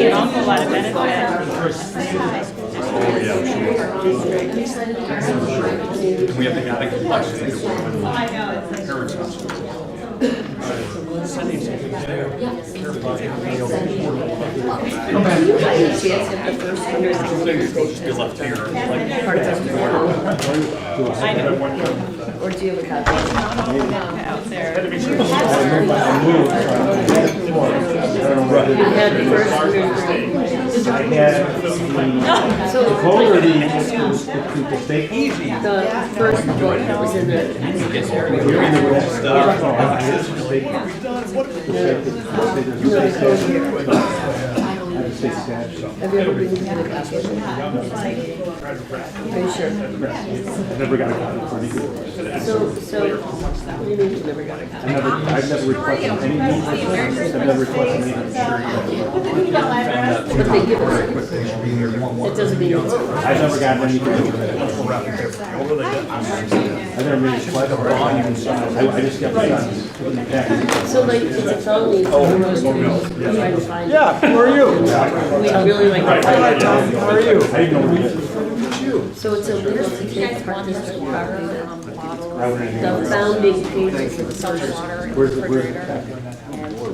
see an awful lot of benefit. We have the added complexity of parents. Be left here, like part of Or do you have a copy? Out there. I had the first so the first book that was in the have you ever been to the copy? Are you sure? I've never got a copy for anything. So, what do you mean you never got a copy? I've never requested anything. I've never requested anything. But they give us, it doesn't mean it's. I've never gotten anything. I've never made a request. I just got the package. So like, it's a felony. I'm trying to find it. Yeah, who are you? We'd really like to find it. How are you? I didn't know who. So it's a list to take participant property, the founding pages of the saltwater Where's the refrigerator.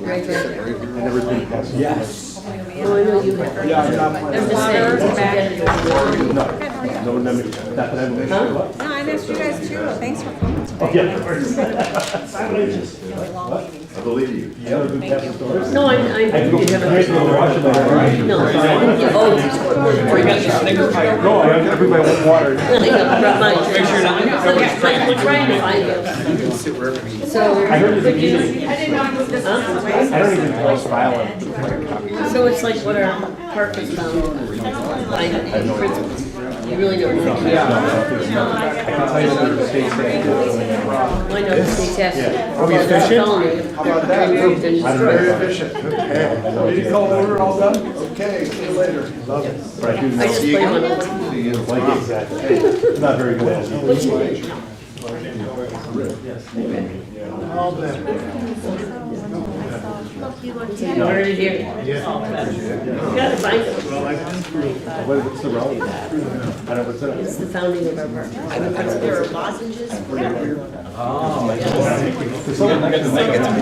Right there. I never been past. Yes. Oh, I know you have. Yeah, I'm not. I'm just saying, to get it. No, not that I would. No, I missed you guys too. Thanks for coming. Oh, yeah. I believe you. No, I didn't have a. No. Oh. No, everybody wants water. Make sure not. We're trying to find you. So, I heard it's could you, easy. I don't even know file it. so it's like what our park has found by principles. You really don't know. I can tell you that the state said. I know the state has. Are we efficient? How about that? Very efficient. Okay. Did you call order all done? Okay, see you later. Love it. But I do I just play one of those. See you. like it exactly. Not very good at it. What's your name? You heard it here. You gotta find it. What's the route? I don't know what's it. It's the founding of our park. There are lozenges.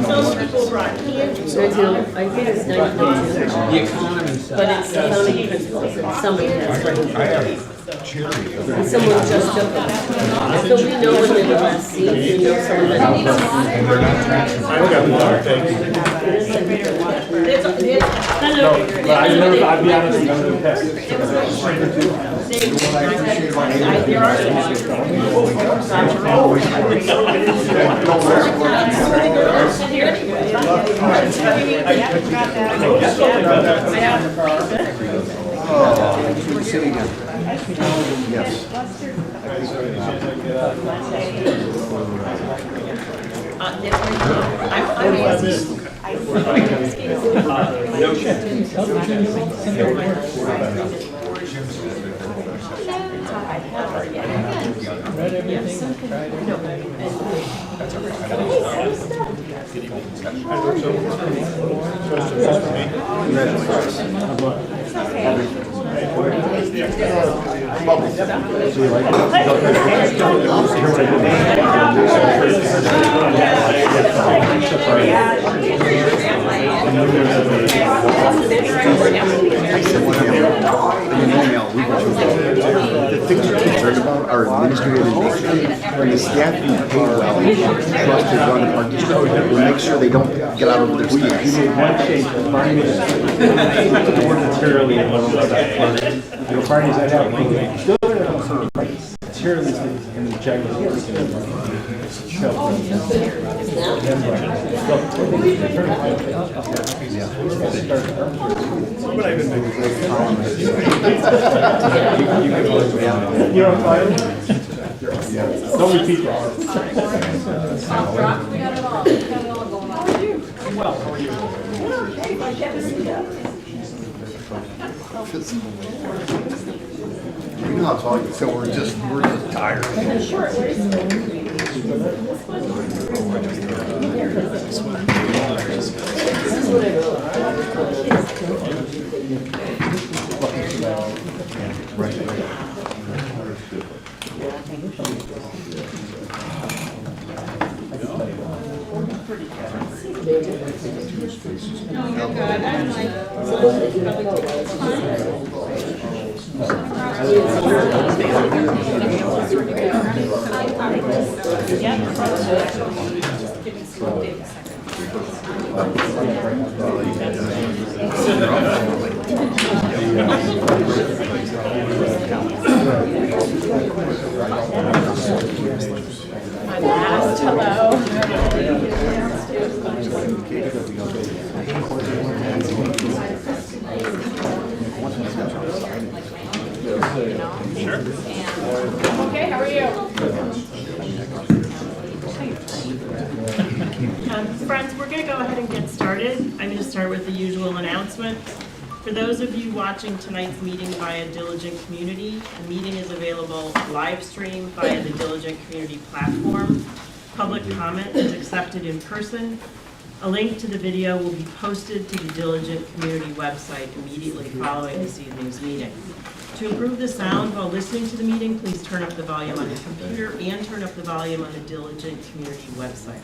Those people brought candy. I think it's 92. But it's the founding principles and somebody has. And someone just took them. So we know when they were last seen, we know someone that. I'll be honest, I'm going to test. Yes. The things you're concerned about are administrative in nature. When the staff you pay well, trust to run the park district, will make sure they don't get out over their skis. One change, the Barney is, the word materially and little bit about the Barney's I have, still materially in the general. You know, don't repeat that. We got it all. We got it all going on. How are you? Well, how are you? Okay, I can't see that. You know how tall you so we're just tired. Sure. This is what I wrote. Okay, how are you? Friends, we're going to go ahead and get started. I'm going to start with the usual announcement. For those of you watching tonight's meeting via Diligent Community, the meeting is available live stream via the Diligent Community platform. Public comment is accepted in person. A link to the video will be posted to the Diligent Community website immediately following this evening's meeting. To improve the sound while listening to the meeting, please turn up the volume on your computer and turn up the volume on the Diligent Community website.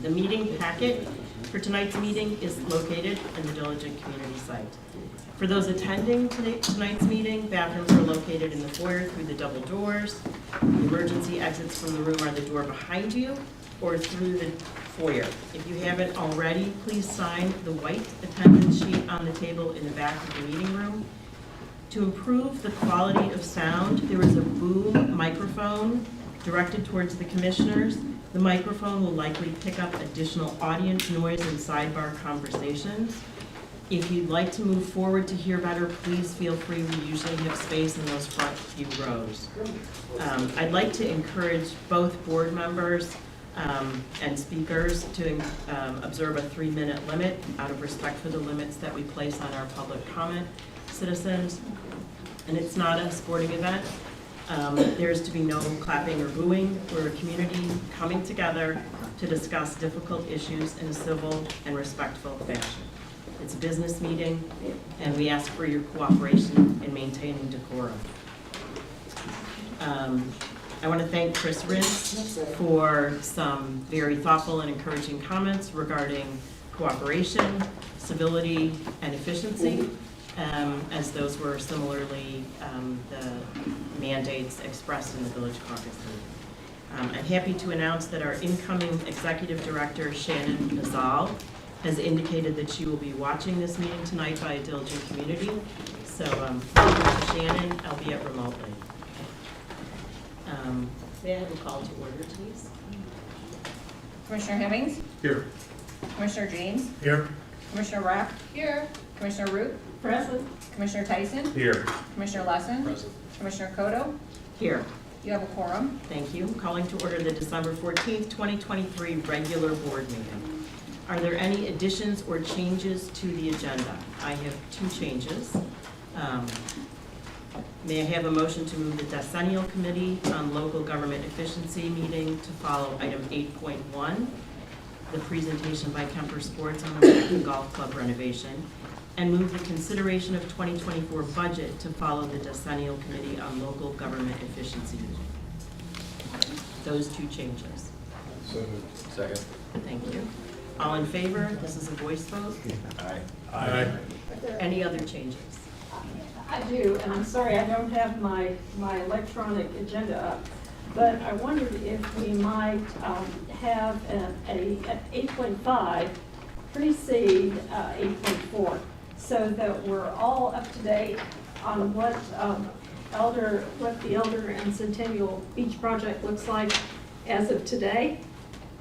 The meeting packet for tonight's meeting is located in the Diligent Community site. For those attending tonight's meeting, bathrooms are located in the foyer through the double doors. The emergency exits from the room are the door behind you or through the foyer. If you haven't already, please sign the white attendance sheet on the table in the back of the meeting room. To improve the quality of sound, there is a boom microphone directed towards the commissioners. The microphone will likely pick up additional audience noise and sidebar conversations. If you'd like to move forward to hear better, please feel free. We usually have space in those front few rows. I'd like to encourage both board members and speakers to observe a 3-minute limit out of respect for the limits that we place on our public comment citizens. And it's not a sporting event. There's to be no clapping or booing. We're a community coming together to discuss difficult issues in a civil and respectful fashion. It's a business meeting, and we ask for your cooperation in maintaining decorum. I want to thank Chris Rins for some very thoughtful and encouraging comments regarding cooperation, civility, and efficiency, as those were similarly the mandates expressed in the Village Caucus meeting. I'm happy to announce that our incoming Executive Director, Shannon Nazal, has indicated that she will be watching this meeting tonight by a Diligent Community. So, Shannon, albeit remotely. May I have a call to order, please? Commissioner Hemmings? Here. Commissioner James? Here. Commissioner Rapp? Here. Commissioner Root? Present. Commissioner Tyson? Here. Commissioner Lesson? Present. Commissioner Kodo? Here. You have a quorum. Thank you. Calling to order the December 14th, 2023 regular board meeting. Are there any additions or changes to the agenda? I have 2 changes. May I have a motion to move the Decennial Committee on Local Government Efficiency meeting to follow item 8.1, the presentation by Kemper Sports on the American Golf Club renovation, and move the consideration of 2024 budget to follow the Decennial Committee on Local Government Efficiency meeting. Those 2 changes. Second. Thank you. All in favor? This is a voice vote. Aye. Aye. Any other changes? I do, and I'm sorry I don't have my electronic agenda up, but I wondered if we might have a 8.5 precede 8.4, so that we're all up to date on what the Elder and Centennial Beach project looks like as of today,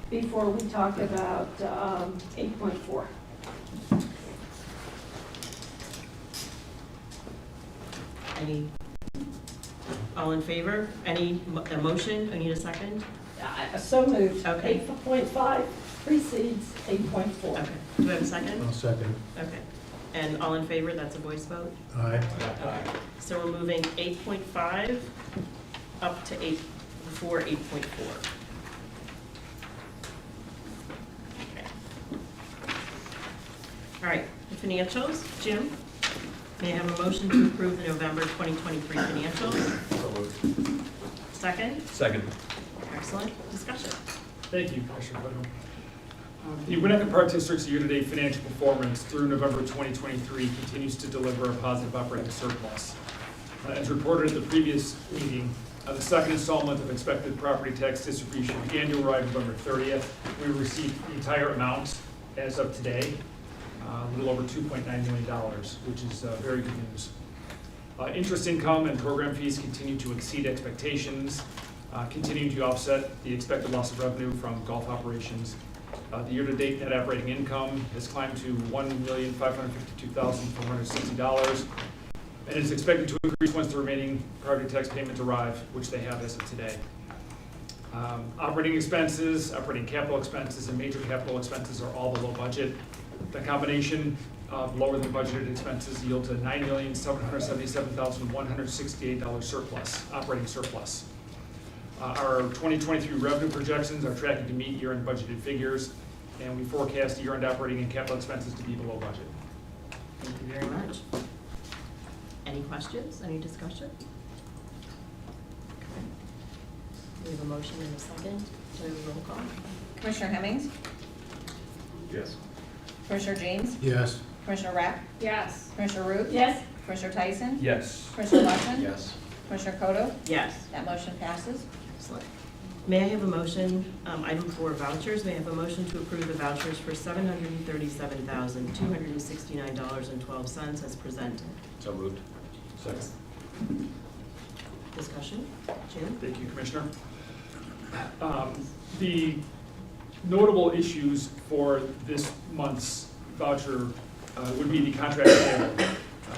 before we talk about 8.4. All in favor? A motion? I need a second. So moved. Okay. 8.5 precedes 8.4. Okay. Do I have a second? I'll second. Okay. And all in favor? That's a voice vote? Aye. Okay. So we're moving 8.5 up to 8.4. Okay. All right, the financials. Jim, may I have a motion to approve the November 2023 financials? Second? Second. Excellent. Discussion. Thank you, Commissioner Whitman. The Winnetka Park District's year-to-date financial performance through November 2023 continues to deliver a positive operating surplus. As reported at the previous meeting, the second installment of expected property tax distribution began to arrive November 30th. We received the entire amount as of today, a little over $2.9 million, which is very good news. Interest income and program fees continue to exceed expectations, continuing to offset the expected loss of revenue from golf operations. The year-to-date net operating income has climbed to $1,552,460, and is expected to increase once the remaining property tax payments arrive, which they have as of today. Operating expenses, operating capital expenses, and major capital expenses are all below budget. The combination of lower than budgeted expenses yields a $9,777,168 surplus, operating surplus. Our 2023 revenue projections are tracking to meet year-end budgeted figures, and we forecast year-end operating and capital expenses to be below budget. Thank you very much. Any questions, any discussion? Okay. We have a motion and a second. Do we have a roll call? Commissioner Hemmings? Yes. Commissioner James? Yes. Commissioner Rapp? Yes. Commissioner Root? Yes. Commissioner Tyson? Yes. Commissioner Lesson? Yes. Commissioner Koto? Yes. That motion passes. Excellent. May I have a motion, item 4, vouchers. May I have a motion to approve the vouchers for $737,269.12 as presented? So moved. Second. Discussion? Jim? Thank you, Commissioner. The notable issues for this month's voucher would be the contract payable.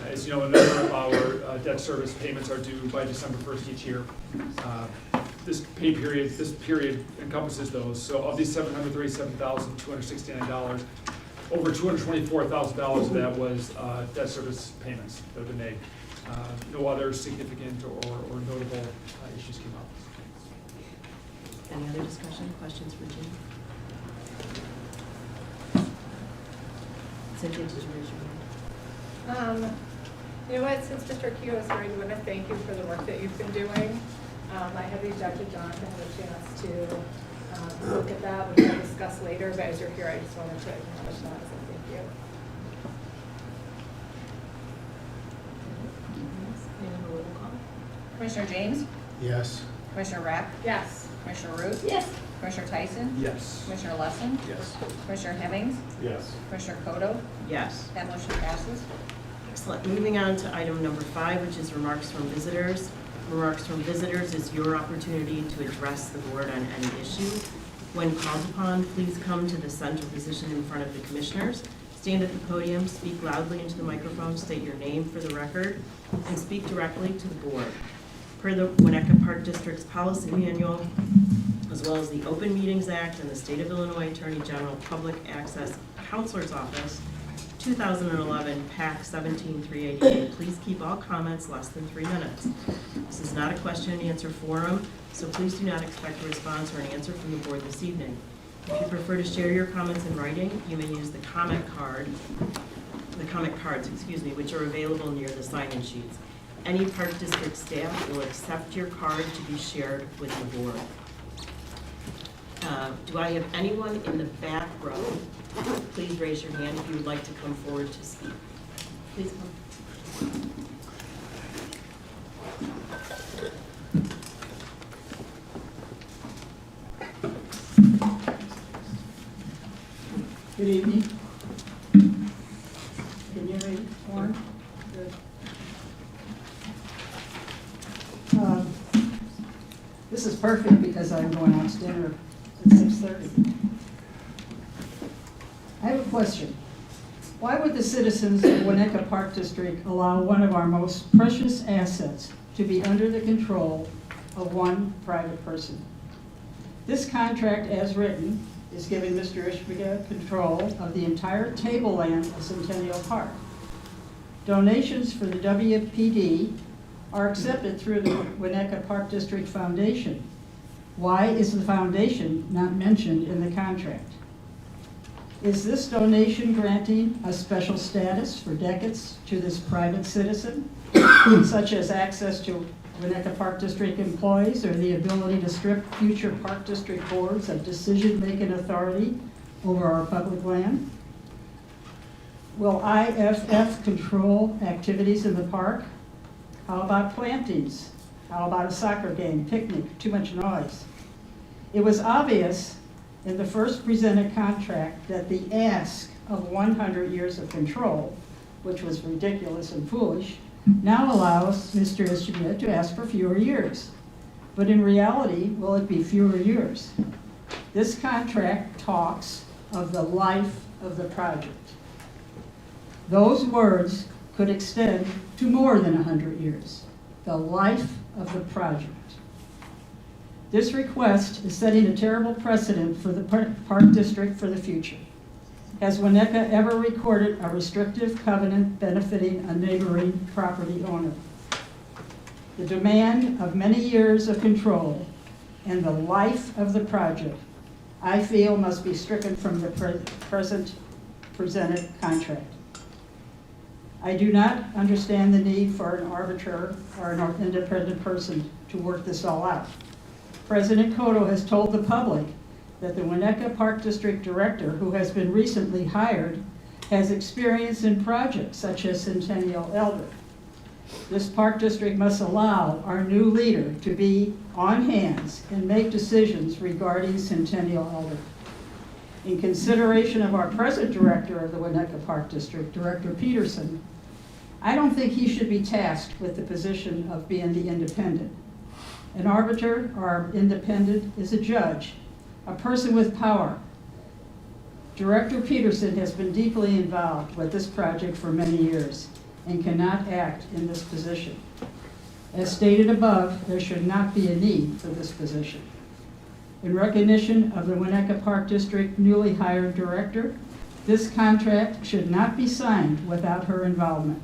As you know, a number of our debt service payments are due by December 1st each year. This period encompasses those. So of these $737,269, over $224,000 of that was debt service payments that have been made. No other significant or notable issues came up. Any other discussion, questions for Jim? Cynthia, did you raise your hand? You know what, since Mr. Keough is here, I want to thank you for the work that you've been doing. I have reached out to John to have a chance to look at that, which we'll discuss later, but as you're here, I just wanted to acknowledge that, so thank you. May I have a roll call? Commissioner James? Yes. Commissioner Rapp? Yes. Commissioner Root? Yes. Commissioner Tyson? Yes. Commissioner Lesson? Yes. Commissioner Hemmings? Yes. Commissioner Koto? Yes. That motion passes. Excellent. Moving on to item number 5, which is remarks from visitors. Remarks from visitors is your opportunity to address the board on any issue. When called upon, please come to the center position in front of the commissioners. Stand at the podium, speak loudly into the microphone, state your name for the record, and speak directly to the board. Per the Winnetka Park District's policy manual, as well as the Open Meetings Act and the State of Illinois Attorney General Public Access Counselor's Office, 2011, PAC 17388. Please keep all comments less than 3 minutes. This is not a question and answer forum, so please do not expect a response or an answer from the board this evening. If you prefer to share your comments in writing, you may use the comment cards, which are available near the sign-in sheets. Any Park District staff will accept your card to be shared with the board. Do I have anyone in the back row? Please raise your hand if you would like to come forward to speak. Please come. Good evening. Can you hear me, Warren? Good. This is perfect because I'm going out to dinner at 6:30. I have a question. Why would the citizens of Winnetka Park District allow one of our most precious assets to be under the control of one private person? This contract, as written, is giving Mr. Ishbiga control of the entire tableland of Centennial Park. Donations for the WPD are accepted through the Winnetka Park District Foundation. Why is the foundation not mentioned in the contract? Is this donation granting a special status for decades to this private citizen, such as access to Winnetka Park District employees or the ability to strip future Park District boards of decision-making authority over our public land? Will IFF control activities in the park? How about plantings? How about a soccer game, picnic, too much noise? It was obvious in the first presented contract that the ask of 100 years of control, which was ridiculous and foolish, now allows Mr. Schmidt to ask for fewer years. But in reality, will it be fewer years? This contract talks of the life of the project. Those words could extend to more than 100 years. The life of the project. This request is setting a terrible precedent for the Park District for the future. Has Winnetka ever recorded a restrictive covenant benefiting a neighboring property owner? The demand of many years of control and the life of the project, I feel, must be stricken from the present presented contract. I do not understand the need for an arbiter or an independent person to work this all out. President Cotto has told the public that the Winnetka Park District Director, who has been recently hired, has experience in projects such as Centennial Elder. This Park District must allow our new leader to be on hands and make decisions regarding Centennial Elder. In consideration of our present director of the Winnetka Park District, Director Peterson, I don't think he should be tasked with the position of being the independent. An arbiter or independent is a judge, a person with power. Director Peterson has been deeply involved with this project for many years and cannot act in this position. As stated above, there should not be a need for this position. In recognition of the Winnetka Park District newly hired director, this contract should not be signed without her involvement.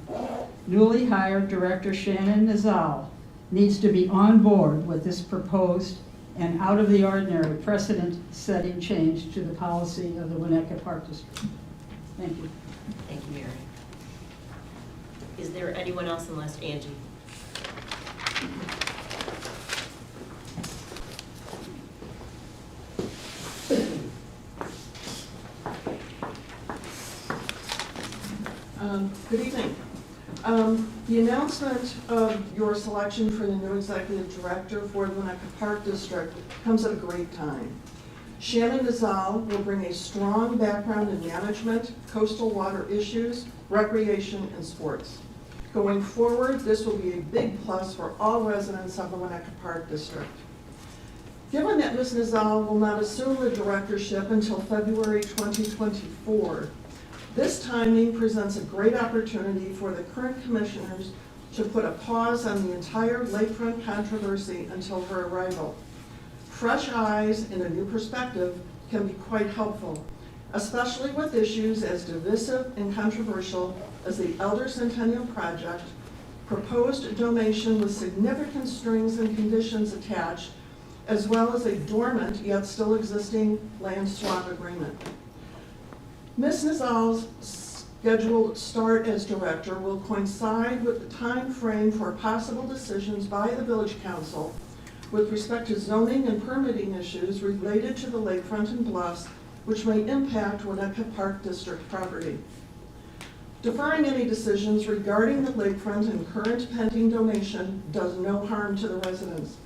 Newly hired Director Shannon Nizal needs to be on board with this proposed and out-of-the-ordinary precedent-setting change to the policy of the Winnetka Park District. Thank you. Thank you, Mary. Is there anyone else unless Angie? Good evening. The announcement of your selection for the new executive director for the Winnetka Park District comes at a great time. Shannon Nizal will bring a strong background in management, coastal water issues, recreation, and sports. Going forward, this will be a big plus for all residents of the Winnetka Park District. Given that Ms. Nizal will not assume the directorship until February 2024, this timing presents a great opportunity for the current commissioners to put a pause on the entire lakefront controversy until her arrival. Fresh eyes and a new perspective can be quite helpful, especially with issues as divisive and controversial as the Elder Centennial Project, proposed donation with significant strings and conditions attached, as well as a dormant yet still existing land swap agreement. Ms. Nizal's scheduled start as director will coincide with the time frame for possible decisions by the Village Council with respect to zoning and permitting issues related to the lakefront and bluffs, which may impact Winnetka Park District property. Deferring any decisions regarding the lakefront and current pending donation does no harm to the residents.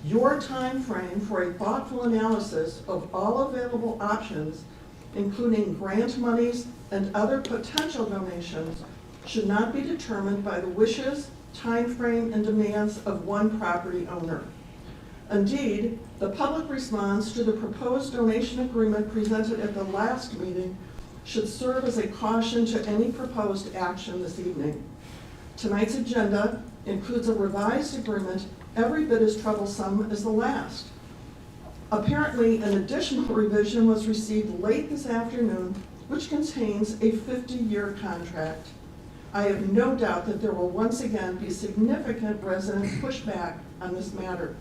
Your time frame for a thoughtful analysis of all available options, including grant monies and other potential donations, should not be determined by the wishes, time frame, and demands of one property owner. Indeed, the public response to the proposed donation agreement presented at the last meeting should serve as a caution to any proposed action this evening. Tonight's agenda includes a revised agreement every bit as troublesome as the last. Apparently, an additional revision was received late this afternoon, which contains a 50-year contract. I have no doubt that there will once again be significant resident pushback on this matter.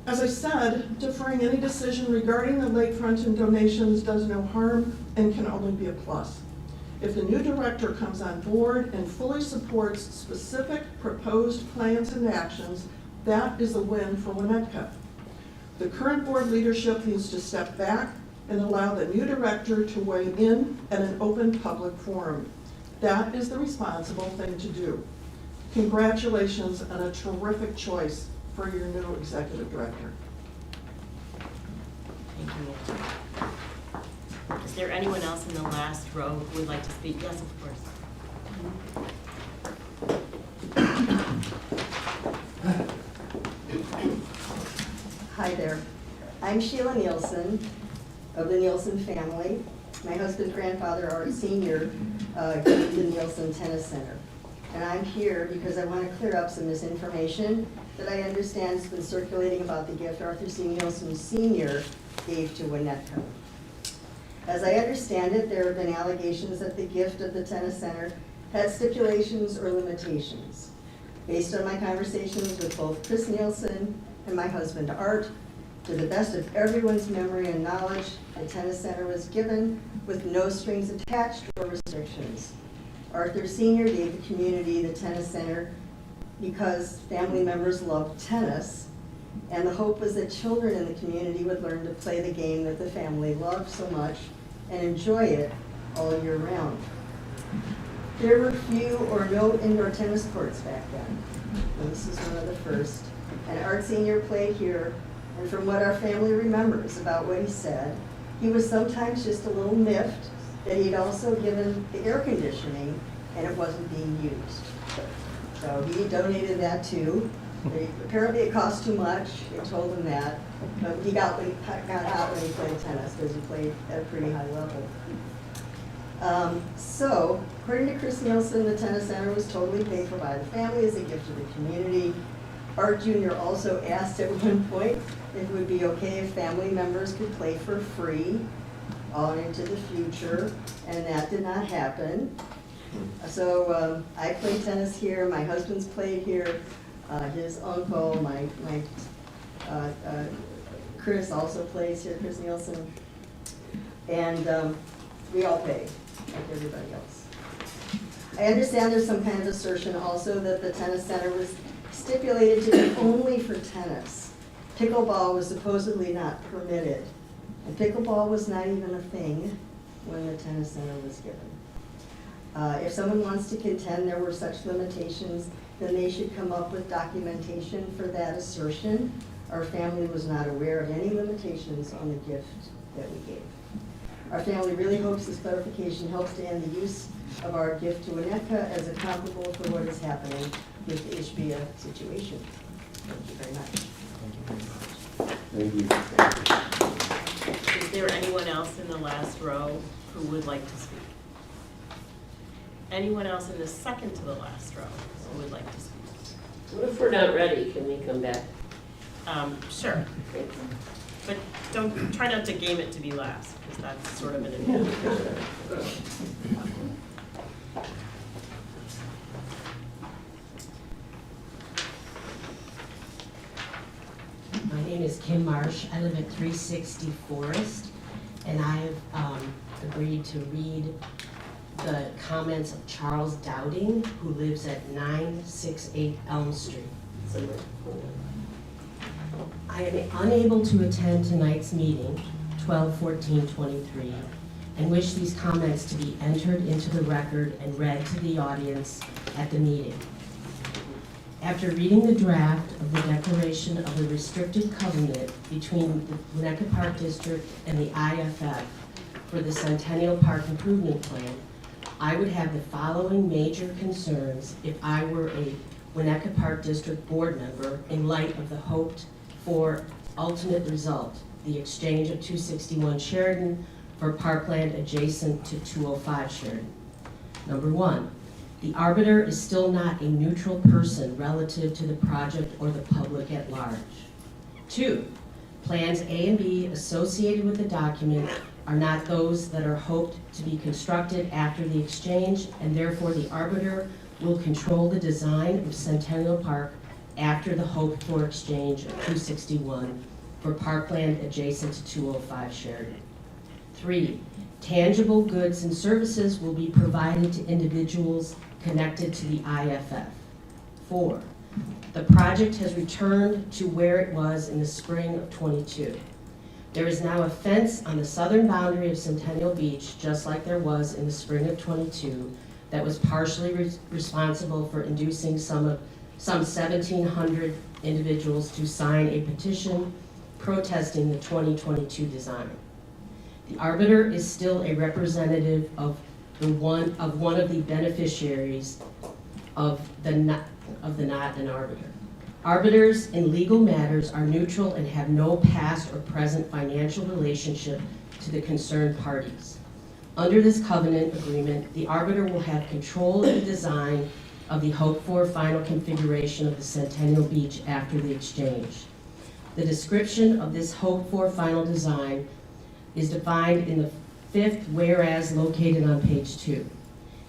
As I said, deferring any decision regarding the lakefront and donations does no harm and can only be a plus. If the new director comes on board and fully supports specific proposed plans and actions, that is a win for Winnetka. The current board leadership needs to step back and allow the new director to weigh in at an open public forum. That is the responsible thing to do. Congratulations on a terrific choice for your new executive director. Thank you. Is there anyone else in the last row who would like to speak? Yes, of course. Hi there. I'm Sheila Nielsen of the Nielsen family. My husband's grandfather, Art Sr., gave the Nielsen Tennis Center. And I'm here because I want to clear up some misinformation that I understand has been circulating about the gift Arthur C. Nielsen Sr. gave to Winnetka. As I understand it, there have been allegations that the gift of the tennis center had stipulations or limitations. Based on my conversations with both Chris Nielsen and my husband Art, to the best of everyone's memory and knowledge, the tennis center was given with no strings attached or restrictions. Arthur Sr. gave the community the tennis center because family members loved tennis, and the hope was that children in the community would learn to play the game that the family loved so much and enjoy it all year round. There were few or no indoor tennis courts back then, and this is one of the first. And Art Sr. played here, and from what our family remembers about what he said, he was sometimes just a little miffed that he'd also given the air conditioning and it wasn't being used. So he donated that too. Apparently it cost too much, they told him that, but he got out when he played tennis because he played at a pretty high level. So, according to Chris Nielsen, the tennis center was totally paid for by the family as a gift to the community. Art Jr. also asked at one point if it would be okay if family members could play for free all into the future, and that did not happen. So I played tennis here, my husband's played here, his uncle, Chris also plays here, Chris Nielsen, and we all pay, like everybody else. I understand there's some kind of assertion also that the tennis center was stipulated to be only for tennis. Pickleball was supposedly not permitted, and pickleball was not even a thing when the tennis center was given. If someone wants to contend there were such limitations, then they should come up with documentation for that assertion. Our family was not aware of any limitations on the gift that we gave. Our family really hopes this clarification helps to end the use of our gift to Winnetka as a comparable for what is happening with the Ishbia situation. Thank you very much. Thank you. Is there anyone else in the last row who would like to speak? Anyone else in the second to the last row who would like to speak? What if we're not ready? Can we come back? Sure. But try not to game it to be last, because that's sort of an advantage. My name is Kim Marsh. I live at 360 Forest, and I have agreed to read the comments of Charles Dowding, who lives at 968 Elm Street. I am unable to attend tonight's meeting, 12/14/23, and wish these comments to be entered into the record and read to the audience at the meeting. After reading the draft of the declaration of the restricted covenant between the Winnetka Park District and the IFF for the Centennial Park Improvement Plan, I would have the following major concerns if I were a Winnetka Park District board member in light of the hoped for ultimate result, the exchange of 261 Sheridan for parkland adjacent to 205 Sheridan. Number one, the arbiter is still not a neutral person relative to the project or the public at large. Two, plans A and B associated with the document are not those that are hoped to be constructed after the exchange, and therefore the arbiter will control the design of Centennial Park after the hoped-for exchange of 261 for parkland adjacent to 205 Sheridan. 3, tangible goods and services will be provided to individuals connected to the IFF. 4, the project has returned to where it was in the spring of '22. There is now a fence on the southern boundary of Centennial Beach, just like there was in the spring of '22, that was partially responsible for inducing some 1,700 individuals to sign a petition protesting the 2022 design. The arbiter is still a representative of one of the beneficiaries of the not an arbiter. Arbiters in legal matters are neutral and have no past or present financial relationship to the concerned parties. Under this covenant agreement, the arbiter will have control of the design of the hoped-for final configuration of the Centennial Beach after the exchange. The description of this hoped-for final design is defined in the fifth whereas located on page 2.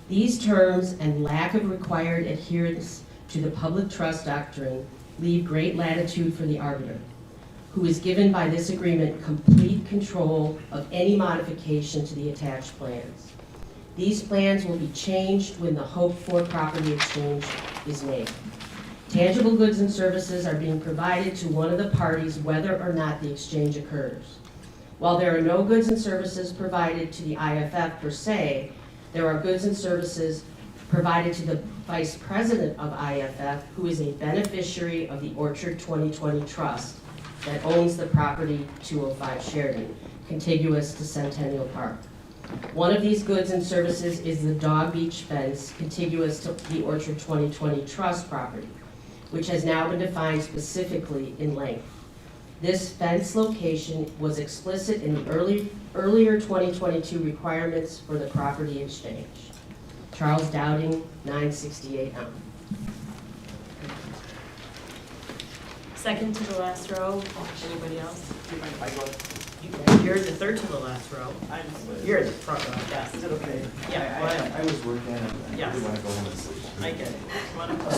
These terms and lack of required adherence to the public trust doctrine leave great latitude for the arbiter, who is given by this agreement complete control of any modification to the attached plans. These plans will be changed when the hoped-for property exchange is made. Tangible goods and services are being provided to one of the parties whether or not the exchange occurs. While there are no goods and services provided to the IFF per se, there are goods and services provided to the Vice President of IFF, who is a beneficiary of the Orchard 2020 Trust that owns the property 205 Sheridan, contiguous to Centennial Park. One of these goods and services is the Dog Beach fence contiguous to the Orchard 2020 Trust property, which has now been defined specifically in length. This fence location was explicit in the earlier 2022 requirements for the property exchange. Charles Dowding, 968 Elm. Second to the last row, anybody else? You're the third to the last row. You're in the front row, yes. Is it okay? Yeah, go ahead. I was working and I Yes. really want to go home and sleep. I get it. Come on up.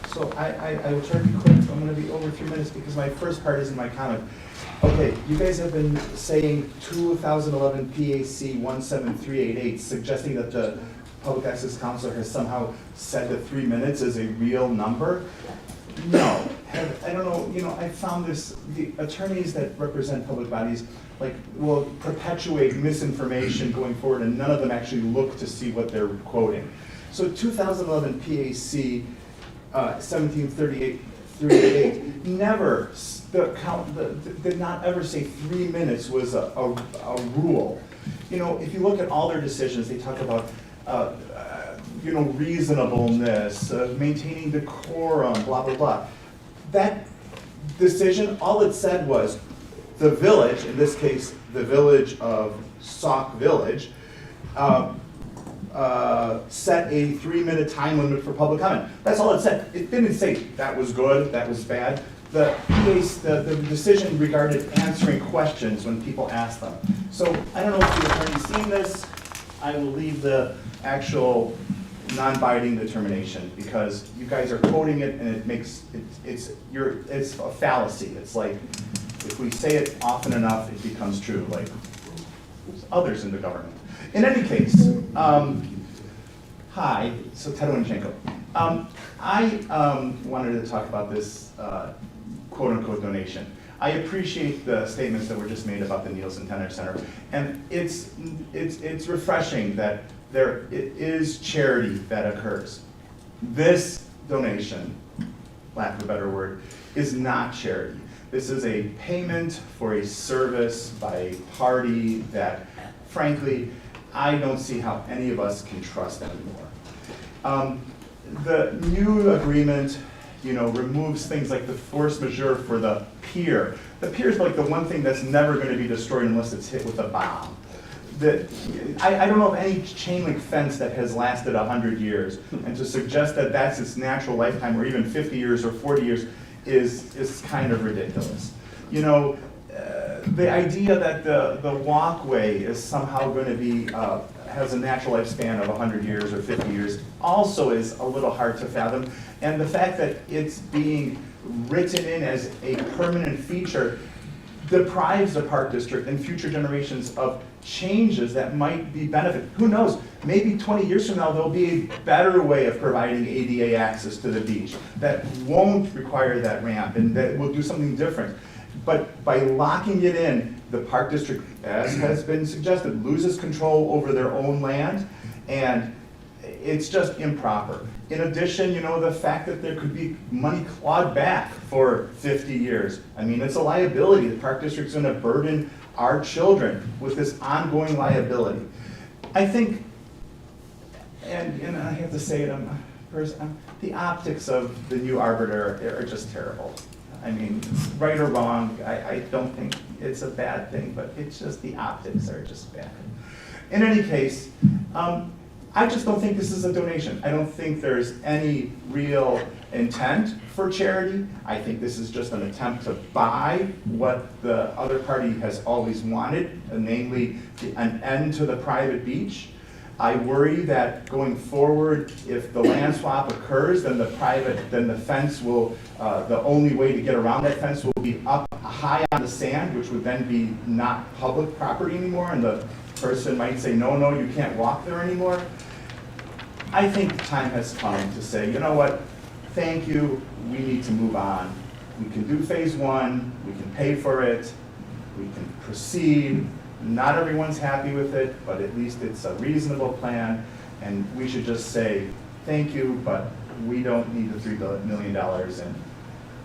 So I will try to be quick. I'm going to be over 3 minutes because my first part is in my comment. Okay, you guys have been saying 2011 PAC 17388, suggesting that the Public Access Council has somehow said that 3 minutes is a real number. No, I don't know, I found this, the attorneys that represent public bodies will perpetuate misinformation going forward, and none of them actually look to see what they're quoting. So 2011 PAC 1738 never, did not ever say 3 minutes was a rule. If you look at all their decisions, they talk about reasonableness, maintaining decorum, blah, blah, blah. That decision, all it said was the village, in this case, the village of Sauk Village, set a 3-minute time limit for public comment. That's all it said. It didn't say that was good, that was bad. The decision regarded answering questions when people asked them. So I don't know if the attorney's seen this. I will leave the actual non-binding determination because you guys are quoting it and it's a fallacy. It's like if we say it often enough, it becomes true, like others in the government. In any case, hi, so Tadeuszchenko. I wanted to talk about this quote-unquote donation. I appreciate the statements that were just made about the Nielsen Tenor Center, and it's refreshing that there is charity that occurs. This donation, lack of a better word, is not charity. This is a payment for a service by a party that, frankly, I don't see how any of us can trust anymore. The new agreement, removes things like the force majeure for the pier. The pier is like the one thing that's never going to be destroyed unless it's hit with a bomb. I don't know of any chain link fence that has lasted 100 years, and to suggest that that's its natural lifetime, or even 50 years or 40 years, is kind of ridiculous. The idea that the walkway is somehow going to be has a natural lifespan of 100 years or 50 years also is a little hard to fathom. And the fact that it's being written in as a permanent feature deprives the Park District and future generations of changes that might be benefit. Who knows? Maybe 20 years from now, there'll be a better way of providing ADA access to the beach that won't require that ramp and that will do something different. But by locking it in, the park district, as has been suggested, loses control over their own land, and it's just improper. In addition, you know, the fact that there could be money clawed back for 50 years. I mean, it's a liability. The park district's gonna burden our children with this ongoing liability. I think, and I have to say it, the optics of the new arbiter are just terrible. I mean, right or wrong, I don't think it's a bad thing, but it's just the optics are just bad. In any case, I just don't think this is a donation. I don't think there's any real intent for charity. I think this is just an attempt to buy what the other party has always wanted, namely an end to the private beach. I worry that going forward, if the land swap occurs, then the fence will, the only way to get around that fence will be up high on the sand, which would then be not public property anymore, and the person might say, no, you can't walk there anymore. I think the time has come to say, you know what, thank you, we need to move on. We can do phase one, we can pay for it, we can proceed. Not everyone's happy with it, but at least it's a reasonable plan, and we should just say, thank you, but we don't need the $3 million. And,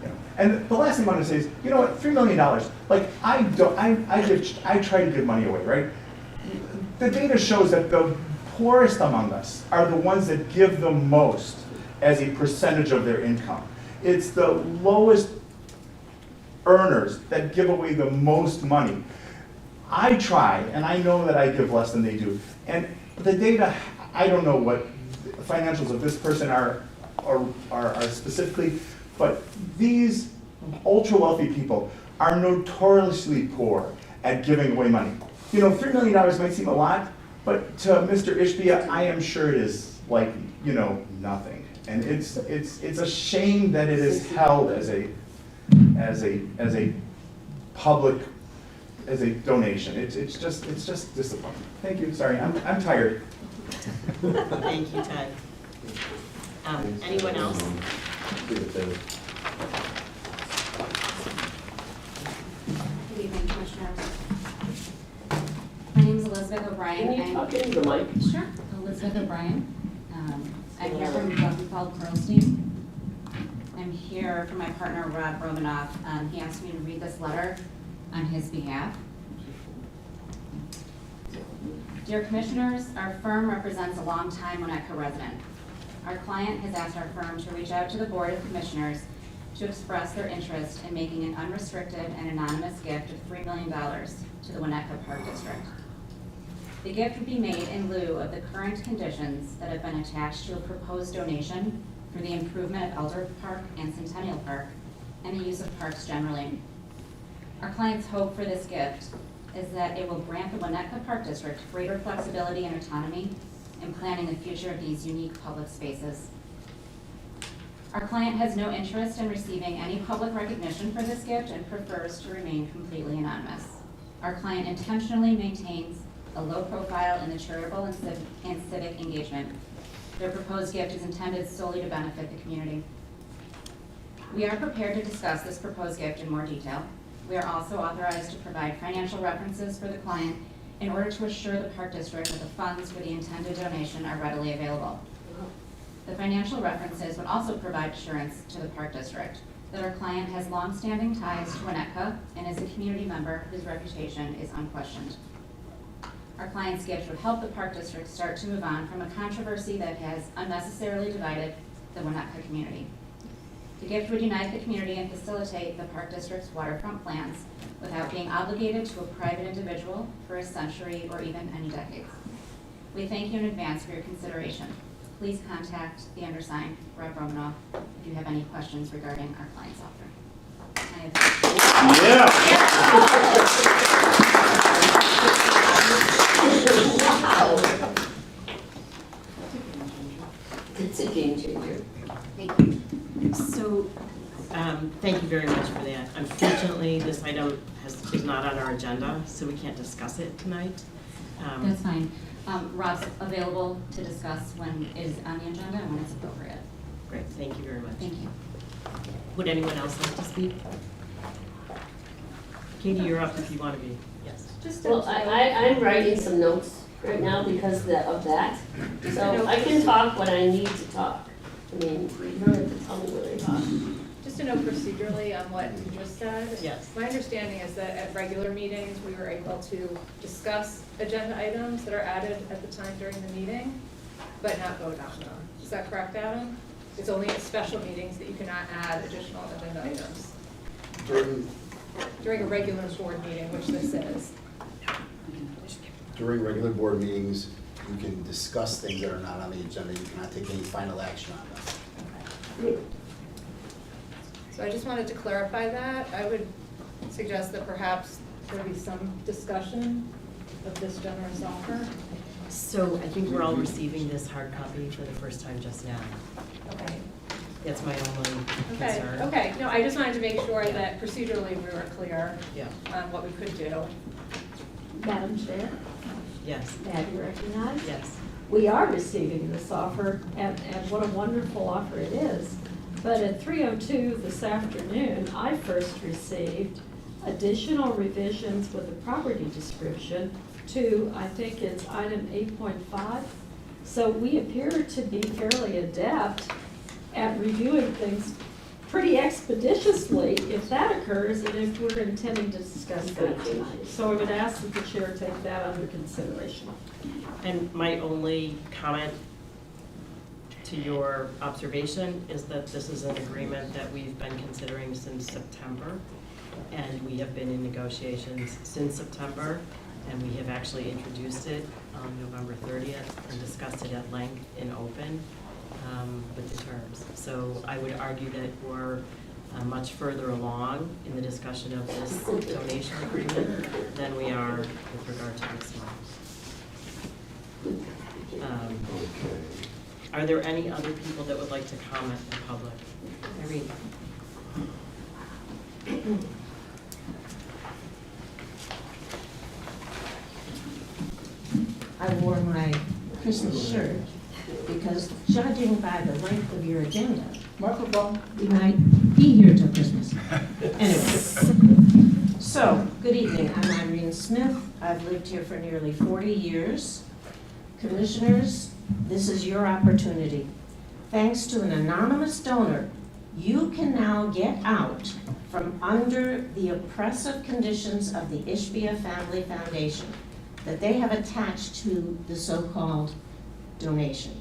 you know. And the last thing I want to say is, you know what, $3 million, like, I try to give money away, right? The data shows that the poorest among us are the ones that give the most as a percentage of their income. It's the lowest earners that give away the most money. I try, and I know that I give less than they do. And the data, I don't know what financials of this person are specifically, but these ultra wealthy people are notoriously poor at giving away money. You know, $3 million might seem a lot, but to Mr. Ishbia, I am sure it is like, you know, nothing. And it's a shame that it is held as a public, as a donation. It's just disappointing. Thank you. Sorry, I'm tired. Thank you, Ted. Anyone else? Good evening, Commissioners. My name is Elizabeth O'Brien. Can you talk into the mic? Sure. Elizabeth O'Brien. I'm here from Buffalo Pearlstein. I'm here for my partner, Rob Romanoff. He asked me to read this letter on his behalf. Dear Commissioners, our firm represents a longtime Winnetka resident. Our client has asked our firm to reach out to the Board of Commissioners to express their interest in making an unrestricted and anonymous gift of $3 million to the Winnetka Park District. The gift would be made in lieu of the current conditions that have been attached to a proposed donation for the improvement of Elder Park and Centennial Park and the use of parks generally. Our client's hope for this gift is that it will grant the Winnetka Park District greater flexibility and autonomy in planning the future of these unique public spaces. Our client has no interest in receiving any public recognition for this gift and prefers to remain completely anonymous. Our client intentionally maintains a low profile in the charitable and civic engagement. Their proposed gift is intended solely to benefit the community. We are prepared to discuss this proposed gift in more detail. We are also authorized to provide financial references for the client in order to assure the Park District that the funds for the intended donation are readily available. The financial references would also provide assurance to the Park District that our client has long-standing ties to Winnetka and is a community member whose reputation is unquestioned. Our client's gift would help the Park District start to move on from a controversy that has unnecessarily divided the Winnetka community. The gift would unite the community and facilitate the Park District's waterfront plans without being obligated to a private individual for a century or even any decades. We thank you in advance for your consideration. Please contact the undersigned, Rob Romanoff, if you have any questions regarding our client's offer. It's a game changer. Thank you. So, thank you very much for that. Unfortunately, this item is not on our agenda, so we can't discuss it tonight. That's fine. Rob's available to discuss when it is on the agenda and when it's appropriate. Great, thank you very much. Thank you. Would anyone else like to speak? Katie, you're up if you want to be. Yes. Well, I'm writing some notes right now because of that. So I can talk when I need to talk. I mean, you don't have to tell me when I talk. Just to know procedurally on what you just said. Yes. My understanding is that at regular meetings, we were able to discuss agenda items that are added at the time during the meeting, but not vote on them. Is that correct, Adam? It's only at special meetings that you cannot add additional agenda items. During a regular board meeting, which this is. During regular board meetings, you can discuss things that are not on the agenda. You cannot take any final action on them. So I just wanted to clarify that. I would suggest that perhaps there be some discussion of this generous offer. So I think we're all receiving this hard copy for the first time just now. Okay. That's my only Okay, concern. okay. No, I just wanted to make sure that procedurally we were clear Yeah, on what we could do. Madam Chair, yes, may I be recognized? yes. We are receiving this offer, and what a wonderful offer it is. But at 3:02 this afternoon, I first received additional revisions with the property description to, I think it's item 8.5. So we appear to be fairly adept at reviewing things pretty expeditiously if that occurs and if we're intending to discuss that tonight. So I would ask that the chair take that under consideration. And my only comment to your observation is that this is an agreement that we've been considering since September, and we have been in negotiations since September, and we have actually introduced it on November 30th and discussed it at length in open with the terms. So I would argue that we're much further along in the discussion of this donation agreement than we are with regard to this one. Are there any other people that would like to comment in public? Irene. I wore my Christmas shirt because judging by the length of your agenda, we might be here till Christmas. Anyway, so, good evening. I'm Irene Smith. I've lived here for nearly 40 years. Commissioners, this is your opportunity. Thanks to an anonymous donor, you can now get out from under the oppressive conditions of the Ishbia Family Foundation that they have attached to the so-called donation.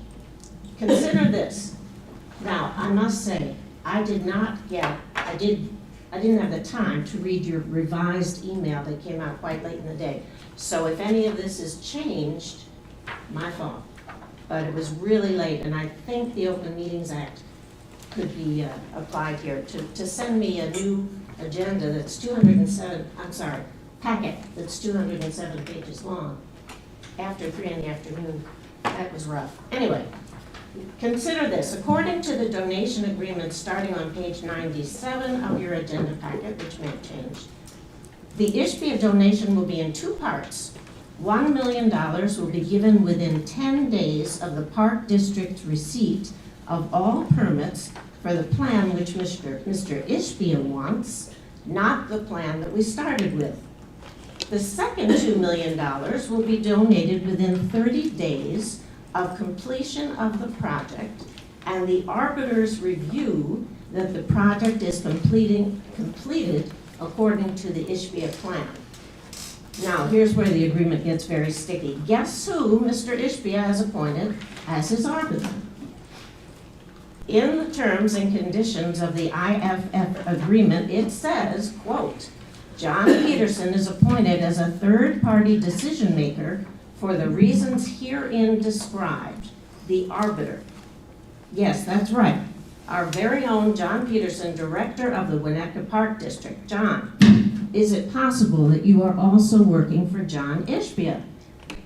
Consider this. Now, I must say, I didn't have the time to read your revised email that came out quite late in the day. So if any of this is changed, my fault. But it was really late, and I think the Open Meetings Act could be applied here to send me a new agenda that's packet that's 207 pages long after 3 in the afternoon. That was rough. Anyway, consider this. According to the donation agreement starting on page 97 of your agenda packet, which may have changed, the Ishbia donation will be in two parts. $1 million will be given within 10 days of the Park District's receipt of all permits for the plan which Mr. Ishbia wants, not the plan that we started with. The second $2 million will be donated within 30 days of completion of the project and the arbiter's review that the project is completed according to the Ishbia plan. Now, here's where the agreement gets very sticky. Guess who Mr. Ishbia has appointed as his arbiter? In the terms and conditions of the IFF agreement, it says, quote, John Peterson is appointed as a third-party decision maker for the reasons herein described, the arbiter. Yes, that's right. Our very own John Peterson, director of the Winnetka Park District. John, is it possible that you are also working for John Ishbia?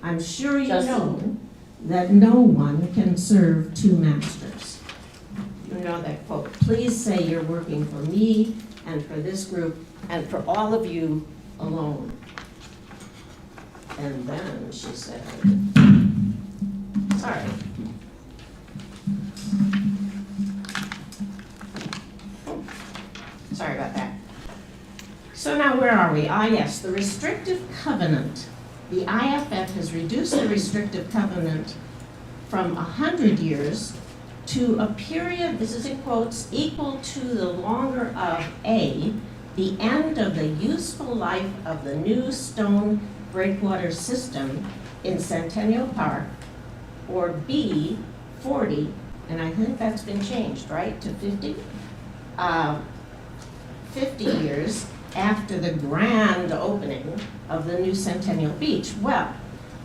I'm sure you know that no one can serve two masters. You know that quote. Please say you're working for me and for this group and for all of you alone. And then she said, Sorry. Sorry about that. So now where are we? Yes, the restrictive covenant. The IFF has reduced the restrictive covenant from 100 years to a period, this is in quotes, equal to the longer of A, the end of the useful life of the new stone breakwater system in Centennial Park, or B, 40, and I think that's been changed, right, to 50? 50 years after the grand opening of the new Centennial Beach. Well,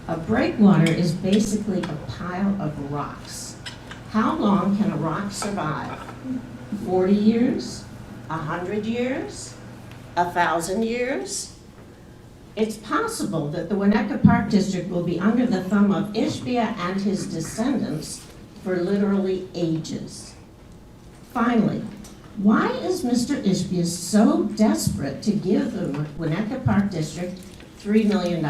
a breakwater is basically a pile of rocks. How long can a rock survive? 40 years? 100 years? 1,000 years? It's possible that the Winnetka Park District will be under the thumb of Ishbia and his descendants for literally ages. Finally, why is Mr. Ishbia so desperate to give the Winnetka Park District $3 million?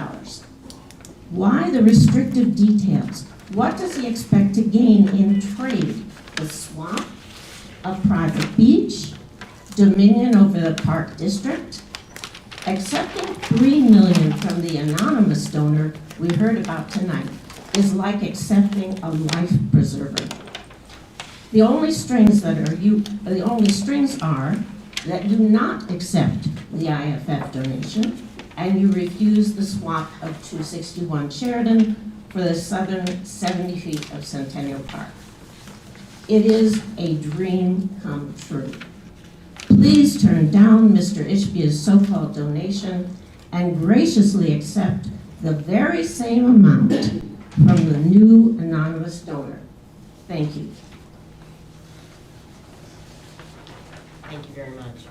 Why the restrictive details? What does he expect to gain in trade? The swamp, a private beach, dominion over the park district? Accepting $3 million from the anonymous donor we heard about tonight is like accepting a life preserver. The only strings are that you not accept the IFF donation and you refuse the swap of 261 Sheridan for the southern 70 feet of Centennial Park. It is a dream come true. Please turn down Mr. Ishbia's so-called donation and graciously accept the very same amount from the new anonymous donor. Thank you. Thank you very much.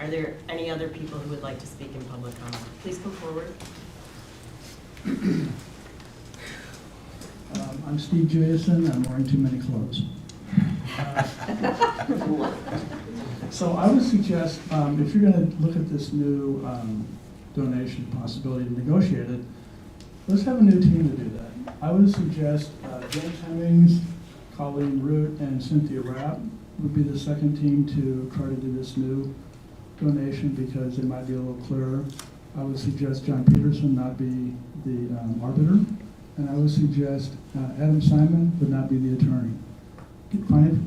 Are there any other people who would like to speak in public comment? Please come forward. I'm Steve Jason. I'm wearing too many clothes. So I would suggest, if you're going to look at this new donation possibility to negotiate it, let's have a new team to do that. I would suggest James Hemmings, Colleen Root, and Cynthia Rapp would be the second team to try to do this new donation because it might be a little clearer. I would suggest John Peterson not be the arbiter, and I would suggest Adam Simon would not be the attorney.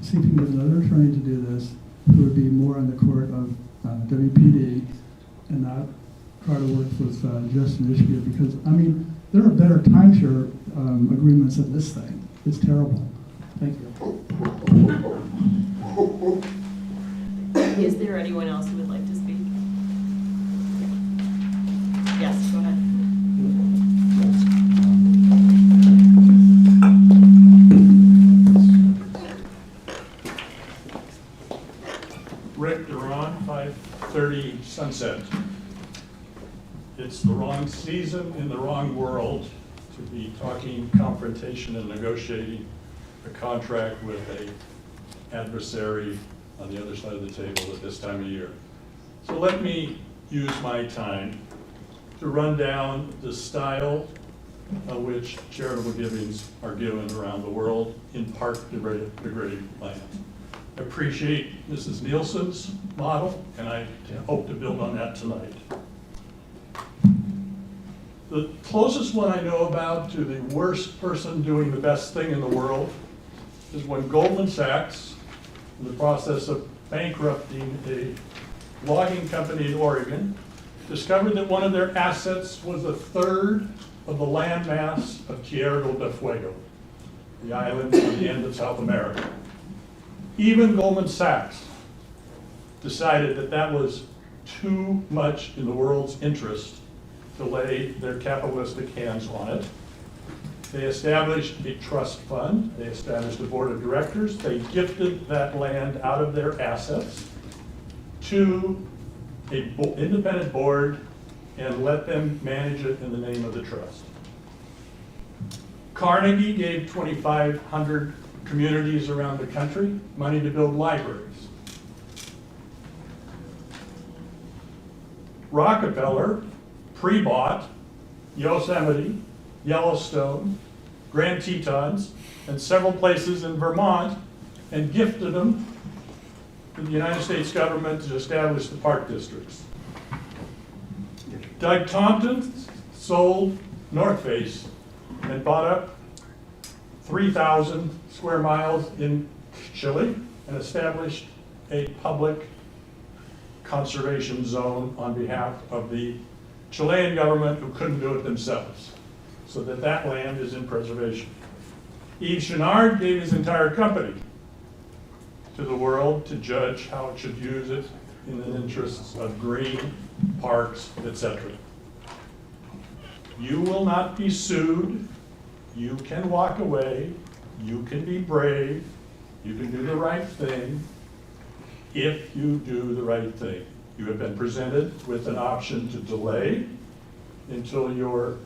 See if you can get another attorney to do this who would be more on the court of WPD and not try to work with Justin Ishbia because, I mean, there are better timeshare agreements than this thing. It's terrible. Thank you. Is there anyone else who would like to speak? Yes, go ahead. Rick Duran, 530 Sunset. It's the wrong season in the wrong world to be talking confrontation and negotiating a contract with an adversary on the other side of the table at this time of year. So let me use my time to run down the style of which charitable givings are given around the world in park degraded land. I appreciate Mrs. Nielsen's model, and I hope to build on that tonight. The closest one I know about to the worst person doing the best thing in the world is when Goldman Sachs, in the process of bankrupting a logging company in Oregon, discovered that one of their assets was a third of the landmass of Tierra del Fuego, the island on the end of South America. Even Goldman Sachs decided that that was too much in the world's interest to lay their capitalistic hands on it. They established a trust fund, they established a board of directors, they gifted that land out of their assets to an independent board and let them manage it in the name of the trust. Carnegie gave 2,500 communities around the country money to build libraries. Rockefeller pre-bought Yosemite, Yellowstone, Grand Tetons, and several places in Vermont and gifted them to the United States government to establish the park districts. Doug Thompson sold North Face and bought up 3,000 square miles in Chile and established a public conservation zone on behalf of the Chilean government who couldn't do it themselves, so that that land is in preservation. Yves Chenard gave his entire company to the world to judge how it should use it in the interests of green, parks, etc. You will not be sued. You can walk away. You can be brave. You can do the right thing if you do the right thing. You have been presented with an option to delay until your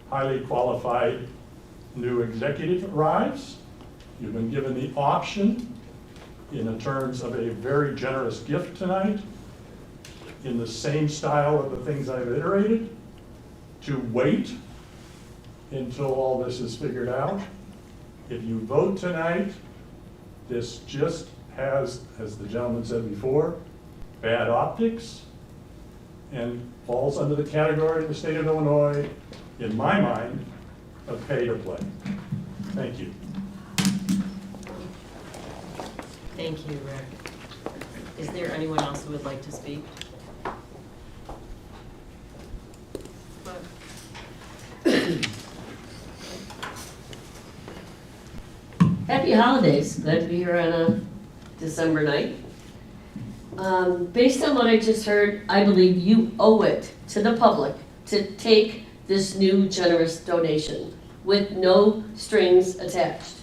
highly qualified new executive arrives. You've been given the option in the terms of a very generous gift tonight, in the same style of the things I've iterated, to wait until all this is figured out. If you vote tonight, this just has, as the gentleman said before, bad optics and falls under the category of the state of Illinois, in my mind, of pay to play. Thank you. Thank you, Rick. Is there anyone else who would like to speak? Happy holidays. Glad to be here on a December night. Based on what I just heard, I believe you owe it to the public to take this new generous donation with no strings attached.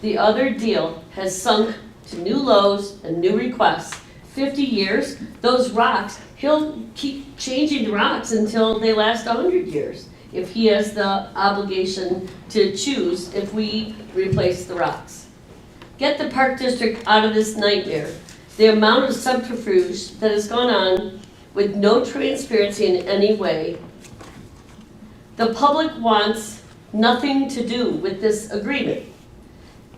The other deal has sunk to new lows and new requests. 50 years, those rocks, he'll keep changing the rocks until they last 100 years. If he has the obligation to choose if we replace the rocks. Get the park district out of this nightmare. The amount of subterfuge that has gone on with no transparency in any way. The public wants nothing to do with this agreement.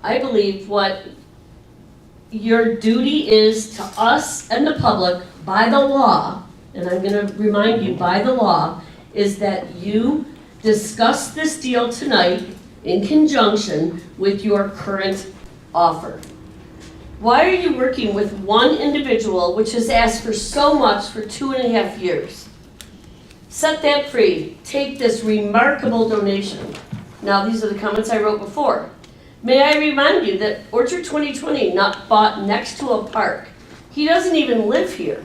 I believe what your duty is to us and the public by the law, and I'm going to remind you by the law, is that you discuss this deal tonight in conjunction with your current offer. Why are you working with one individual which has asked for so much for 2.5 years? Set that free. Take this remarkable donation. Now, these are the comments I wrote before. May I remind you that Orchard 2020 not bought next to a park. He doesn't even live here.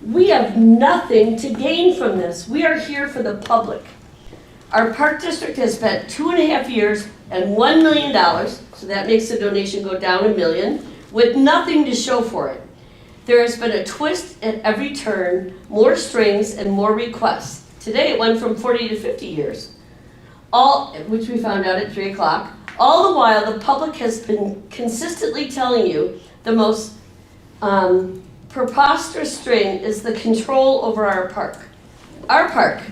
We have nothing to gain from this. We are here for the public. Our park district has spent 2.5 years and $1 million, so that makes the donation go down $1 million, with nothing to show for it. There has been a twist at every turn, more strings and more requests. Today it went from 40 to 50 years, all which we found out at 3 o'clock. All the while, the public has been consistently telling you the most preposterous string is the control over our park. Our park,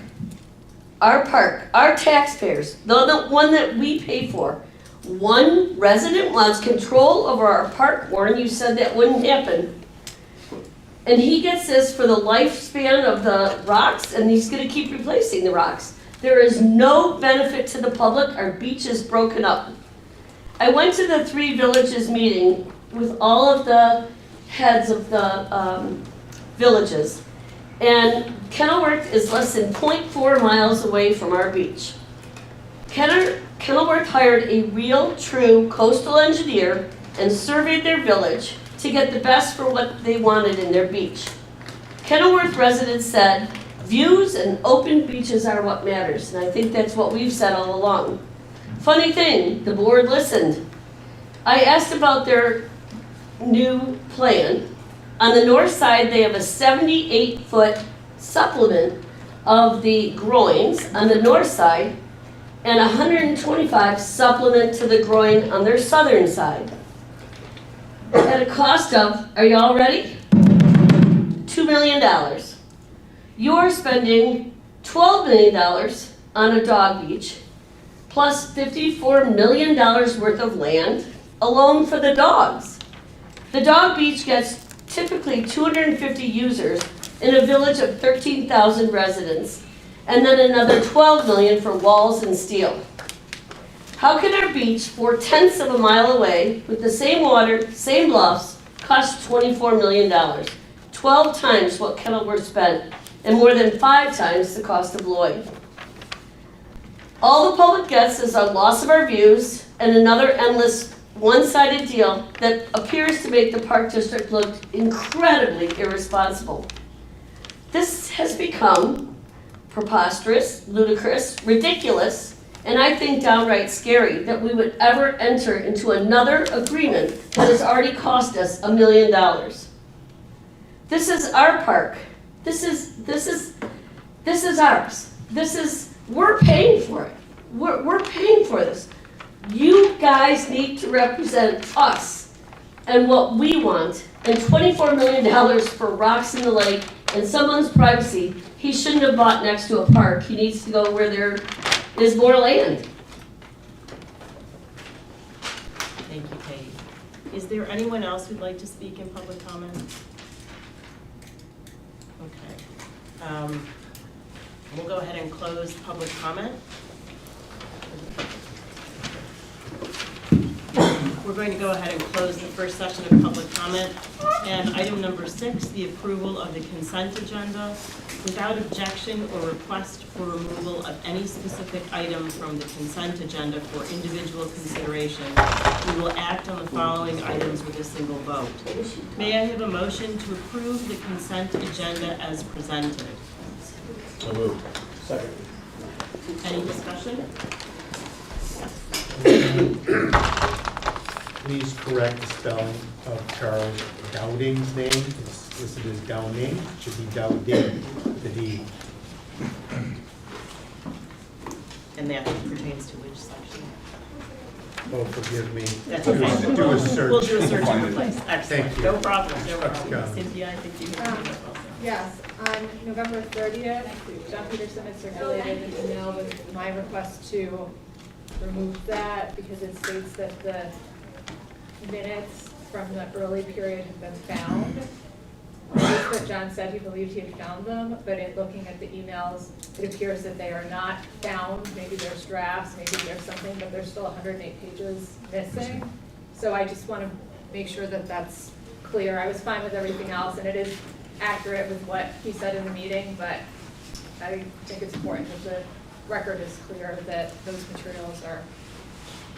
our taxpayers, the one that we pay for. One resident wants control over our park. Warren, you said that wouldn't happen. And he gets this for the lifespan of the rocks, and he's going to keep replacing the rocks. There is no benefit to the public. Our beach is broken up. I went to the 3 Villages meeting with all of the heads of the villages. And Kenilworth is less than 0.4 miles away from our beach. Kenilworth hired a real, true coastal engineer and surveyed their village to get the best for what they wanted in their beach. Kenilworth residents said, views and open beaches are what matters, and I think that's what we've said all along. Funny thing, the board listened. I asked about their new plan. On the north side, they have a 78-foot supplement of the groins on the north side, and 125 supplement to the groin on their southern side. At a cost of, are you all ready? $2 million. You're spending $12 million on a dog beach, plus $54 million worth of land alone for the dogs. The dog beach gets typically 250 users in a village of 13,000 residents, and then another 12 million for walls and steel. How can our beach 4/10 of a mile away with the same water, same bluffs, cost $24 million? 12 times what Kenilworth spent, and more than 5 times the cost of Lloyd. All the public gets is a loss of our views and another endless one-sided deal that appears to make the Park District look incredibly irresponsible. This has become preposterous, ludicrous, ridiculous, and I think downright scary that we would ever enter into another agreement that has already cost us $1 million. This is our park. This is ours. We're paying for it. We're paying for this. You guys need to represent us and what we want. And $24 million for rocks in the lake and someone's privacy, he shouldn't have bought next to a park. He needs to go where there is more land. Thank you, Kate. Is there anyone else who'd like to speak in public comment? Okay. We'll go ahead and close public comment. We're going to go ahead and close the first session of public comment. And item number 6, the approval of the consent agenda. Without objection or request for removal of any specific item from the consent agenda for individual consideration, we will act on the following items with a single vote. May I have a motion to approve the consent agenda as presented? So moved. Second. Any discussion? Please correct the spelling of Charles Dowding's name. It's listed as Downing, it should be Dowding, the D. And that pertains to which section? Oh, forgive me. That's Do a- okay. Do a search. We'll do a search and replace. Excellent. Thank you. No problem, no Let's problem. go. Cynthia, I think you have it also. Yes, on November 30th, John Peterson has circulated an email with my request to remove that because it states that the minutes from the early period have been found. That is what John said, he believed he had found them, but in looking at the emails, it appears that they are not found. Maybe there's drafts, maybe there's something, but there's still 108 pages missing. So I just want to make sure that that's clear. I was fine with everything else, and it is accurate with what he said in the meeting, but I think it's important that the record is clear that those materials are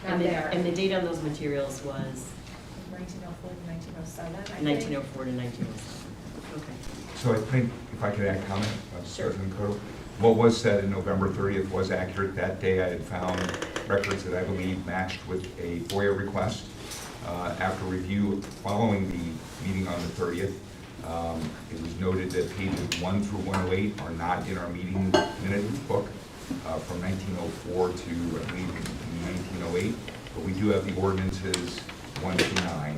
not there. And the date on those materials was 1904 to 1907, I think. 1904 to 1907. Okay. So I think, if I could add comment, Sure. President Cotto, what was said in November 30th was accurate. That day I had found records that I believe matched with a FOIA request. After review following the meeting on the 30th, it was noted that pages 1 through 108 are not in our meeting minute book from 1904 to, I believe, 1908, but we do have the ordinances 1 through 9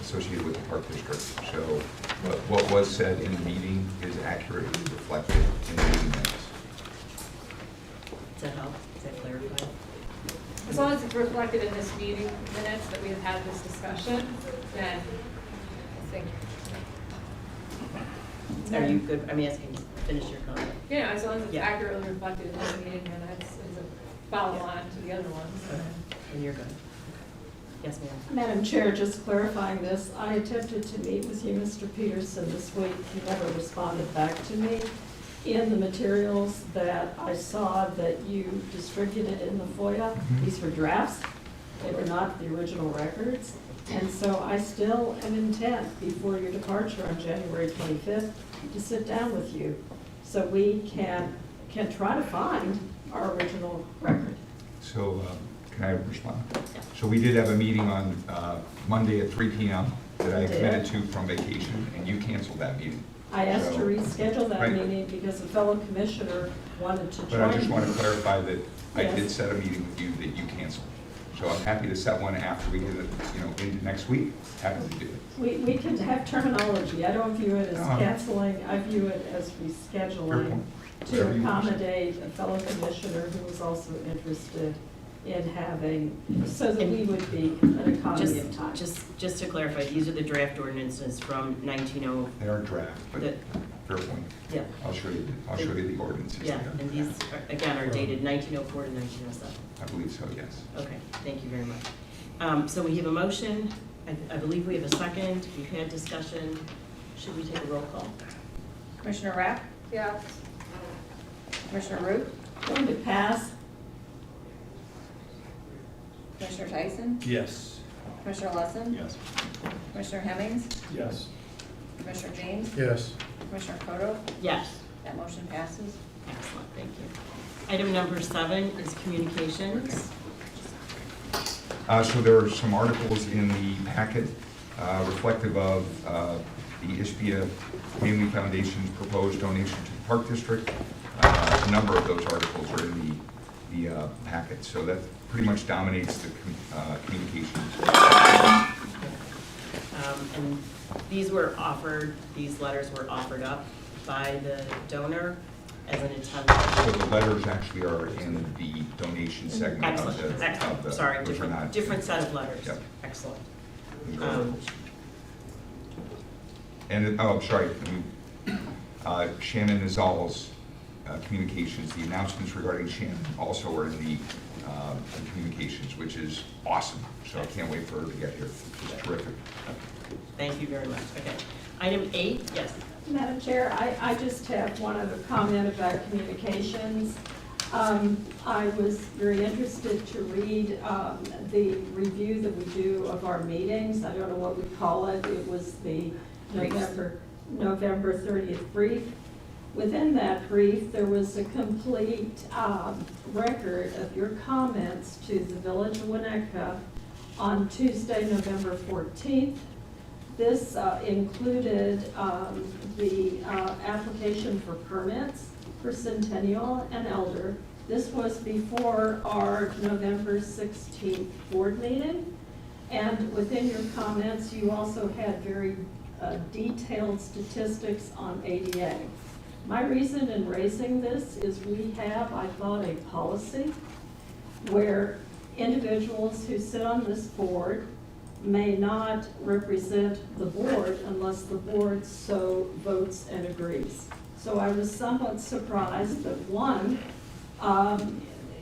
associated with the Park District. So what was said in the meeting is accurately reflected in the meeting minutes. Does that help? Does that clarify? As long as it's reflected in this meeting minutes that we have had this discussion, then I think. Are you good? I'm asking to finish your comment. Yeah, as long as it's Yeah. accurately reflected in this meeting minutes as a follow-on to the other ones. then- And you're good. Okay. Yes, ma'am. Madam Chair, just clarifying this, I attempted to meet with you, Mr. Peterson, this week. You never responded back to me. In the materials that I saw that you distributed in the FOIA, these were drafts. They were not the original records. And so I still am intent, before your departure on January 25th, to sit down with you so we can try to find our original record. So can I respond? So we did have a meeting on Monday at 3 p.m. that I We did. committed to from vacation, and you canceled that meeting. I asked to So- reschedule that Right. meeting because a fellow commissioner wanted to join. But I just want to clarify that I Yes. did set a meeting with you that you canceled. So I'm happy to set one after we get it, into next week, happy to do it. We could have terminology. I don't view it as Uh-huh. canceling, I view it as Fair rescheduling point. to Whatever you wish. accommodate a fellow commissioner who is also interested in having, so that we would be an economy of time. Just to clarify, these are the draft ordinances from 1900. They are draft, but The- fair point. Yeah. I'll show you the ordinances. Yeah, and these, again, are dated 1904 to 1907. I believe so, yes. Okay, thank you very much. So we have a motion, I believe we have a second, we've had discussion. Should we take a roll call? Commissioner Rapp? Yes. Commissioner Root? Going to pass. Commissioner Tyson? Yes. Commissioner Lesson? Yes. Commissioner Hemmings? Yes. Commissioner James? Yes. Commissioner Proto? Yes. That motion passes. Excellent, thank you. Item number 7 is communications. So there are some articles in the packet reflective of the Ishpia Family Foundation's proposed donation to the Park District. A number of those articles are in the packet, so that pretty much dominates the communications. And these letters were offered up by the donor as an attempt. So the letters actually are in the donation segment of Excellent, the. excellent, sorry, which are not- different set of letters. Yep. Excellent. Sorry, Shannon Nizal's communications, the announcements regarding Shannon also are in the communications, which is awesome. So I can't wait for her to get here. It's terrific. Thank you very much. Okay. Item 8, yes. Madam Chair, I just have one other comment about communications. I was very interested to read the review that we do of our meetings. I don't know what we call it. It was the November 30th brief. Within that brief, there was a complete record of your comments to the Village of Winnetka on Tuesday, November 14th. This included the application for permits for Centennial and Elder. This was before our November 16th board meeting. And within your comments, you also had very detailed statistics on ADA. My reason in raising this is we have, I thought, a policy where individuals who sit on this board may not represent the board unless the board so votes and agrees. So I was somewhat surprised that one,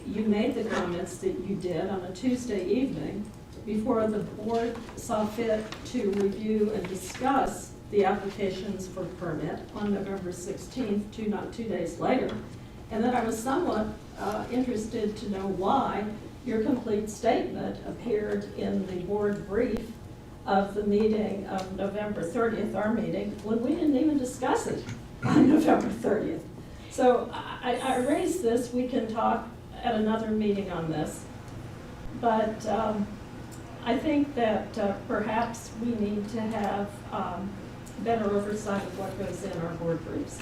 you made the comments that you did on a Tuesday evening before the board saw fit to review and discuss the applications for permit on November 16th, not 2 days later. And then I was somewhat interested to know why your complete statement appeared in the board brief of the meeting of November 30th, our meeting, when we didn't even discuss it on November 30th. So I raised this, we can talk at another meeting on this, but I think that perhaps we need to have better oversight of what goes in our board briefs.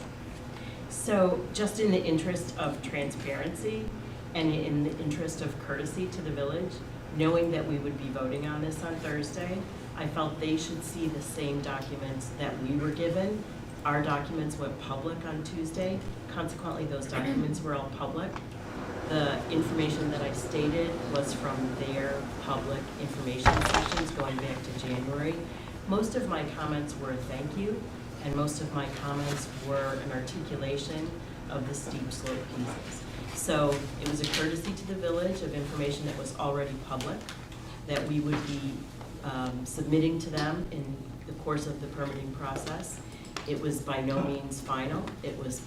So just in the interest of transparency and in the interest of courtesy to the village, knowing that we would be voting on this on Thursday, I felt they should see the same documents that we were given. Our documents went public on Tuesday. Consequently, those documents were all public. The information that I stated was from their public information sessions going back to January. Most of my comments were a thank you, and most of my comments were an articulation of the steep slope pieces. So it was a courtesy to the village of information that was already public, that we would be submitting to them in the course of the permitting process. It was by no means final. It was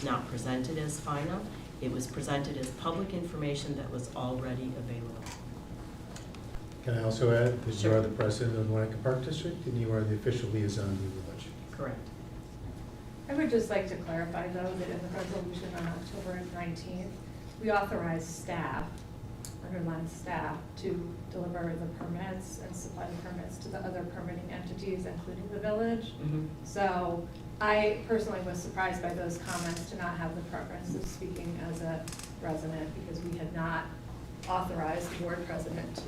not presented as final. It was presented as public information that was already available. Can I also add that you Sure. are the president of the Winnetka Park District and you are the official liaison to the village? Correct. I would just like to clarify, though, that in the resolution on October 19th, we authorized staff, underlined staff, to deliver the permits and supply the permits to the other permitting entities, including the village. Mm-hmm. So I personally was surprised by those comments to not have the preference of speaking as a resident, because we had not authorize the board president to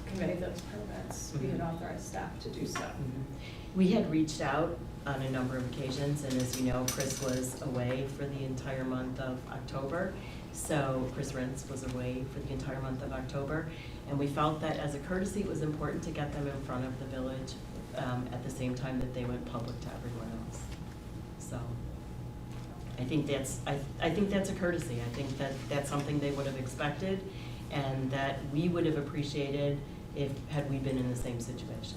convey those permits. We had authorized staff to do so. We had reached out on a number of occasions, and as you know, Chris was away for the entire month of October. So Chris Rentz was away for the entire month of October, and we felt that as a courtesy, it was important to get them in front of the village at the same time that they went public to everyone else. So I think that's a courtesy. I think that that's something they would have expected, and that we would have appreciated had we been in the same situation.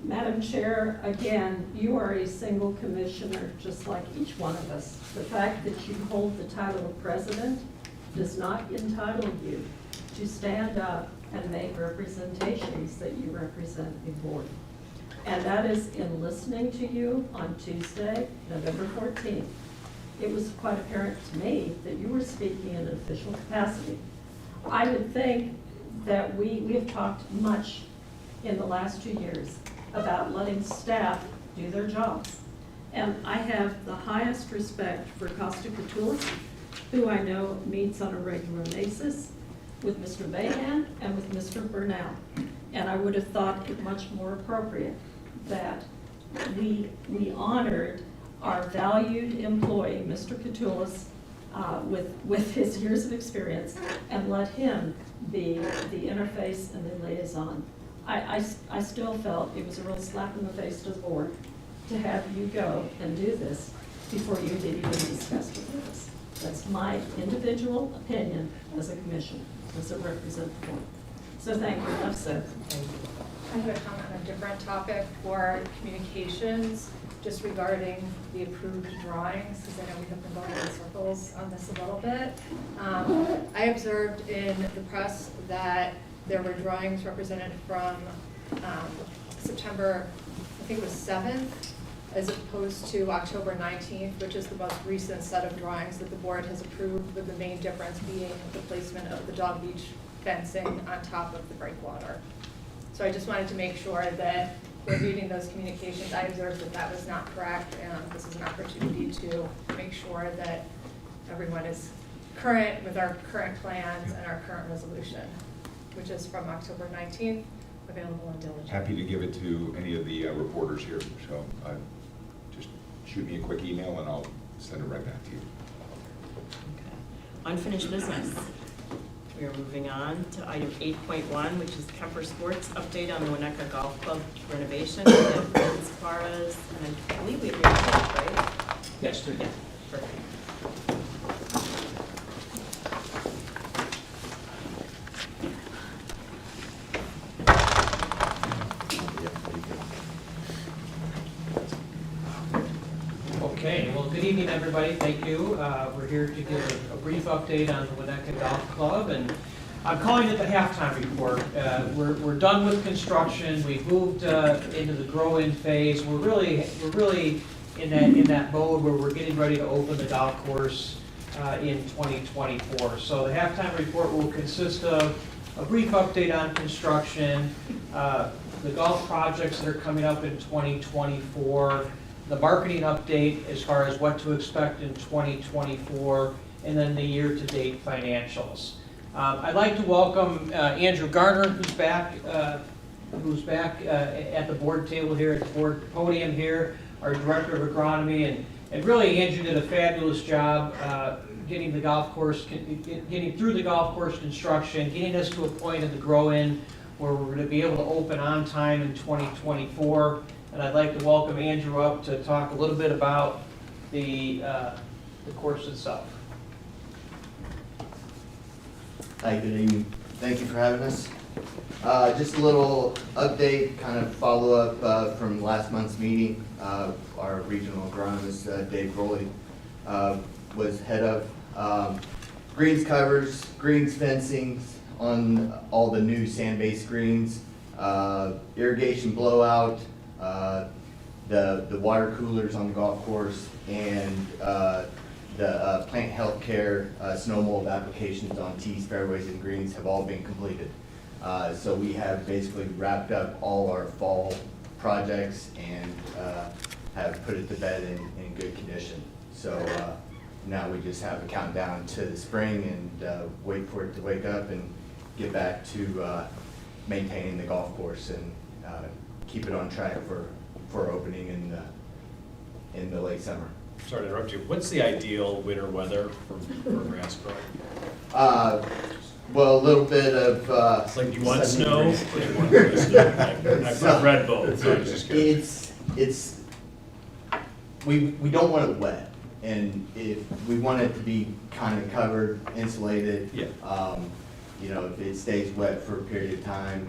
Madam Chair, again, you are a single commissioner, just like each one of us. The fact that you hold the title of president does not entitle you to stand up and make representations that you represent the board. And that is in listening to you on Tuesday, November 14th. It was quite apparent to me that you were speaking in an official capacity. I would think that we have talked much in the last 2 years about letting staff do their jobs. And I have the highest respect for Costa Catullus, who I know meets on a regular basis with Mr. Bayhan and with Mr. Burnell. And I would have thought it much more appropriate that we honored our valued employee, Mr. Catullus, with his years of experience, and let him be the interface and the liaison. I still felt it was a real slap in the face to the board to have you go and do this before you had even discussed with us. That's my individual opinion as a commissioner, as a representative. So thank you, enough said. I have a comment on a different topic for communications, just regarding the approved drawings, because I know we have been going in circles on this a little bit. I observed in the press that there were drawings represented from September, I think it was 7th, as opposed to October 19th, which is the most recent set of drawings that the board has approved, with the main difference being the placement of the Dog Beach fencing on top of the breakwater. So I just wanted to make sure that we're reading those communications. I observed that that was not correct, and this is an opportunity to make sure that everyone is current with our current plans and our current resolution, which is from October 19th, available on Diligent. Happy to give it to any of the reporters here, so just shoot me a quick email and I'll send it right back to you. Okay. Unfinished business. We are moving on to item 8.1, which is Kemper Sports update on the Winnetka Golf Club renovation. We have Vince Suarez, and I believe we have your report, right? Yes, Yeah, perfect. Okay, well, good evening, everybody. Thank you. We're here to give a brief update on the Winnetka Golf Club, and I'm calling it the halftime report. We're done with construction. We've moved into the grow-in phase. We're really in that mode where we're getting ready to open the golf course in 2024. So the halftime report will consist of a brief update on construction, the golf projects that are coming up in 2024, the marketing update as far as what to expect in 2024, and then the year-to-date financials. I'd like to welcome Andrew Garner, who's back at the board table here, at the board podium here, our Director of Agronomy, and really Andrew did a fabulous job getting the golf course, getting through the golf course construction, getting us to a point of the grow-in where we're going to be able to open on time in 2024. And I'd like to welcome Andrew up to talk a little bit about the course itself. Hi, good evening. Thank you for having us. Just a little update, kind of follow up from last month's meeting. Our regional agronomist, Dave Rowley, was head of greens covers, greens fencing on all the new sand-based greens, irrigation blowout, the water coolers on the golf course, and the plant health care snow mold applications on tees, fairways, and greens have all been completed. So we have basically wrapped up all our fall projects and have put it to bed in good condition. So now we just have a countdown to the spring and wait for it to wake up and get back to maintaining the golf course and keep it on track for opening in the late summer. Sorry to interrupt you. What's the ideal winter weather for grass growing? Well, a little bit of. It's like, you want 70 snow? degrees. Or you want no snow? I've read both, so I was just curious. It's, we don't want it wet, and if we want it to be kind of covered, insulated. Yeah. You know, if it stays wet for a period of time,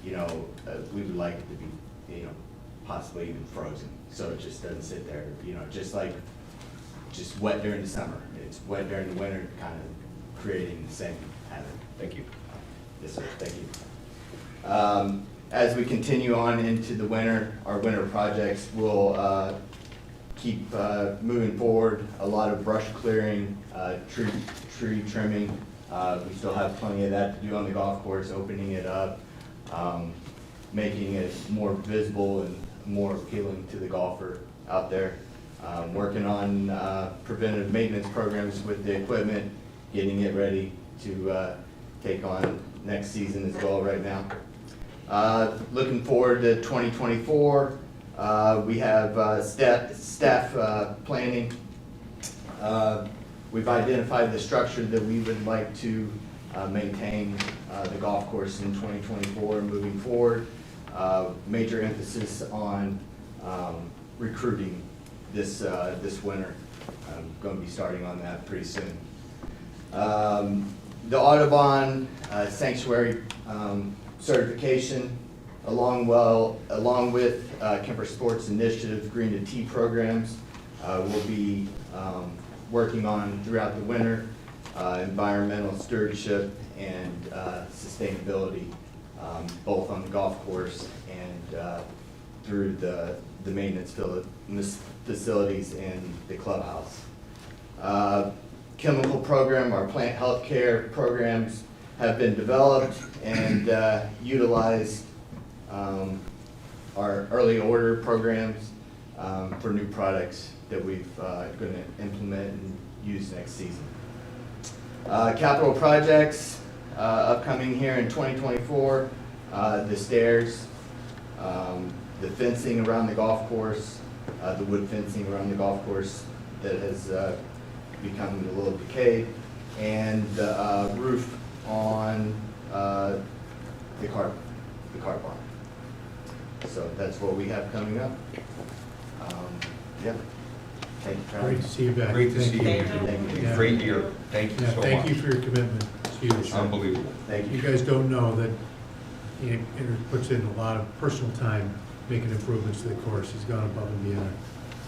you know, we would like it to be, you know, possibly even frozen, so it just doesn't sit there, you know, just wet during the summer. It's wet during the winter, kind of creating the same pattern. Thank you. Yes, sir, thank you. As we continue on into the winter, our winter projects will keep moving forward. A lot of brush clearing, tree trimming. We still have plenty of that to do on the golf course, opening it up, making it more visible and more appealing to the golfer out there. Working on preventative maintenance programs with the equipment, getting it ready to take on next season as well right now. Looking forward to 2024, we have staff planning. We've identified the structure that we would like to maintain the golf course in 2024 moving forward. Major emphasis on recruiting this winter. I'm going to be starting on that pretty soon. The Audubon Sanctuary certification, along with Kemper Sports Initiative Green to Tea programs, we'll be working on throughout the winter, environmental stewardship and sustainability, both on the golf course and through the maintenance facilities and the clubhouse. Chemical program, our plant health care programs have been developed and utilized. Our early order programs for new products that we're going to implement and use next season. Capital projects upcoming here in 2024, the stairs, the fencing around the golf course, the wood fencing around the golf course that has become a little decayed, and the roof on the car barn. So that's what we have coming up. Yeah. Thank you, Charlie. Great to see you back. Great to see you. Thank you. Great year. Thank you so much. Thank you for your commitment. It's huge. Unbelievable. Thank you. You guys don't know that he puts in a lot of personal time making improvements to the course. He's gone above and beyond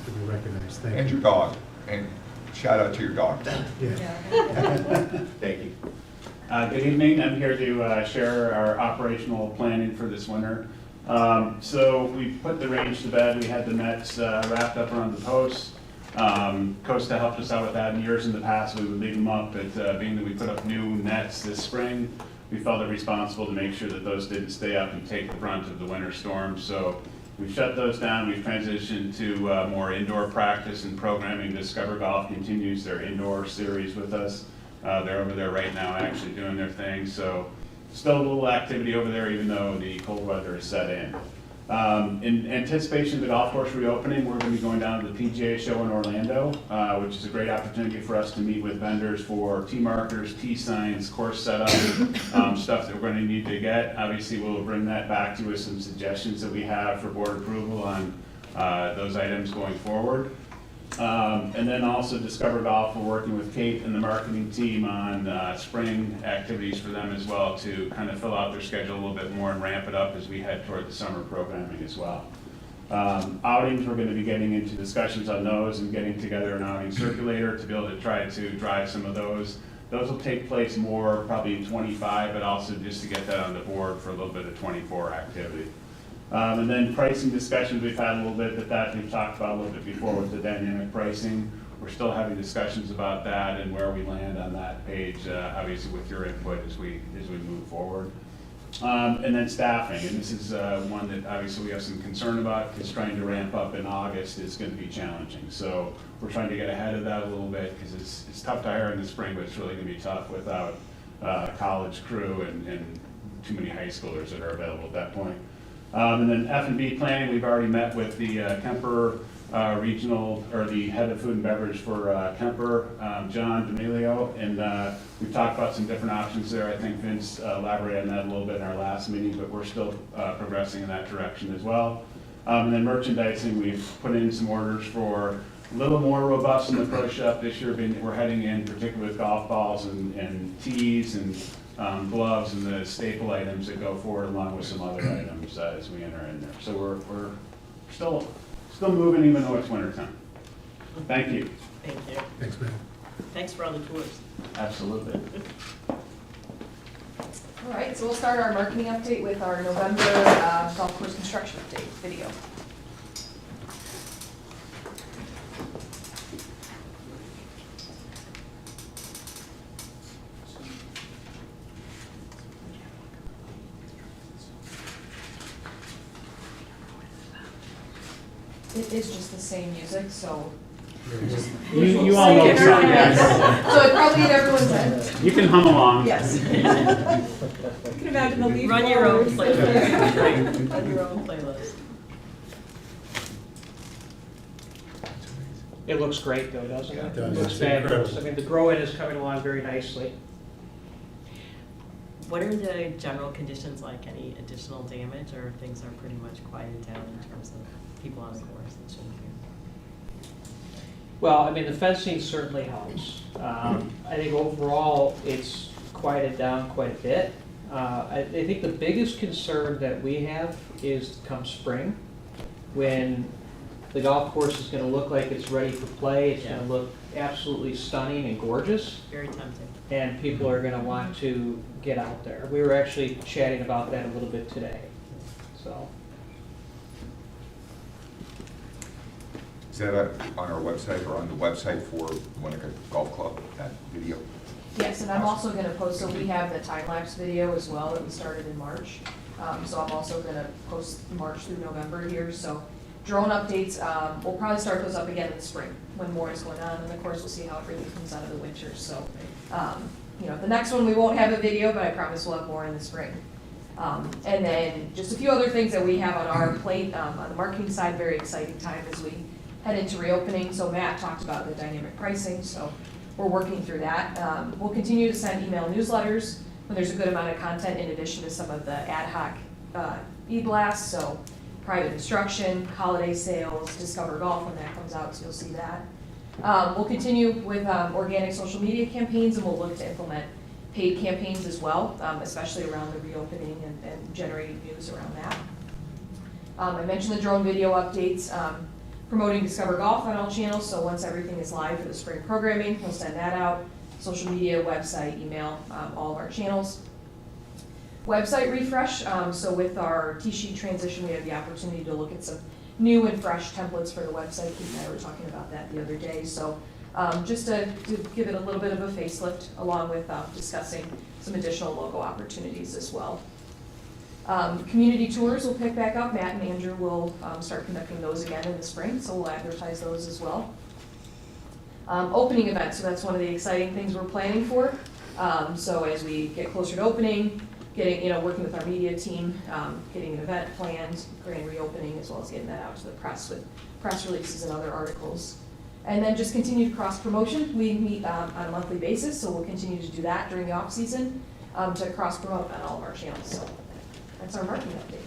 to be recognized. Thank you. And your dog. And shout out to your dog. Yeah. Thank you. Good evening. I'm here to share our operational planning for this winter. So we put the range to bed. We had the nets wrapped up around the posts. Costa helped us out with that. In years in the past, we would leave them up, but being that we put up new nets this spring, we felt it responsible to make sure that those didn't stay up and take the brunt of the winter storm. So we've shut those down. We've transitioned to more indoor practice and programming. Discover Golf continues their indoor series with us. They're over there right now actually doing their thing. So still a little activity over there even though the cold weather is set in. In anticipation of the golf course reopening, we're going to be going down to the PGA show in Orlando, which is a great opportunity for us to meet with vendors for tee markers, tee signs, course setup, stuff that we're going to need to get. Obviously, we'll bring that back to you with some suggestions that we have for board approval on those items going forward. And then also Discover Golf, we're working with Kate and the marketing team on spring activities for them as well to kind of fill out their schedule a little bit more and ramp it up as we head toward the summer programming as well. Outings, we're going to be getting into discussions on those and getting together an outing circulator to be able to try to drive some of those. Those will take place more probably in 25, but also just to get that on the board for a little bit of 24 activity. And then pricing discussions, we've had a little bit, that we've talked about a little bit before with the dynamic pricing. We're still having discussions about that and where we land on that page, obviously with your input as we move forward. And then staffing, and this is one that obviously we have some concern about, because trying to ramp up in August is going to be challenging. So we're trying to get ahead of that a little bit, because it's tough to hire in the spring, but it's really going to be tough without college crew and too many high schoolers that are available at that point. And then F&B planning, we've already met with the Kemper regional, or the head of food and beverage for Kemper, John D'Amelio, and we've talked about some different options there. I think Vince elaborated on that a little bit in our last meeting, but we're still progressing in that direction as well. And then merchandising, we've put in some orders for a little more robust in the pro shop this year. We're heading in, particularly with golf balls and tees and gloves and the staple items that go forward, along with some other items as we enter in there. So we're still moving even though it's winter time. Thank you. Thank you. Thanks, man. Thanks for all the tours. Absolutely. All right, so we'll start our marketing update with our November golf course construction update video. It is just the same music, so. You all know the song, yes. So it probably in everyone's head. You can hum along. Yes. You can imagine the leaf Run your own blowers. playlist. Run your own playlist. It looks great though, doesn't it? It does. It looks It's fabulous. incredible. I mean, the grow-in is coming along very nicely. What are the general conditions like? Any additional damage, or things are pretty much quieted down in terms of people on the course that shouldn't be? Well, I mean, the fencing certainly helps. I think overall, it's quieted down quite a bit. I think the biggest concern that we have is come spring, when the golf course is gonna look like it's ready for play. It's gonna look absolutely stunning and gorgeous, Very tempting. and people are gonna want to get out there. We were actually chatting about that a little bit today, so. Is that on our website or on the website for Winnetka Golf Club, that video? Yes, and I'm also gonna post, so we have the time-lapse video as well that we started in March. So I'm also gonna post March through November here, so drone updates, we'll probably start those up again in the spring when more is going on, and of course we'll see how it really comes out of the winter, so. You know, the next one we won't have a video, but I promise we'll have more in the spring. And then just a few other things that we have on our plate, on the marketing side, very exciting time as we head into reopening. So Matt talked about the dynamic pricing, so we're working through that. We'll continue to send email newsletters when there's a good amount of content, in addition to some of the ad hoc e-blasts, so private instruction, holiday sales, Discover Golf when that comes out, so you'll see that. We'll continue with organic social media campaigns, and we'll look to implement paid campaigns as well, especially around the reopening and generating news around that. I mentioned the drone video updates, promoting Discover Golf on all channels, so once everything is live for the spring programming, we'll send that out. Social media, website, email, all of our channels. Website refresh, so with our T-sheet transition, we have the opportunity to look at some new and fresh templates for the website. Keith and I were talking about that the other day, so just to give it a little bit of a facelift, along with discussing some additional logo opportunities as well. Community tours will pick back up. Matt and Andrew will start conducting those again in the spring, so we'll advertise those as well. Opening events, so that's one of the exciting things we're planning for. So as we get closer to opening, working with our media team, getting an event planned, grand reopening, as well as getting that out to the press with press releases and other articles. And then just continued cross promotion. We meet on a monthly basis, so we'll continue to do that during the off season to cross promote on all of our channels. So that's our marketing update.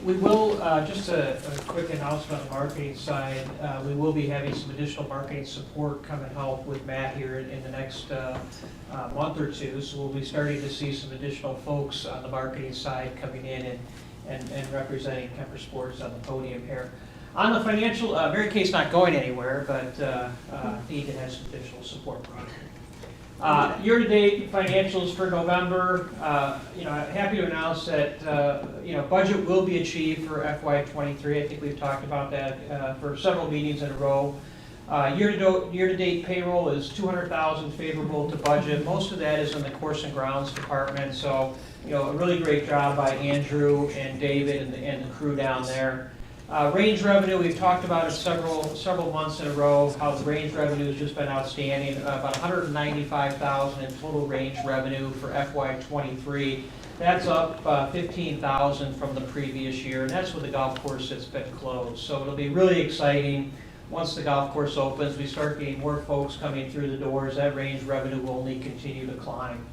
We will, just a quick announcement on the marketing side, we will be having some additional marketing support come and help with Matt here in the next month or two. So we'll be starting to see some additional folks on the marketing side coming in and representing Kemper Sports on the podium here. On the financial, Mary Kay's not going anywhere, but Deacon has some additional support from her. Year-to-date financials for November, happy to announce that, budget will be achieved for FY23. I think we've talked about that for several meetings in a row. Year-to-date payroll is $200,000 favorable to budget. Most of that is in the course and grounds department. So, a really great job by Andrew and David and the crew down there. Range revenue, we've talked about it several months in a row, how the range revenue has just been outstanding, about $195,000 in total range revenue for FY23. That's up $15,000 from the previous year, and that's with the golf course that's been closed. So it'll be really exciting. Once the golf course opens, we start getting more folks coming through the doors, that range revenue will only continue to climb.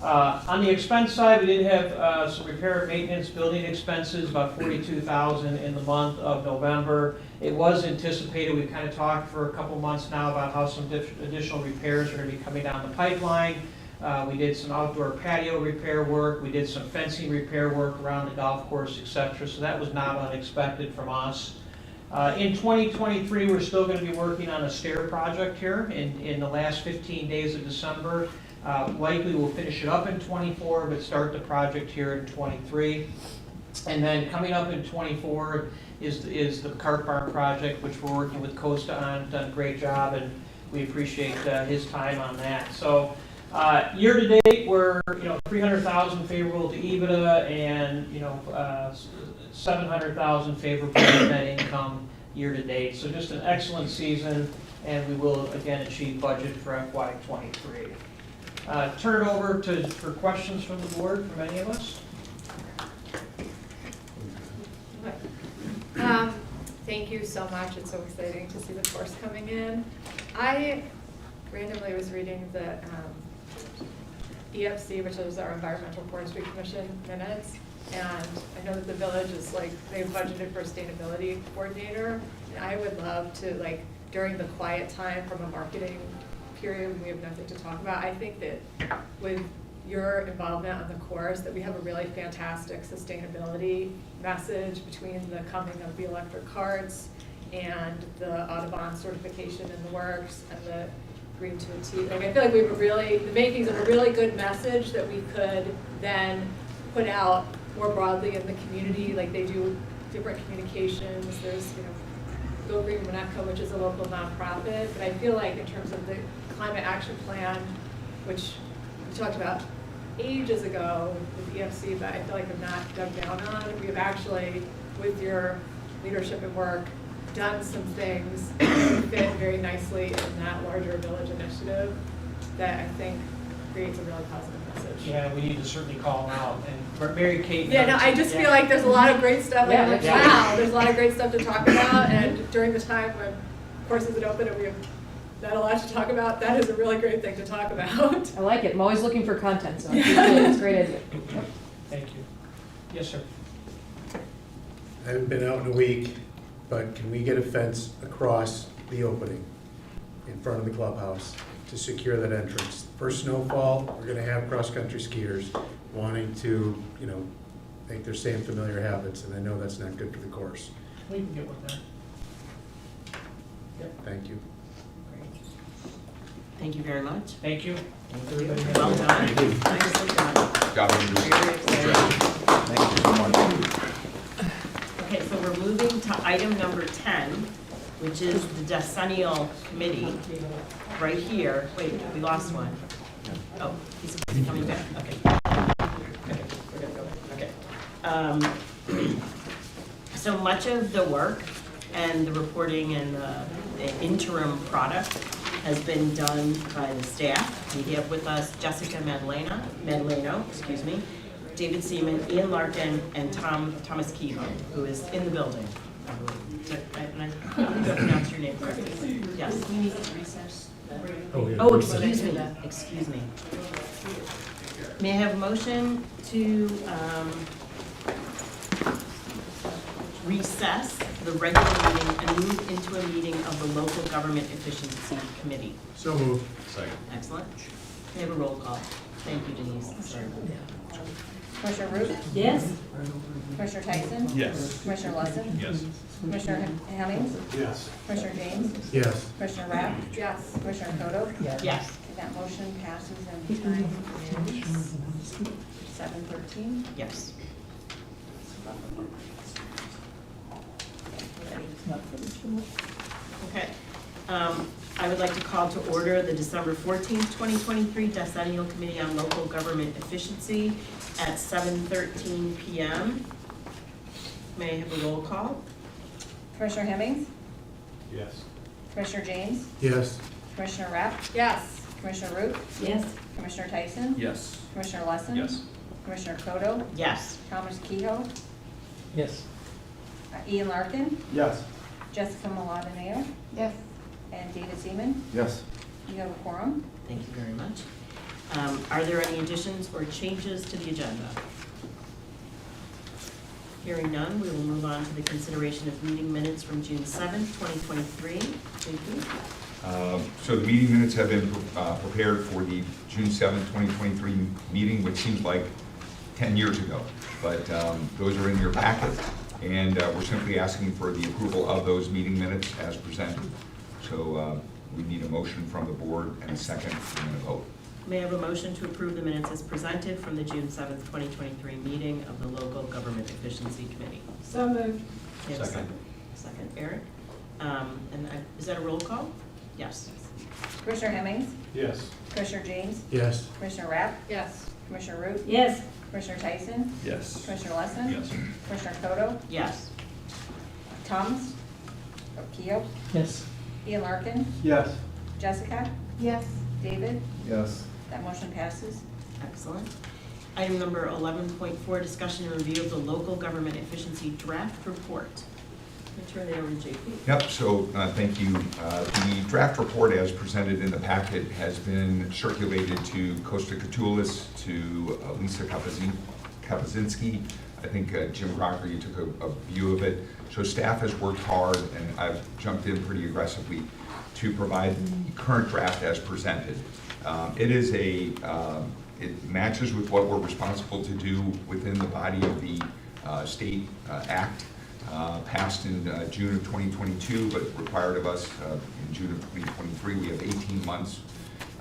On the expense side, we did have some repair and maintenance building expenses, about $42,000 in the month of November. It was anticipated, we've kind of talked for a couple months now about how some additional repairs are going to be coming down the pipeline. We did some outdoor patio repair work, we did some fencing repair work around the golf course, etc. So that was not unexpected from us. In 2023, we're still going to be working on a stair project here in the last 15 days of December. Likely we'll finish it up in 24, but start the project here in 23. And then coming up in 24 is the cart barn project, which we're working with Costa on, done a great job, and we appreciate his time on that. So year to date, we're $300,000 favorable to EBITDA, and $700,000 favorable to net income year to date. So just an excellent season, and we will again achieve budget for FY23. Turn it over for questions from the board, from any of us. Thank you so much. It's so exciting to see the course coming in. I randomly was reading the EFC, which is our Environmental Forestry Commission minutes, and I know that the village is they've budgeted for a sustainability coordinator, and I would love to, during the quiet time from a marketing period when we have nothing to talk about, I think that with your involvement on the course, that we have a really fantastic sustainability message between the coming of the electric carts and the Audubon certification in the works and the Green to a T. I feel like we have the makings of a really good message that we could then put out more broadly in the community. They do different communications. There's, Go Green Winnetka, which is a local nonprofit. But I feel like in terms of the climate action plan, which we talked about ages ago with EFC, but I feel like I've not dug down on. We have actually, with your leadership and work, done some things that fit very nicely in that larger village initiative that I think creates a really positive message. Yeah, we need to certainly call them out. And Mary Kate. Yeah, no, I just feel like there's a lot of great stuff. Wow, there's a lot of great stuff to talk about. And during the time when courses isn't open and we have not a lot to talk about, that is a really great thing to talk about. I like it. I'm always looking for content, so it's a great idea. Yep. Thank you. Yes, sir. I haven't been out in a week, but can we get a fence across the opening in front of the clubhouse to secure that entrance? First snowfall, we're gonna have cross-country skiers wanting to, make their same familiar habits, and I know that's not good for the course. We can get one there. Yep. Thank you. Thank you very much. Thank you. Everybody Well done. Nicely done. Very Thank you. Okay, so we're moving to item number 10, which is the decennial committee, right here. Wait, we lost one. Oh, he's coming back, okay. Okay, we're gonna go back, okay. So much of the work and the reporting and the interim product has been done by the staff. We have with us Jessica Madaleno, David Seaman, Ian Larkin, and Thomas Kehoe, who is in the building. And I hope I pronounced your name correctly. Yes. We need to recess. Oh, excuse me. May I have a motion to recess the regular meeting and move into a meeting of the Local Government Efficiency Committee? So moved. Second. Excellent. May I have a roll call? Thank you, Denise. Sorry. Commissioner Root? Yes. Commissioner Tyson? Yes. Commissioner Lesson? Yes. Commissioner Hemmings? Yes. Commissioner James? Yes. Commissioner Rapp? Yes. Commissioner Kodo? Yes. And that motion passes and time is 7:13. Yes. Okay. I would like to call to order the December 14th, 2023 Decennial Committee on Local Government Efficiency at 7:13 p.m. May I have a roll call? Commissioner Hemmings? Yes. Commissioner James? Yes. Commissioner Rapp? Yes. Commissioner Root? Yes. Commissioner Tyson? Yes. Commissioner Lesson? Yes. Commissioner Kodo? Yes. Thomas Kehoe? Yes. Ian Larkin? Yes. Jessica Maladineo? Yes. And David Seaman? Yes. You have a quorum? Thank you very much. Are there any additions or changes to the agenda? Hearing none, we will move on to the consideration of meeting minutes from June 7th, 2023. Thank you. So the meeting minutes have been prepared for the June 7th, 2023 meeting, which seems like 10 years ago. But those are in your packet, and we're simply asking for the approval of those meeting minutes as presented. So we need a motion from the board and a second, and then a vote. May I have a motion to approve the minutes as presented from the June 7th, 2023 meeting of the Local Government Efficiency Committee? So moved. May I have a second? Second, Eric. Is that a roll call? Yes. Commissioner Hemmings? Yes. Commissioner James? Yes. Commissioner Rapp? Yes. Commissioner Root? Yes. Commissioner Tyson? Yes. Commissioner Lesson? Yes. Commissioner Kodo? Yes. Thomas? Kehoe? Yes. Ian Larkin? Yes. Jessica? Yes. David? Yes. That motion passes. Excellent. Item number 11.4, discussion and review of the Local Government Efficiency Draft Report. Let me turn it over to JP. Yep, so thank you. The draft report as presented in the packet has been circulated to Costa Catullus, to Lisa Kapazinski. I think Jim Crocker, you took a view of it. So staff has worked hard, and I've jumped in pretty aggressively to provide the current draft as presented. It matches with what we're responsible to do within the body of the state act passed in June of 2022, but required of us in June of 2023. We have 18 months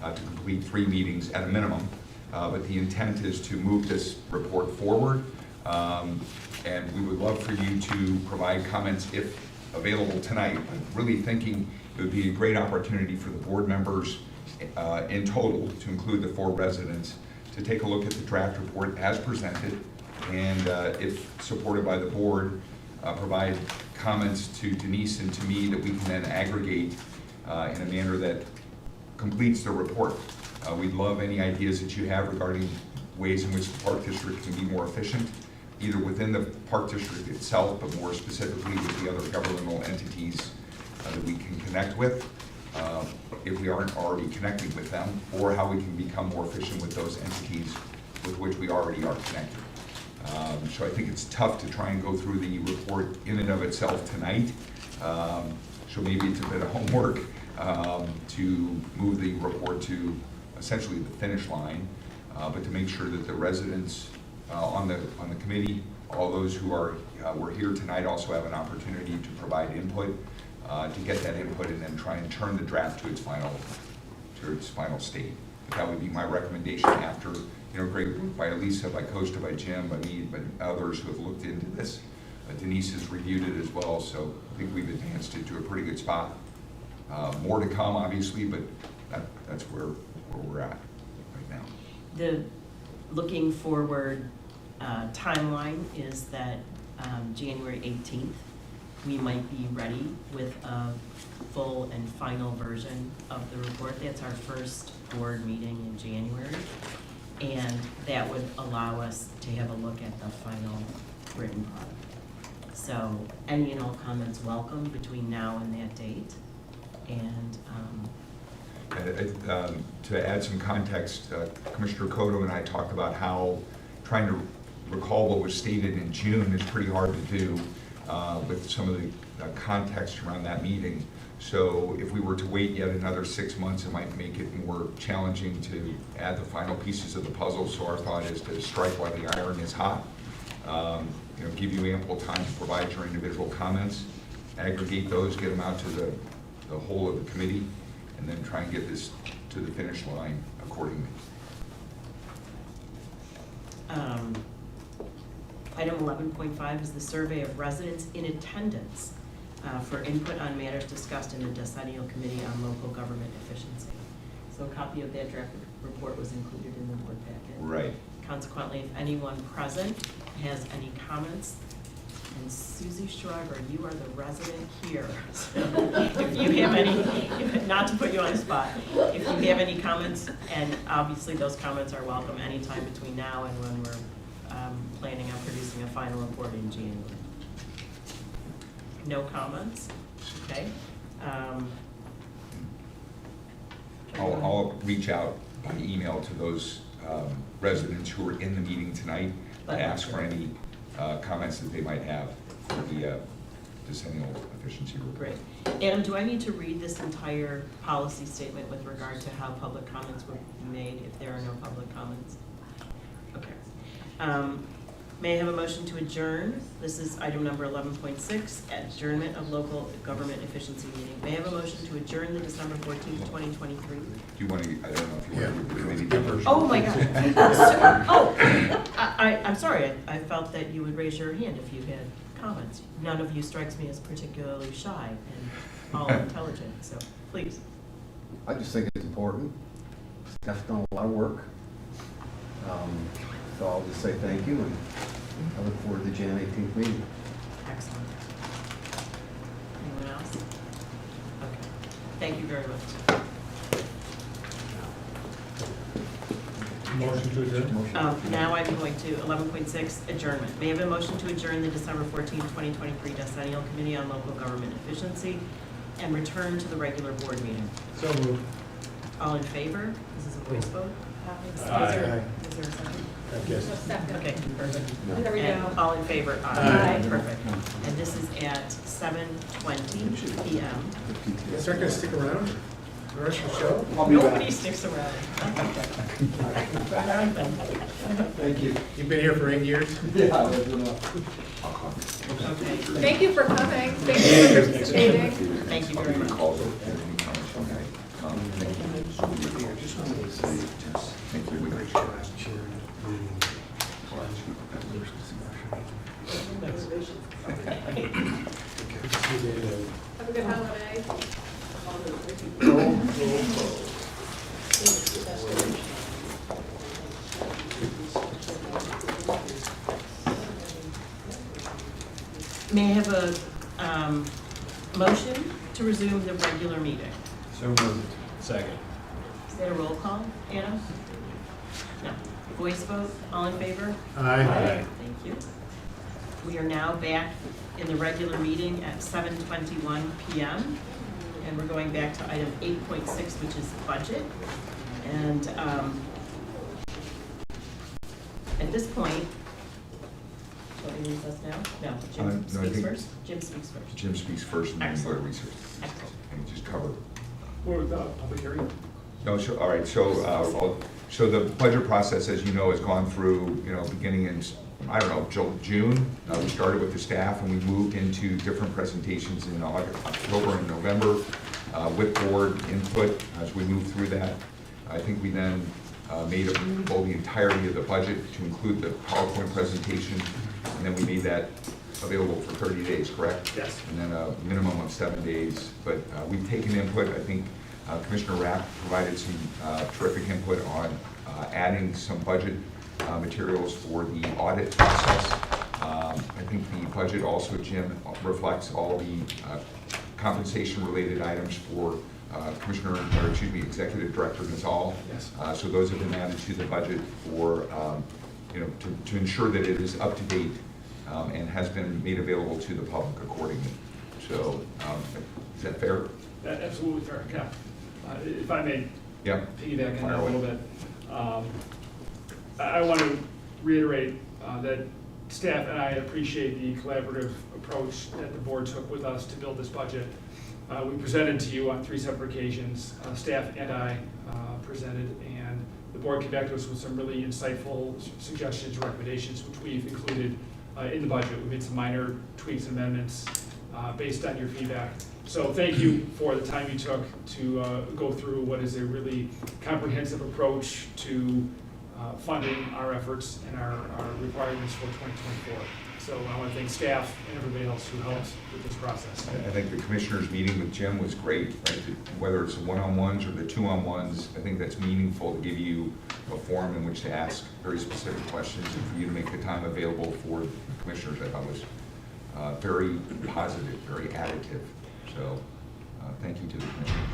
to complete 3 meetings at a minimum, but the intent is to move this report forward, and we would love for you to provide comments if available tonight. I'm really thinking it would be a great opportunity for the board members in total, to include the 4 residents, to take a look at the draft report as presented, and if supported by the board, provide comments to Denise and to me that we can then aggregate in a manner that completes the report. We'd love any ideas that you have regarding ways in which the Park District can be more efficient, either within the Park District itself, but more specifically with the other governmental entities that we can connect with, if we aren't already connecting with them, or how we can become more efficient with those entities with which we already are connected. So I think it's tough to try and go through the report in and of itself tonight. So maybe it's a bit of homework to move the report to essentially the finish line, but to make sure that the residents on the committee, all those who are were here tonight, also have an opportunity to provide input, to get that input, and then try and turn the draft to its final state. But that would be my recommendation after, great work by Elisa, by Costa, by Jim, by me, but others who have looked into this. Denise has reviewed it as well, so I think we've advanced it to a pretty good spot. More to come, obviously, but that's where we're at right now. The looking forward timeline is that January 18th, we might be ready with a full and final version of the report. That's our first board meeting in January. And that would allow us to have a look at the final written product. So any and all comments welcome between now and that date. And to add some context, Commissioner Cotto and I talked about how trying to recall what was stated in June is pretty hard to do with some of the context around that meeting. So if we were to wait yet another 6 months, it might make it more challenging to add the final pieces of the puzzle. So our thought is to strike while the iron is hot. Give you ample time to provide your individual comments, aggregate those, get them out to the whole of the committee, and then try and get this to the finish line accordingly. Item 11.5 is the survey of residents in attendance for input on matters discussed in the Decennial Committee on Local Government Efficiency. So a copy of that draft report was included in the board packet. Right. Consequently, if anyone present has any comments And Susie Schreiber, you are the resident here. So if you have any, not to put you on the spot, if you have any comments, and obviously those comments are welcome anytime between now and when we're planning on producing a final report in January. No comments? Okay. I'll reach out by email to those residents who are in the meeting tonight to ask for any comments that they might have for the decennial efficiency report. Great. Adam, do I need to read this entire policy statement with regard to how public comments would be made if there are no public comments? Okay. May I have a motion to adjourn? This is item number 11.6, adjournment of local government efficiency meeting. May I have a motion to adjourn the December 14th, 2023? Do you want to, I don't know if you want to do any members? Oh, my God. I'm sorry. I felt that you would raise your hand if you had comments. None of you strikes me as particularly shy and all intelligent, so please. I just think it's important. Staff's done a lot of work. So I'll just say thank you, and I look forward to the Jan 18th meeting. Excellent. Anyone else? Okay. Thank you very much. Motion to adjourn? Now I'm going to 11.6, adjournment. May I have a motion to adjourn the December 14, 2023 Decennial Committee on Local Government Efficiency and return to the regular board meeting? So moved. All in favor? This is a voice vote? Is there a second? Yes. Okay, perfect. There we And go. all in favor? Aye. Perfect. And this is at 7:20 p.m. Is that gonna stick around the rest of the show? Nobody sticks around. Thank you. You've been here for 8 years? Yeah, that's enough. Okay. Thank you for coming. Thank you for participating. Thank you very much. Calls over if you have any comments, okay? Thank you. Thank you. We appreciate it. Have a good holiday. May I have a motion to resume the regular meeting? So moved. Second. Is that a roll call, Anna? No. Voice vote, all in favor? Aye. Thank you. We are now back in the regular meeting at 7:21 p.m. And we're going back to item 8.6, which is budget. And at this point, shall we recess now? No, Jim No, I speaks think- first? Jim speaks first. Jim speaks first and then we go to Excellent. research. Excellent. And just cover. For the public hearing? No, so, all right, so the budget process, as you know, has gone through, beginning in, I don't know, June. We started with the staff and we moved into different presentations in October and November with board input as we moved through that. I think we then made the entirety of the budget to include the PowerPoint presentation, and then we made that available for 30 days, correct? Yes. And then a minimum of 7 days. But we've taken input. I think Commissioner Rapp provided some terrific input on adding some budget materials for the audit process. I think the budget also, Jim, reflects all the compensation-related items for Executive Director Gonzal. Yes. So those have been added to the budget for, to ensure that it is up to date and has been made available to the public accordingly. So, is that fair? Absolutely fair, yeah. If I may Yeah. piggyback on Fire that a away. little bit. I want to reiterate that staff and I appreciate the collaborative approach that the board took with us to build this budget. We presented to you on 3 separate occasions. Staff and I presented, and the board came back to us with some really insightful suggestions and recommendations, which we've included in the budget. We made some minor tweaks and amendments based on your feedback. So thank you for the time you took to go through what is a really comprehensive approach to funding our efforts and our requirements for 2024. So I want to thank staff and everybody else who helped with this process. I think the commissioners' meeting with Jim was great, right? Whether it's the one-on-ones or the two-on-ones, I think that's meaningful to give you a forum in which to ask very specific questions and for you to make the time available for the commissioners. I thought was very positive, very additive. So thank you to the commissioners.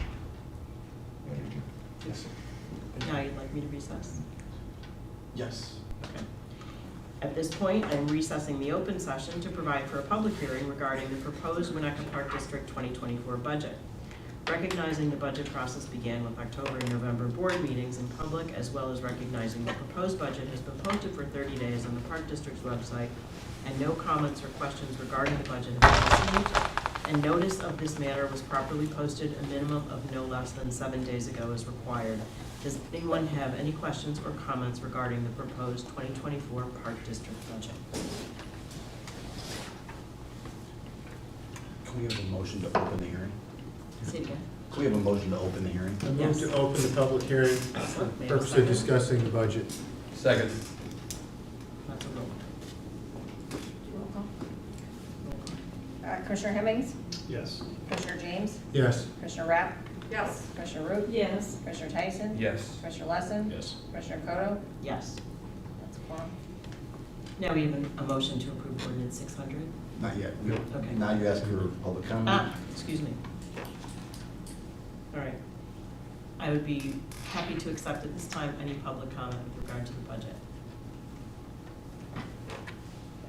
Yes. Now you'd like me to recess? Yes. Okay. At this point, I'm recessing the open session to provide for a public hearing regarding the proposed Winnetka Park District 2024 budget. Recognizing the budget process began with October and November board meetings in public, as well as recognizing the proposed budget has been posted for 30 days on the Park District's website, and no comments or questions regarding the budget have been received, and notice of this matter was properly posted a minimum of no less than 7 days ago as required. Does anyone have any questions or comments regarding the proposed 2024 Park District budget? Can we have a motion to open the hearing? Say it again. Can we have a motion to open the hearing? I move to open the public hearing for Excellent. the May I have a purpose of second? discussing the budget. Second. That's a roll. Roll call. Roll call. Commissioner Hemmings? Yes. Commissioner James? Yes. Commissioner Rapp? Yes. Commissioner Root? Yes. Commissioner Tyson? Yes. Commissioner Lesson? Yes. Commissioner Koto? Yes. That's a quorum. Now we have a motion to approve ordinance 600. Not yet. Okay. Now you ask for public comment. Excuse me. All right. I would be happy to accept at this time any public comment with regard to the budget.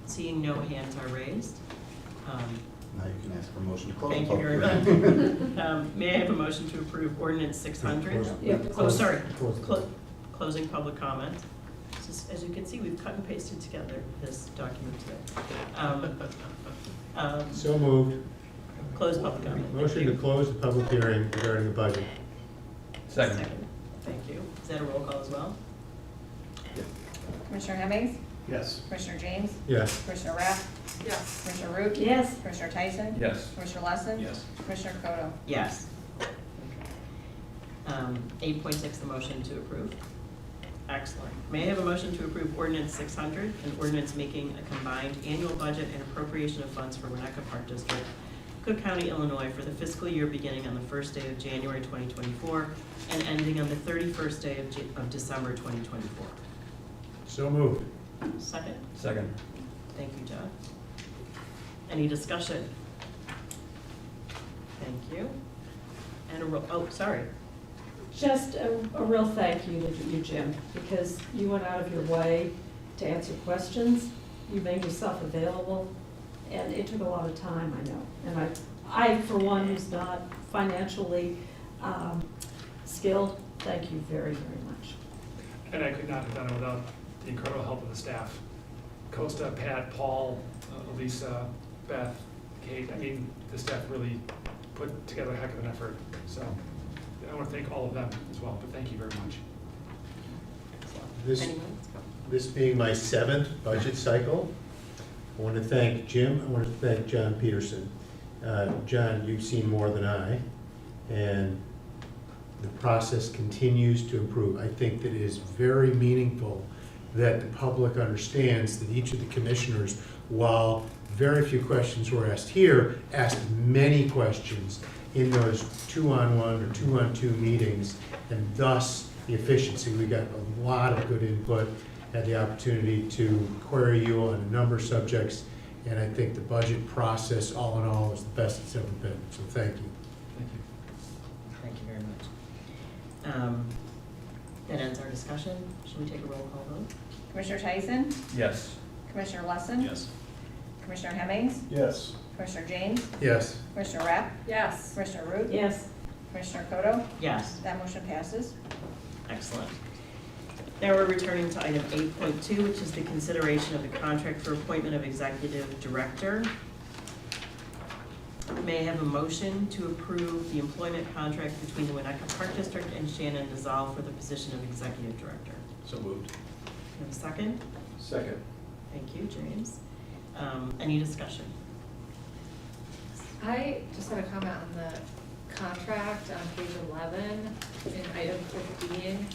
Seeing no hands are raised. Now you can ask for a motion to close the Thank you public very hearing. much. May I have a motion to approve ordinance 600? Yep. Oh, sorry. Close. Closing public comment. As you can see, we've cut and pasted together this document today. So moved. Close public comment. Thank Motion to you. close the public hearing regarding the budget. Second. Thank you. Is that a roll call as well? Commissioner Hemmings? Yes. Commissioner James? Yes. Commissioner Rapp? Yes. Commissioner Root? Yes. Commissioner Tyson? Yes. Commissioner Lesson? Yes. Commissioner Koto? Yes. 8.6, the motion to approve. Excellent. May I have a motion to approve ordinance 600, an ordinance making a combined annual budget and appropriation of funds for Winnetka Park District, Cook County, Illinois, for the fiscal year beginning on the first day of January 2024 and ending on the 31st day of December 2024. So moved. Second? Second. Thank you, John. Any discussion? Thank you. And a roll, oh, sorry. Just a real thank you to you, Jim, because you went out of your way to answer questions. You made yourself available, and it took a lot of time, I know. And I for one, who's not financially skilled, thank you very, very much. And I could not have done it without the incredible help of the staff. Costa, Pat, Paul, Lisa, Beth, Kate, I mean, the staff really put together a heck of an effort. So I want to thank all of them as well, but thank you very much. This, Anyone? this being my 7th budget cycle, I want to thank Jim, I want to thank John Peterson. John, you've seen more than I, and the process continues to improve. I think that it is very meaningful that the public understands that each of the commissioners, while very few questions were asked here, asked many questions in those 2-on-1 or 2-on-2 meetings, and thus the efficiency. We got a lot of good input, had the opportunity to query you on a number of subjects, and I think the budget process, all in all, is the best it's ever been. So thank you. Thank you. Thank you very much. That ends our discussion. Should we take a roll call vote? Commissioner Tyson? Yes. Commissioner Lesson? Yes. Commissioner Hemmings? Yes. Commissioner James? Yes. Commissioner Rapp? Yes. Commissioner Root? Yes. Commissioner Koto? Yes. That motion passes. Excellent. Now we're returning to item 8.2, which is the consideration of the contract for appointment of executive director. May I have a motion to approve the employment contract between the Winnetka Park District and Shannon Nizal for the position of executive director? So moved. You have a second? Second. Thank you, James. Any discussion? I just had a comment on the contract on page 11 in item 15.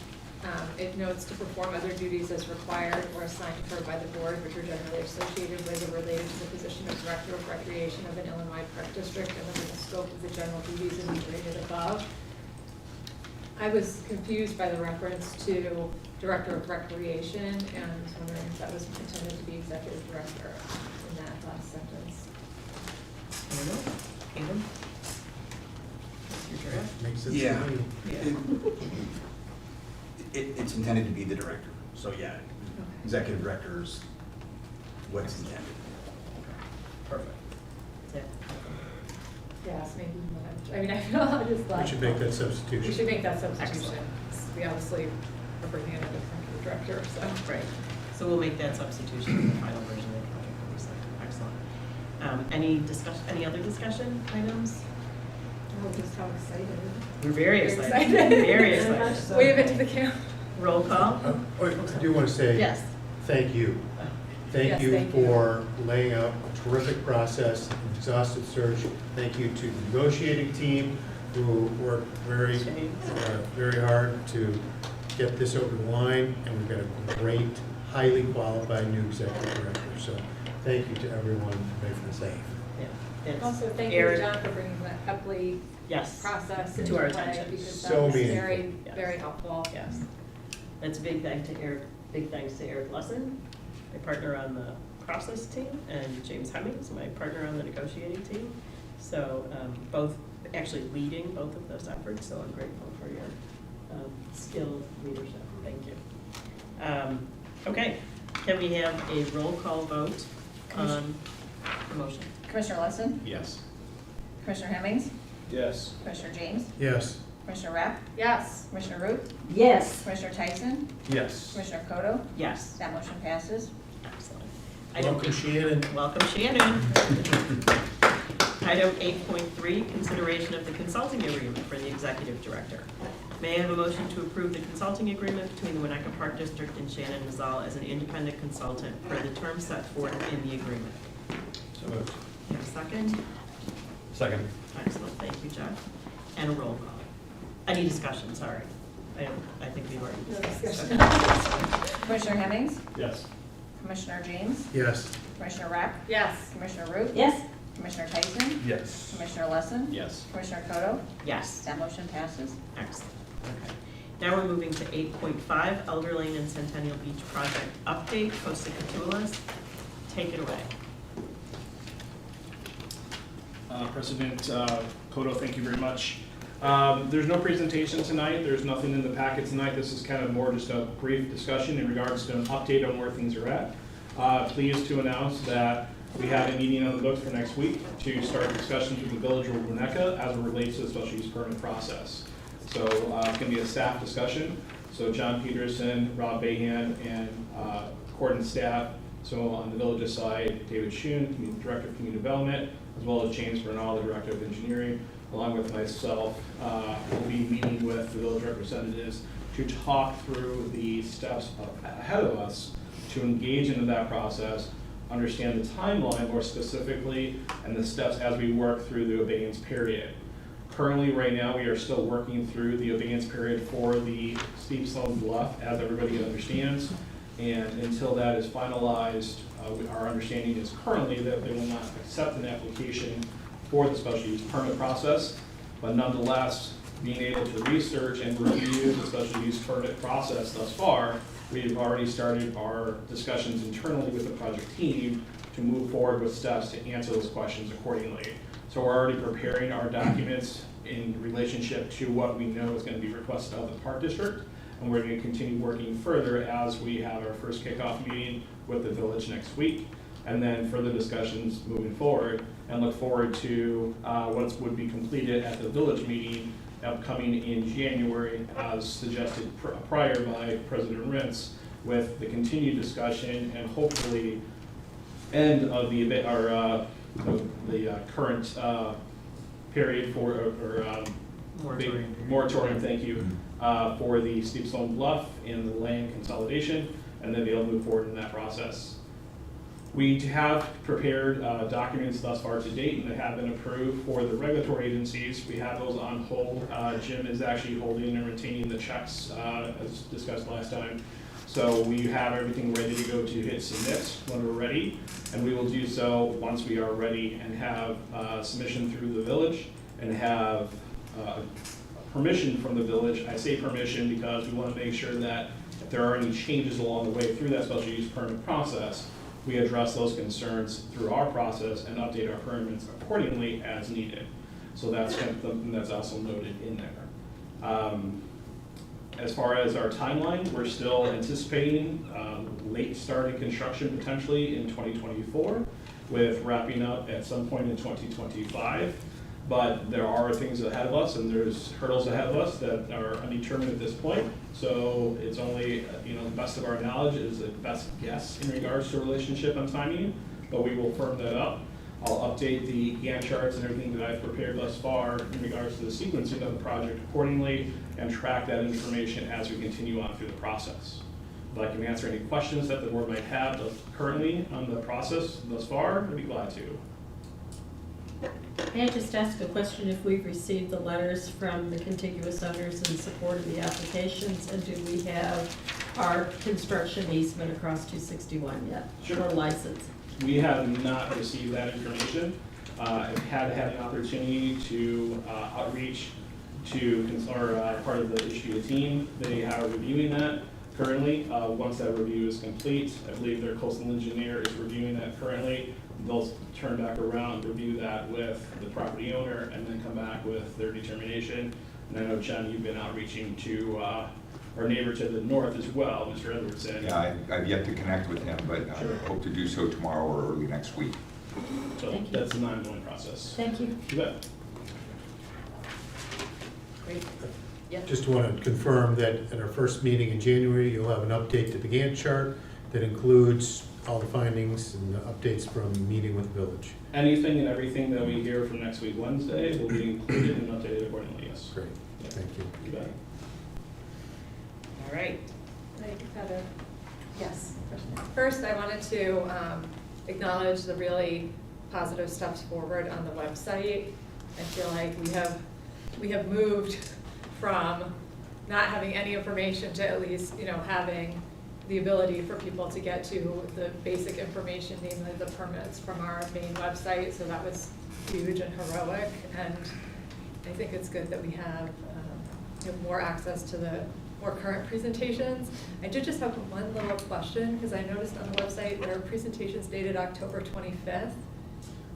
It notes to perform other duties as required or assigned for by the board, which are generally associated with or related to the position of Director of Recreation of an Illinois Park District and within the scope of the general duties enumerated above. I was confused by the reference to Director of Recreation and was wondering if that was intended to be Executive Director in that last sentence. I don't know. Adam? What's your draft? Makes sense Yeah. to me. It's intended to be the director, so yeah, executive director's what's intended. Perfect. Yeah. Yes, maybe, I mean, I feel I just like. We should make that substitution. We should make that substitution. We obviously are bringing in a different director, so. Right. So we'll make that substitution in the final version of the project that we sent. Excellent. Any other discussion items? Oh, just how excited. We're very excited. Very excited. Wave it to the camera. Roll call? I do want to say. Yes. Thank you. Thank Yes, you thank you. for laying out a terrific process, an exhaustive search. Thank you to the negotiating team who worked very hard to get this over the line, and we've got a great, highly qualified new executive director. So thank you to everyone for making this happen. Yeah. Also, thank you, Eric. John, for bringing that Epley Yes. process To into our play, attention. because So that's meaningful. very, Yes. very helpful. Yes. That's a big thanks to Eric, big thanks to Eric Lesson, my partner on the process team, and James Hemmings, my partner on the negotiating team. So both actually leading both of those efforts, so I'm grateful for your skilled leadership. Thank you. Okay, can we have a roll call vote on the motion? Commissioner Lesson? Yes. Commissioner Hemmings? Yes. Commissioner James? Yes. Commissioner Rapp? Yes. Commissioner Root? Yes. Commissioner Tyson? Yes. Commissioner Koto? Yes. That motion passes. Excellent. Welcome, Shannon. Welcome, Shannon. Item 8.3, consideration of the consulting agreement for the executive director. May I have a motion to approve the consulting agreement between the Winnetka Park District and Shannon Mazzal as an independent consultant for the term set forth in the agreement? So moved. Have a second? Second. Excellent, thank you, Jeff. And a roll call. Any discussion, sorry. I think we've already No discussed. discussion. Commissioner Hemmings? Yes. Commissioner James? Yes. Commissioner Rapp? Yes. Commissioner Root? Yes. Commissioner Tyson? Yes. Commissioner Lesson? Yes. Commissioner Koto? Yes. That motion passes. Excellent, okay. Now we're moving to 8.5, Elder Lane and Centennial Beach Project Update, Costa Catulas. Take it away. President Koto, thank you very much. There's no presentation tonight. There's nothing in the packet tonight. This is kind of more just a brief discussion in regards to an update on where things are at. Pleased to announce that we have a meeting on the books for next week to start discussions with the Village of Winnetka as it relates to the special use permit process. So it's going to be a staff discussion. So John Peterson, Rob Bahan, and coordinating staff. So on the village's side, David Schoen, Director of Community Development, as well as James Bernal, the Director of Engineering, along with myself, will be meeting with the village representatives to talk through the steps ahead of us to engage into that process, understand the timeline more specifically, and the steps as we work through the abeyance period. Currently, right now, we are still working through the abeyance period for the steep sloped bluff, as everybody understands. And until that is finalized, our understanding is currently that they will not accept an application for the special use permit process. But nonetheless, being able to research and review the special use permit process thus far, we've already started our discussions internally with the project team to move forward with steps to answer those questions accordingly. So we're already preparing our documents in relationship to what we know is going to be requested of the Park District. And we're going to continue working further as we have our first kickoff meeting with the village next week, and then further discussions moving forward, and look forward to what would be completed at the village meeting upcoming in January, as suggested prior by President Rintz, with the continued discussion and hopefully end of the current period for moratorium. Thank you. For the steep stone bluff and the land consolidation, and then they'll move forward in that process. We have prepared documents thus far to date, and they have been approved for the regulatory agencies. We have those on hold. Jim is actually holding and retaining the checks, as discussed last time. So we have everything ready to go to hit submit when we're ready, and we will do so once we are ready and have submission through the village and have permission from the village. I say permission because we want to make sure that if there are any changes along the way through that special use permit process, we address those concerns through our process and update our permits accordingly as needed. So that's kind of something that's also noted in there. As far as our timeline, we're still anticipating late starting construction potentially in 2024, with wrapping up at some point in 2025. But there are things ahead of us, and there's hurdles ahead of us that are undetermined at this point. So it's only, the best of our knowledge is the best guess in regards to relationship and timing, but we will firm that up. I'll update the Gantt charts and everything that I've prepared thus far in regards to the sequencing of the project accordingly, and track that information as we continue on through the process. If I can answer any questions that the board might have currently on the process thus far, I'd be glad to. May I just ask a question, if we've received the letters from the contiguous owners in support of the applications, and do we have our construction easement across 261 yet? Sure. Or license? We have not received that information. I've had an opportunity to outreach to part of the issue team. They are reviewing that currently. Once that review is complete, I believe their coastal engineer is reviewing that currently. They'll turn back around, review that with the property owner, and then come back with their determination. And I know, Jen, you've been outreaching to our neighbor to the north as well, Mr. Edwardson. Yeah, I've yet to connect with him, but I hope to do so tomorrow or early next week. So that's an ongoing process. Thank you. You bet. Great. Yeah. Just want to confirm that at our first meeting in January, you'll have an update to the Gantt chart that includes all the findings and the updates from the meeting with the village. Anything and everything that we hear from next week Wednesday will be included and updated accordingly, yes. Great, thank you. You bet. All right. Yes. First, I wanted to acknowledge the really positive steps forward on the website. I feel like we have moved from not having any information to at least, having the ability for people to get to the basic information, namely the permits from our main website. So that was huge and heroic, and I think it's good that we have more access to the more current presentations. I did just have one little question, because I noticed on the website there are presentations dated October 25th.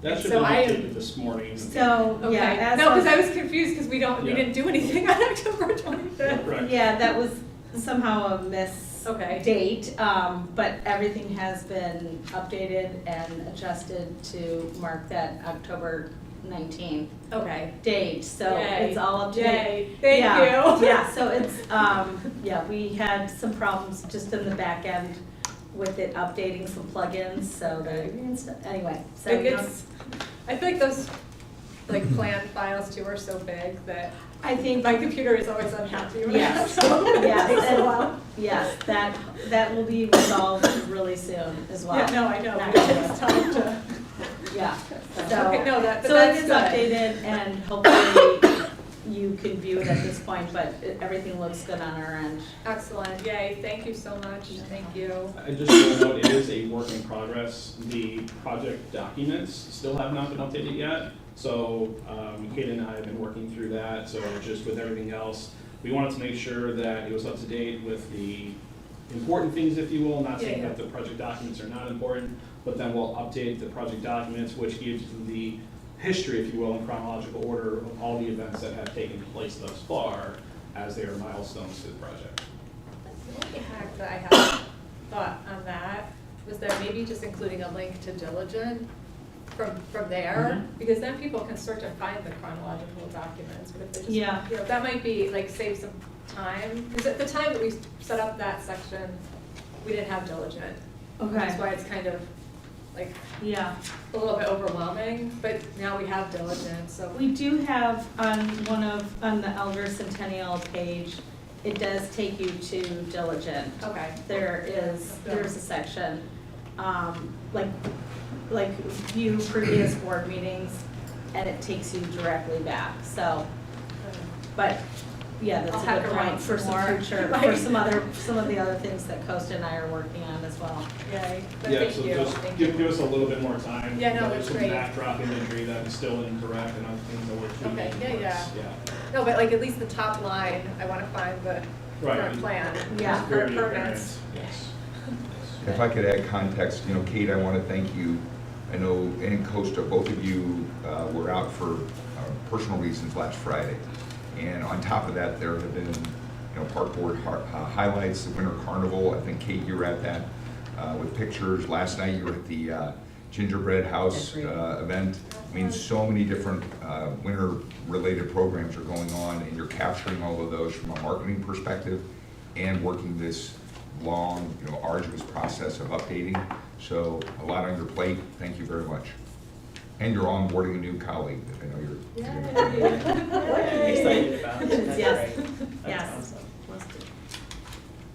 That should So be I am- updated this morning. So, Okay. yeah, No, because I was confused because we Yeah. didn't do anything on October 25th. Correct. Yeah, that was somehow a miss Okay. date, but everything has been updated and adjusted to mark that October 19th Okay. date, so Yay. it's all up to date. Yay. Thank you. Yeah, so it's, yeah, we had some problems just in the back end with it updating some plugins, so anyway, so. Like I feel like those plan files too are so big that I think my computer is always unhappy when I have Yes, to open it. It takes a yes, while. and, yes, that will be resolved really soon as well. Yeah, no, I know, Not but it takes time to. Yeah, Okay, no, but so that's it is good. updated, and hopefully you can view it at this point, but everything looks good on our end. Excellent, yay, thank you so much, thank you. I just want to note, it is a work in progress. The project documents still have not been updated yet. So Kate and I have been working through that. So just with everything else, we wanted to make sure that it was up to date with the important things, if you will, not saying Yeah. that the project documents are not important, but then we'll update the project documents, which gives the history, if you will, in chronological order of all the events that have taken place thus far as they are milestones to the project. The only hack that I had thought on that was that maybe just including a link to Diligent from there, because then people can start to find the chronological documents, but if they just, Yeah. That might be, save some time, because at the time that we set up that section, we didn't have Diligent. Okay. That's why it's kind of, Yeah. a little bit overwhelming, but now we have Diligent, so. We do have on the Elder Centennial page, it does take you to Diligent. Okay. There's a section, like view previous board meetings, and it takes you directly back, so. But, yeah, that's I'll a hack good around point for some some more. future, Right. for some of the other things that Costa and I are working on as well. Yay, but Yeah, thank so you. just Thank give you. us a little bit more time. Yeah, no, There's that's some great. backdrop imagery that is still incorrect and other things that we're tweaking. Okay, yeah. Yeah. No, but at least the top line, I want to find the Right. current plan. Yeah. For Very apparent, permits. yes. If I could add context, Kate, I want to thank you. I know, and Costa, both of you were out for personal reasons last Friday. And on top of that, there have been, park board highlights, the Winter Carnival. I think, Kate, you were at that with pictures. Last night, you were at the Gingerbread House event. I mean, so many different winter-related programs are going on, and you're capturing all of those from a marketing perspective and working this long, arduous process of updating. So a lot on your plate. Thank you very much. And you're onboarding a new colleague that I know you're Excited about it. That's Yes. great. Yes. That's awesome.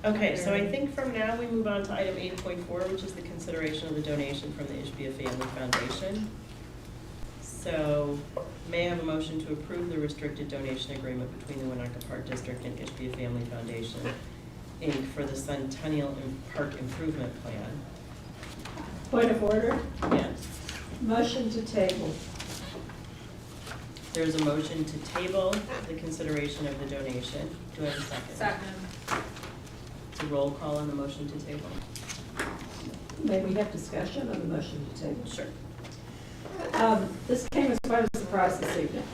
Okay, so I think from now we move on to item 8.4, which is the consideration of the donation from the Ishbia Family Foundation. So may I have a motion to approve the restricted donation agreement between the Winnetka Park District and Ishbia Family Foundation, Inc. for the Centennial Park Improvement Plan? Point of order, Yes. motion to table. There's a motion to table the consideration of the donation. Do I have a second? Second. It's a roll call on the motion to table. May we have discussion on the motion to table? Sure. This came as quite a surprise this evening,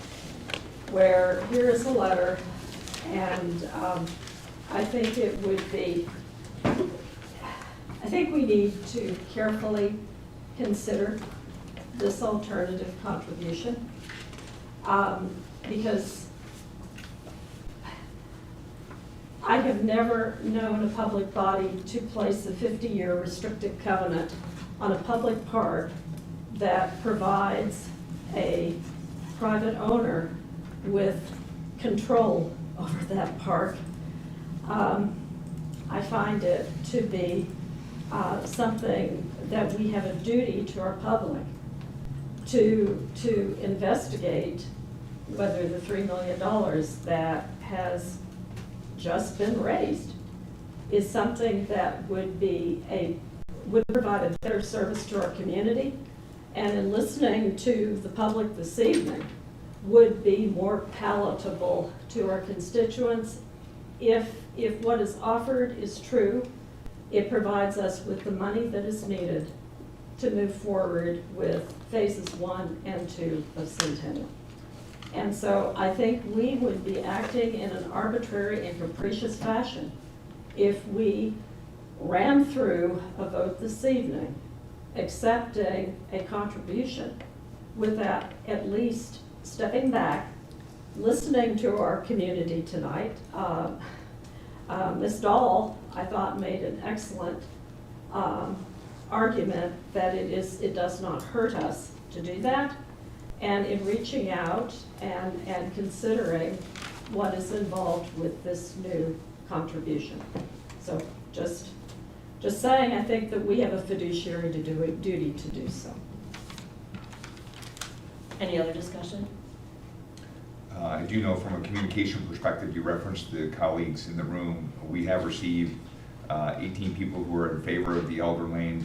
where here is a letter, and I think it would be, I think we need to carefully consider this alternative contribution, because I have never known a public body to place a 50-year restrictive covenant on a public park that provides a private owner with control over that park. I find it to be something that we have a duty to our public to investigate whether the $3 million that has just been raised is something that would provide a better service to our community, and in listening to the public this evening, would be more palatable to our constituents. If what is offered is true, it provides us with the money that is needed to move forward with phases 1 and 2 of Centennial. And so I think we would be acting in an arbitrary and capricious fashion if we ran through a vote this evening accepting a contribution without at least stepping back, listening to our community tonight. Ms. Dahl, I thought, made an excellent argument that it does not hurt us to do that. And in reaching out and considering what is involved with this new contribution. So just saying, I think that we have a fiduciary duty to do so. Any other discussion? I do know from a communication perspective, you referenced the colleagues in the room. We have received 18 people who are in favor of the Elder Lane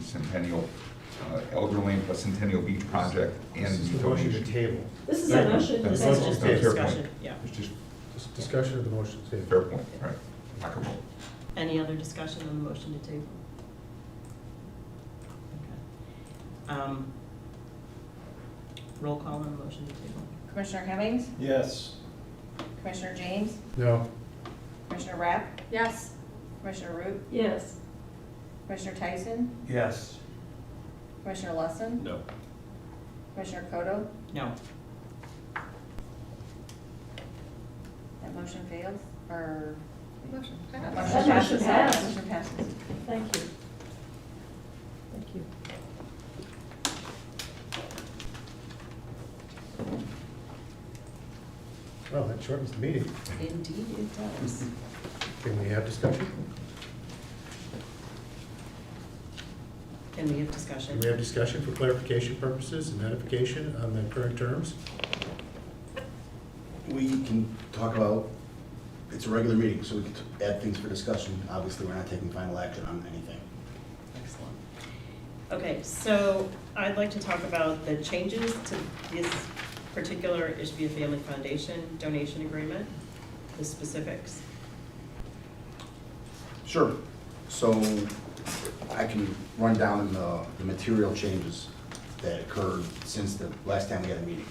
plus Centennial Beach project and the donation. Table. This is a motion to This table. is just a Fair point. discussion, yeah. It's just Just discussion of the motion to table. fair point, all right. Knock 'em out. Any other discussion on the motion to table? Okay. Roll call on the motion to table. Commissioner Hemmings? Yes. Commissioner James? No. Commissioner Rapp? Yes. Commissioner Root? Yes. Commissioner Tyson? Yes. Commissioner Lesson? No. Commissioner Kodo? No. That motion fails, or? Motion Motion passed. That motion passed. Motion passes. Thank you. Thank you. Well, that shortens the meeting. Indeed it does. Can we have discussion? Can we have Can discussion? we have discussion for clarification purposes and edification on the current terms? We can talk about, it's a regular meeting, so we can add things for discussion. Obviously, we're not taking final action on anything. Excellent. Okay, so I'd like to talk about the changes to this particular Ishbia Family Foundation donation agreement, the specifics. Sure. So I can run down the material changes that occurred since the last time we had a meeting.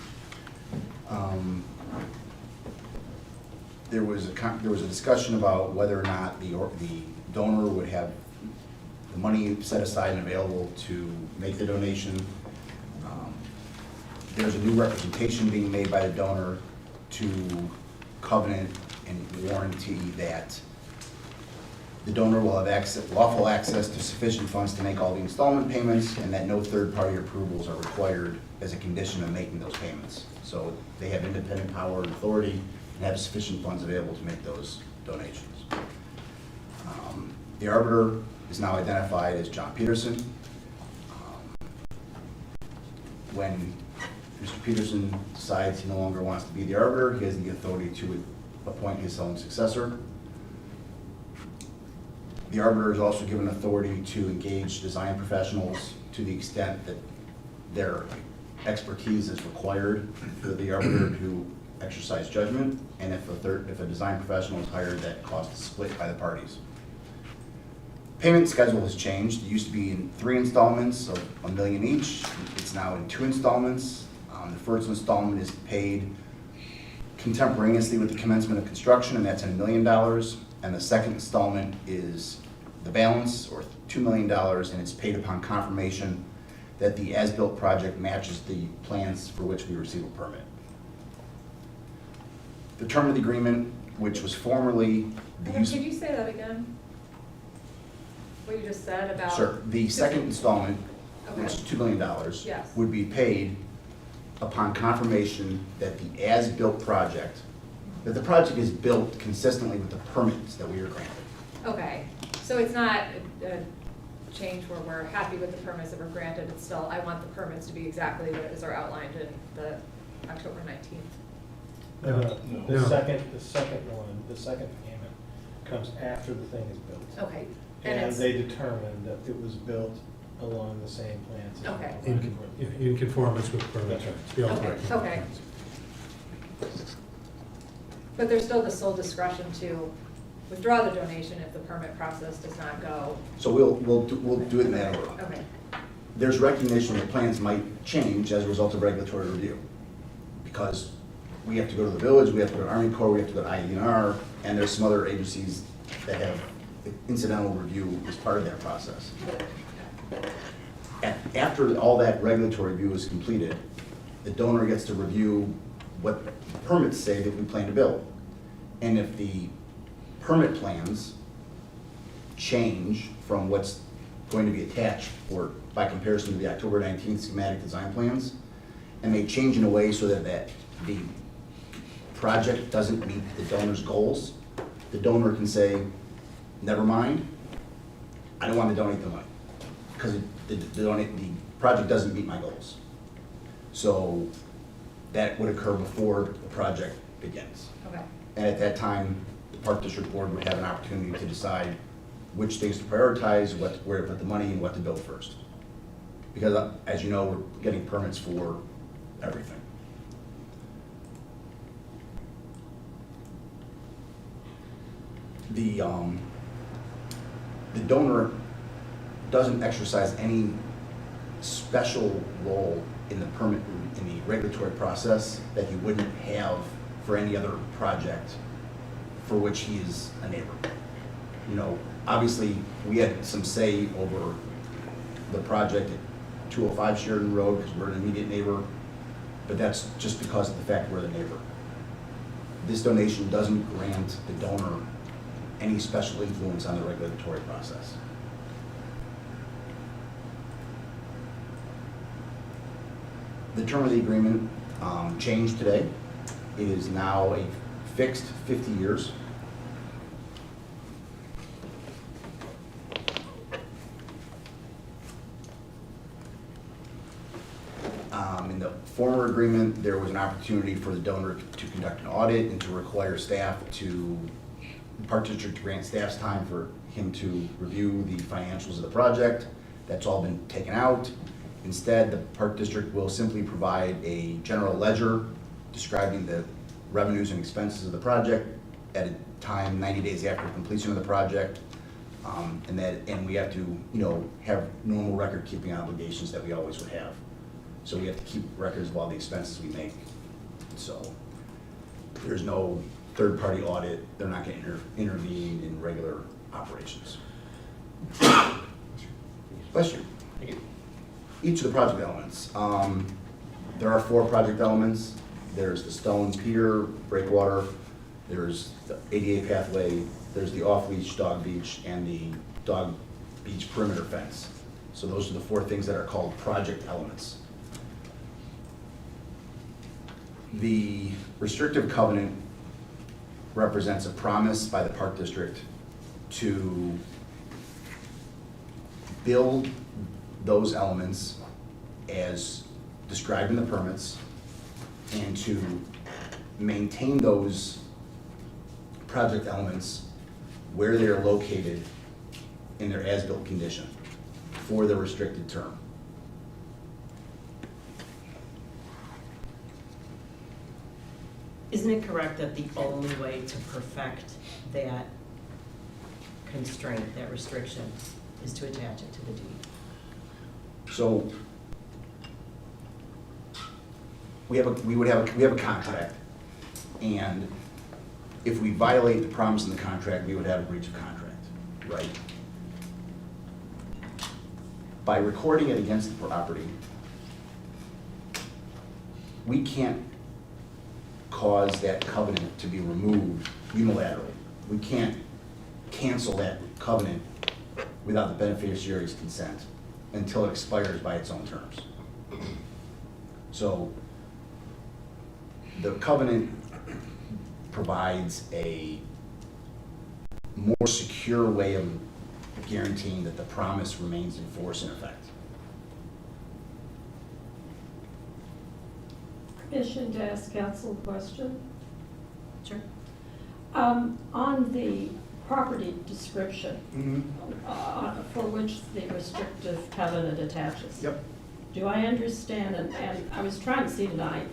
There was a discussion about whether or not the donor would have the money set aside and available to make the donation. There's a new representation being made by the donor to covenant and warranty that the donor will have lawful access to sufficient funds to make all the installment payments, and that no third-party approvals are required as a condition of making those payments. So they have independent power and authority and have sufficient funds available to make those donations. The arbiter is now identified as John Peterson. When Mr. Peterson decides he no longer wants to be the arbiter, he has the authority to appoint his own successor. The arbiter is also given authority to engage design professionals to the extent that their expertise is required for the arbiter to exercise judgment, and if a design professional is hired, that cost is split by the parties. Payment schedule has changed. It used to be in 3 installments of $1 million each. It's now in 2 installments. The first installment is paid contemporaneously with the commencement of construction, and that's $1 million. And the second installment is the balance, or $2 million, and it's paid upon confirmation that the as-built project matches the plans for which we receive a permit. The term of the agreement, which was formerly the Could you say that again? What you just said about? Sure. The second installment, Okay. which is $2 million, Yes. would be paid upon confirmation that the as-built project, that the project is built consistently with the permits that we are granted. Okay, so it's not a change where we're happy with the permits that were granted, it's still, I want the permits to be exactly what is are outlined in the October 19th. The second payment comes after the thing is built. Okay. And they determined that it was built along the same plans. as Okay. In conformance with permit terms. the ultimate Okay, okay. But there's still the sole discretion to withdraw the donation if the permit process does not go. So we'll do it in that order. Okay. There's recognition that plans might change as a result of regulatory review, because we have to go to the village, we have to go to Army Corps, we have to go to IDNR, and there's some other agencies that have incidental review as part of that process. After all that regulatory review is completed, the donor gets to review what permits say that we plan to build. And if the permit plans change from what's going to be attached, or by comparison to the October 19th schematic design plans, and they change in a way so that the project doesn't meet the donor's goals, the donor can say, never mind, I don't want to donate the money, because the project doesn't meet my goals. So that would occur before the project begins. Okay. And at that time, the Park District Board would have an opportunity to decide which things to prioritize, where to put the money, and what to build first. Because as you know, we're getting permits for everything. The donor doesn't exercise any special role in the permit, in the regulatory process that he wouldn't have for any other project for which he is a neighbor. You know, obviously, we had some say over the project at 205 Sheridan Road because we're an immediate neighbor, but that's just because of the fact we're the neighbor. This donation doesn't grant the donor any special influence on the regulatory process. The term of the agreement changed today. It is now a fixed 50 years. In the former agreement, there was an opportunity for the donor to conduct an audit and to require staff to, the Park District to grant staff's time for him to review the financials of the project. That's all been taken out. Instead, the Park District will simply provide a general ledger describing the revenues and expenses of the project at a time 90 days after completion of the project. And we have to, you know, have normal record-keeping obligations that we always would have. So we have to keep records of all the expenses we make. So there's no third-party audit. They're not going to intervene in regular operations. Bless you. Thank you. Each of the project elements. There are 4 project elements. There's the stone pier, breakwater, there's the ADA pathway, there's the off-leash dog beach, and the dog beach perimeter fence. So those are the 4 things that are called project elements. The restrictive covenant represents a promise by the Park District to build those elements as described in the permits and to maintain those project elements where they are located in their as-built condition for the restricted term. Isn't it correct that the only way to perfect that constraint, that restriction, is to attach it to the deed? So we have a contract, and if we violate the promise in the contract, we would have a breach of contract, right? By recording it against the property, we can't cause that covenant to be removed unilaterally. We can't cancel that covenant without the beneficiary's consent until it expires by its own terms. So the covenant provides a more secure way of guaranteeing that the promise remains in force and effect. Permission to ask council a question? Sure. On the property description, for which the restrictive covenant attaches. Yep. Do I understand, and I was trying to see tonight.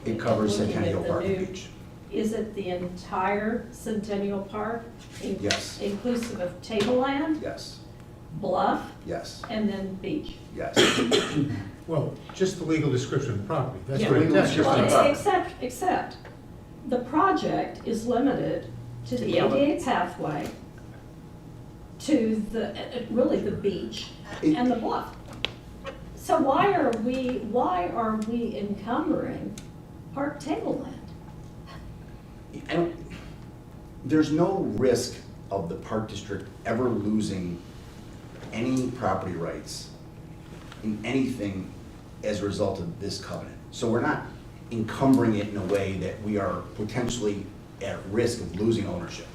It covers looking at Centennial the Park and new- Beach. Is it the entire Centennial Park? Yes. Inclusive of tableland, Yes, bluff, yes, and then beach? yes. Well, just the legal description of the property, that's Yeah, what it legal does. description. Well, except, the project is limited to the ADA pathway, to the, really the beach and the bluff. So why are we encumbering park tableland? There's no risk of the Park District ever losing any property rights in anything as a result of this covenant. So we're not encumbering it in a way that we are potentially at risk of losing ownership.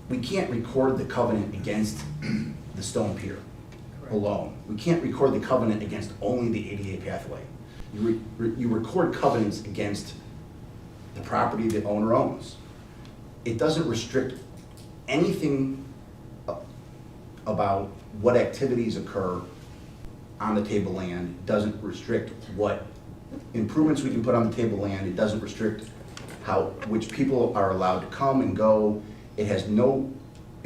We can't record the covenant against the stone pier alone. We can't record the covenant against only the ADA pathway. You record covenants against the property the owner owns. It doesn't restrict anything about what activities occur on the tableland. It doesn't restrict what improvements we can put on the tableland. It doesn't restrict which people are allowed to come and go. It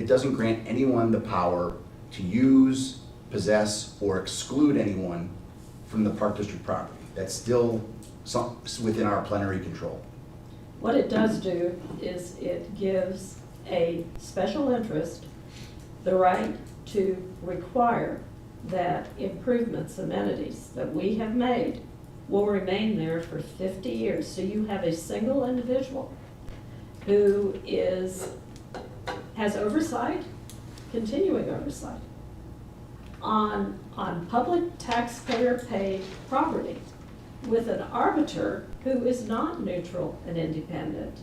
doesn't grant anyone the power to use, possess, or exclude anyone from the Park District property. That's still within our plenary control. What it does do is it gives a special interest the right to require that improvements, amenities that we have made will remain there for 50 years. So you have a single individual who has oversight, continuing oversight, on public taxpayer-paid property with an arbiter who is not neutral and independent.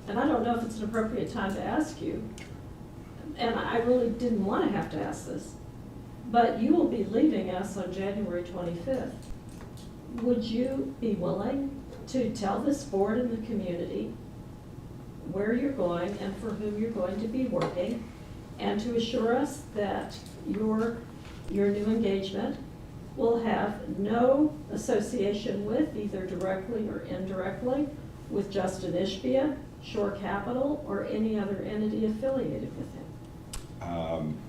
And I don't know if it's an appropriate time to ask you, and I really didn't want to have to ask this, but you will be leaving us on January 25th. Would you be willing to tell this board and the community where you're going and for whom you're going to be working, and to assure us that your new engagement will have no association with, either directly or indirectly, with Justin Ishbia, Shore Capital, or any other entity affiliated with him?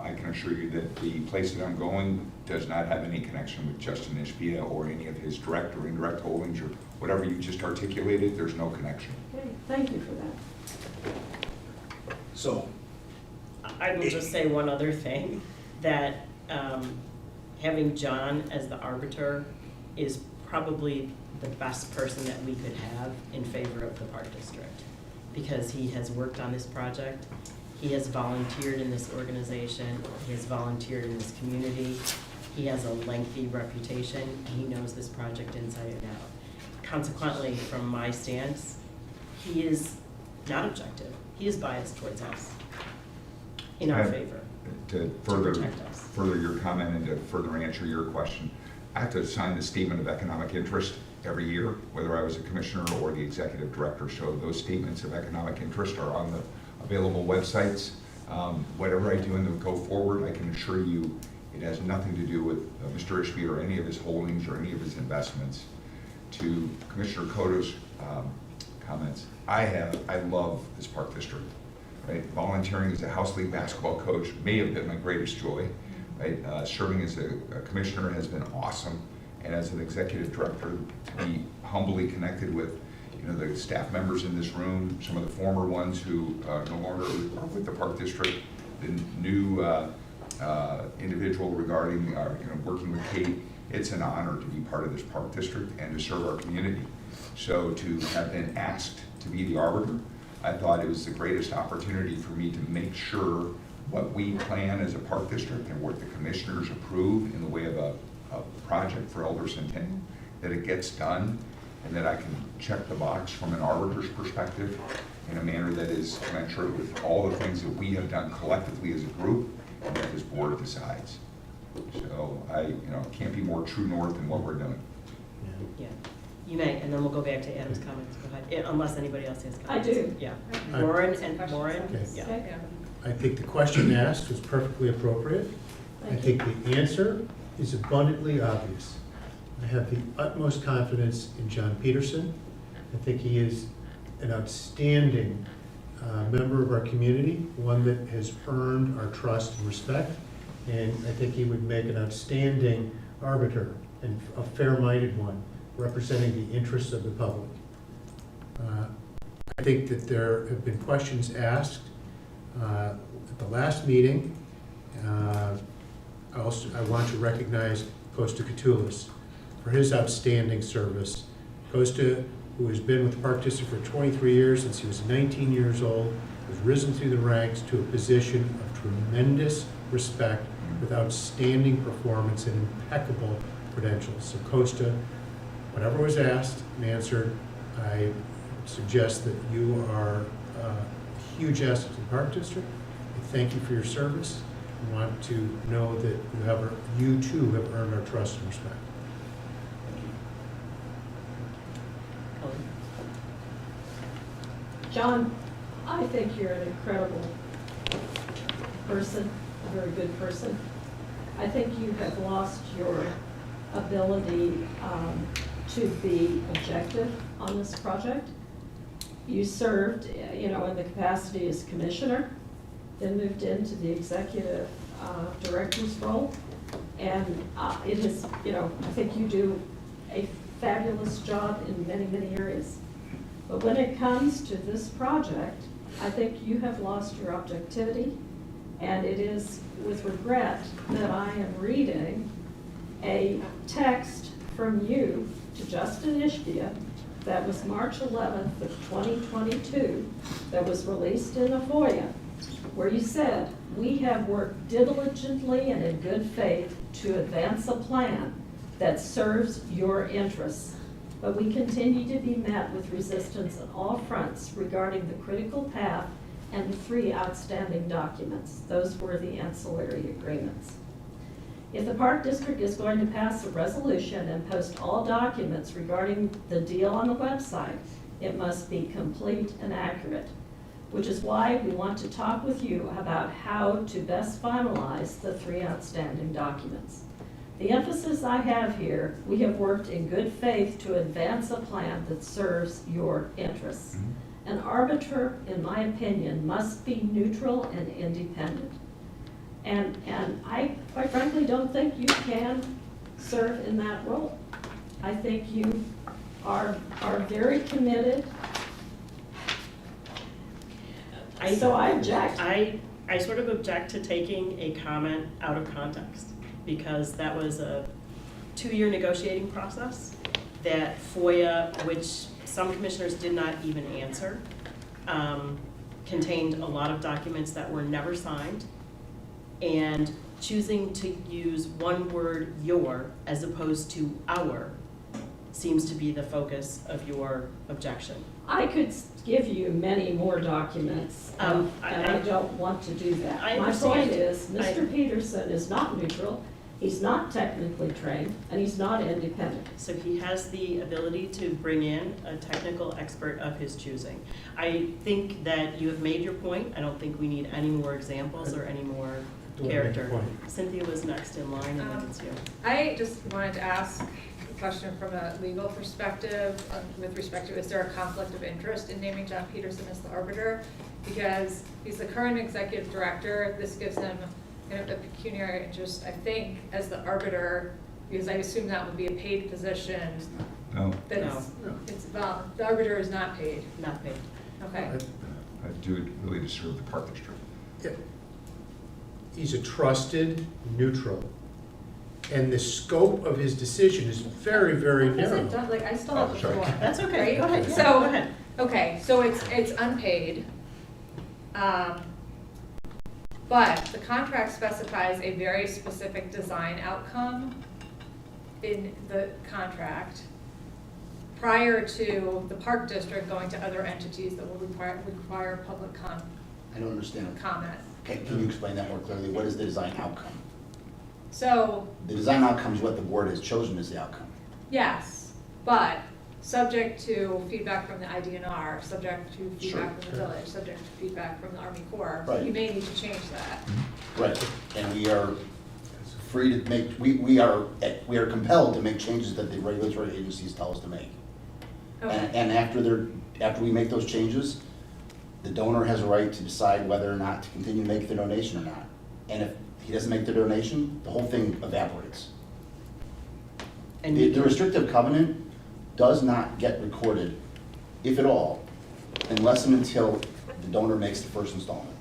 I can assure you that the place that I'm going does not have any connection with Justin Ishbia or any of his direct or indirect holdings or whatever you just articulated. There's no connection. Okay, thank you for that. So, I will just say one other thing, that having John as the arbiter is probably the best person that we could have in favor of the Park District, because he has worked on this project, he has volunteered in this organization, he has volunteered in this community, he has a lengthy reputation, and he knows this project inside and out. Consequently, from my stance, he is not objective, he is biased towards us, in our favor. To further your comment and to further answer your question, I have to sign the statement of economic interest every year, whether I was a commissioner or the executive director. So those statements of economic interest are on the available websites. Whatever I do in the go forward, I can assure you it has nothing to do with Mr. Ishbia or any of his holdings or any of his investments. To Commissioner Cotto's comments, I love this park district. Right? Volunteering as a house league basketball coach may have been my greatest joy. Right? Serving as a commissioner has been awesome, and as an executive director, to be humbly connected with the staff members in this room, some of the former ones who no longer are with the park district, the new individual regarding working with Kate. It's an honor to be part of this park district and to serve our community. So to have been asked to be the arbiter, I thought it was the greatest opportunity for me to make sure what we plan as a park district and what the commissioners approve in the way of a project for Elder Centennial, that it gets done and that I can check the box from an arbiter's perspective in a manner that is commensurate with all the things that we have done collectively as a group and that this board decides. So I can't be more true north in what we're doing. Yeah, you may, and then we'll go back to Adam's comments. Go ahead, unless anybody else has comments. I do. Yeah. I- Lauren and Lauren? Okay. Yeah. Okay. I think the question asked was perfectly appropriate. I think the answer is abundantly obvious. I have the utmost confidence in John Peterson. I think he is an outstanding member of our community, one that has earned our trust and respect, and I think he would make an outstanding arbiter and a fair-minded one, representing the interests of the public. I think that there have been questions asked at the last meeting. I want to recognize Costa Catulus for his outstanding service. Costa, who has been with the Park District for 23 years since he was 19 years old, has risen through the ranks to a position of tremendous respect with outstanding performance and impeccable credentials. So Costa, whatever was asked and answered, I suggest that you are a huge asset to the Park District. I thank you for your service. I want to know that you too have earned our trust and respect. John, I think you're an incredible person, a very good person. I think you have lost your ability to be objective on this project. You served, in the capacity as commissioner, then moved into the executive director's role. And it is, I think you do a fabulous job in many, many areas. But when it comes to this project, I think you have lost your objectivity, and it is with regret that I am reading a text from you to Justin Ishbia that was March 11th of 2022 that was released in a FOIA, where you said, "We have worked diligently and in good faith to advance a plan that serves your interests. But we continue to be met with resistance on all fronts regarding the critical path and the 3 outstanding documents." Those were the ancillary agreements. If the Park District is going to pass a resolution and post all documents regarding the deal on the website, it must be complete and accurate, which is why we want to talk with you about how to best finalize the 3 outstanding documents. The emphasis I have here, we have worked in good faith to advance a plan that serves your interests. An arbiter, in my opinion, must be neutral and independent. And I, quite frankly, don't think you can serve in that role. I think you are very committed. So I object. I sort of object to taking a comment out of context, because that was a 2-year negotiating process that FOIA, which some commissioners did not even answer, contained a lot of documents that were never signed, and choosing to use one word, your, as opposed to our, seems to be the focus of your objection. I could give you many more documents, and I don't want to do that. I My understand. point is, Mr. Peterson is not neutral, he's not technically trained, and he's not independent. So he has the ability to bring in a technical expert of his choosing. I think that you have made your point. I don't think we need any more examples or any more character. Cynthia was next in line, and then it's you. I just wanted to ask a question from a legal perspective with respect to, is there a conflict of interest in naming John Peterson as the arbiter? Because he's the current executive director. This gives him kind of a pecuniary interest, I think, as the arbiter, because I assume that would be a paid position. No. Well, the arbiter is not paid. Not paid. Okay. I do it really to serve the Park District. He's a trusted neutral, and the scope of his decision is very, very Is narrow. it done, like, I still have the sorry. floor. That's okay. Right? Go ahead. Yeah, So, go ahead. okay, so it's unpaid. But the contract specifies a very specific design outcome in the contract prior to the Park District going to other entities that will require public I don't understand. comment. Okay, can you explain that more clearly? What is the design outcome? So, The design outcome is what the board has chosen as the outcome. yes, but subject to feedback from the IDNR, subject to feedback from the village, subject to feedback from the Army Corps. Right. You may need to change that. Right, and we are free to make, we are compelled to make changes that the regulatory agencies tell us to make. Okay. And after we make those changes, the donor has a right to decide whether or not to continue to make the donation or not. And if he doesn't make the donation, the whole thing evaporates. And The restrictive covenant does not get recorded, if at all, unless and until the donor makes the first installment.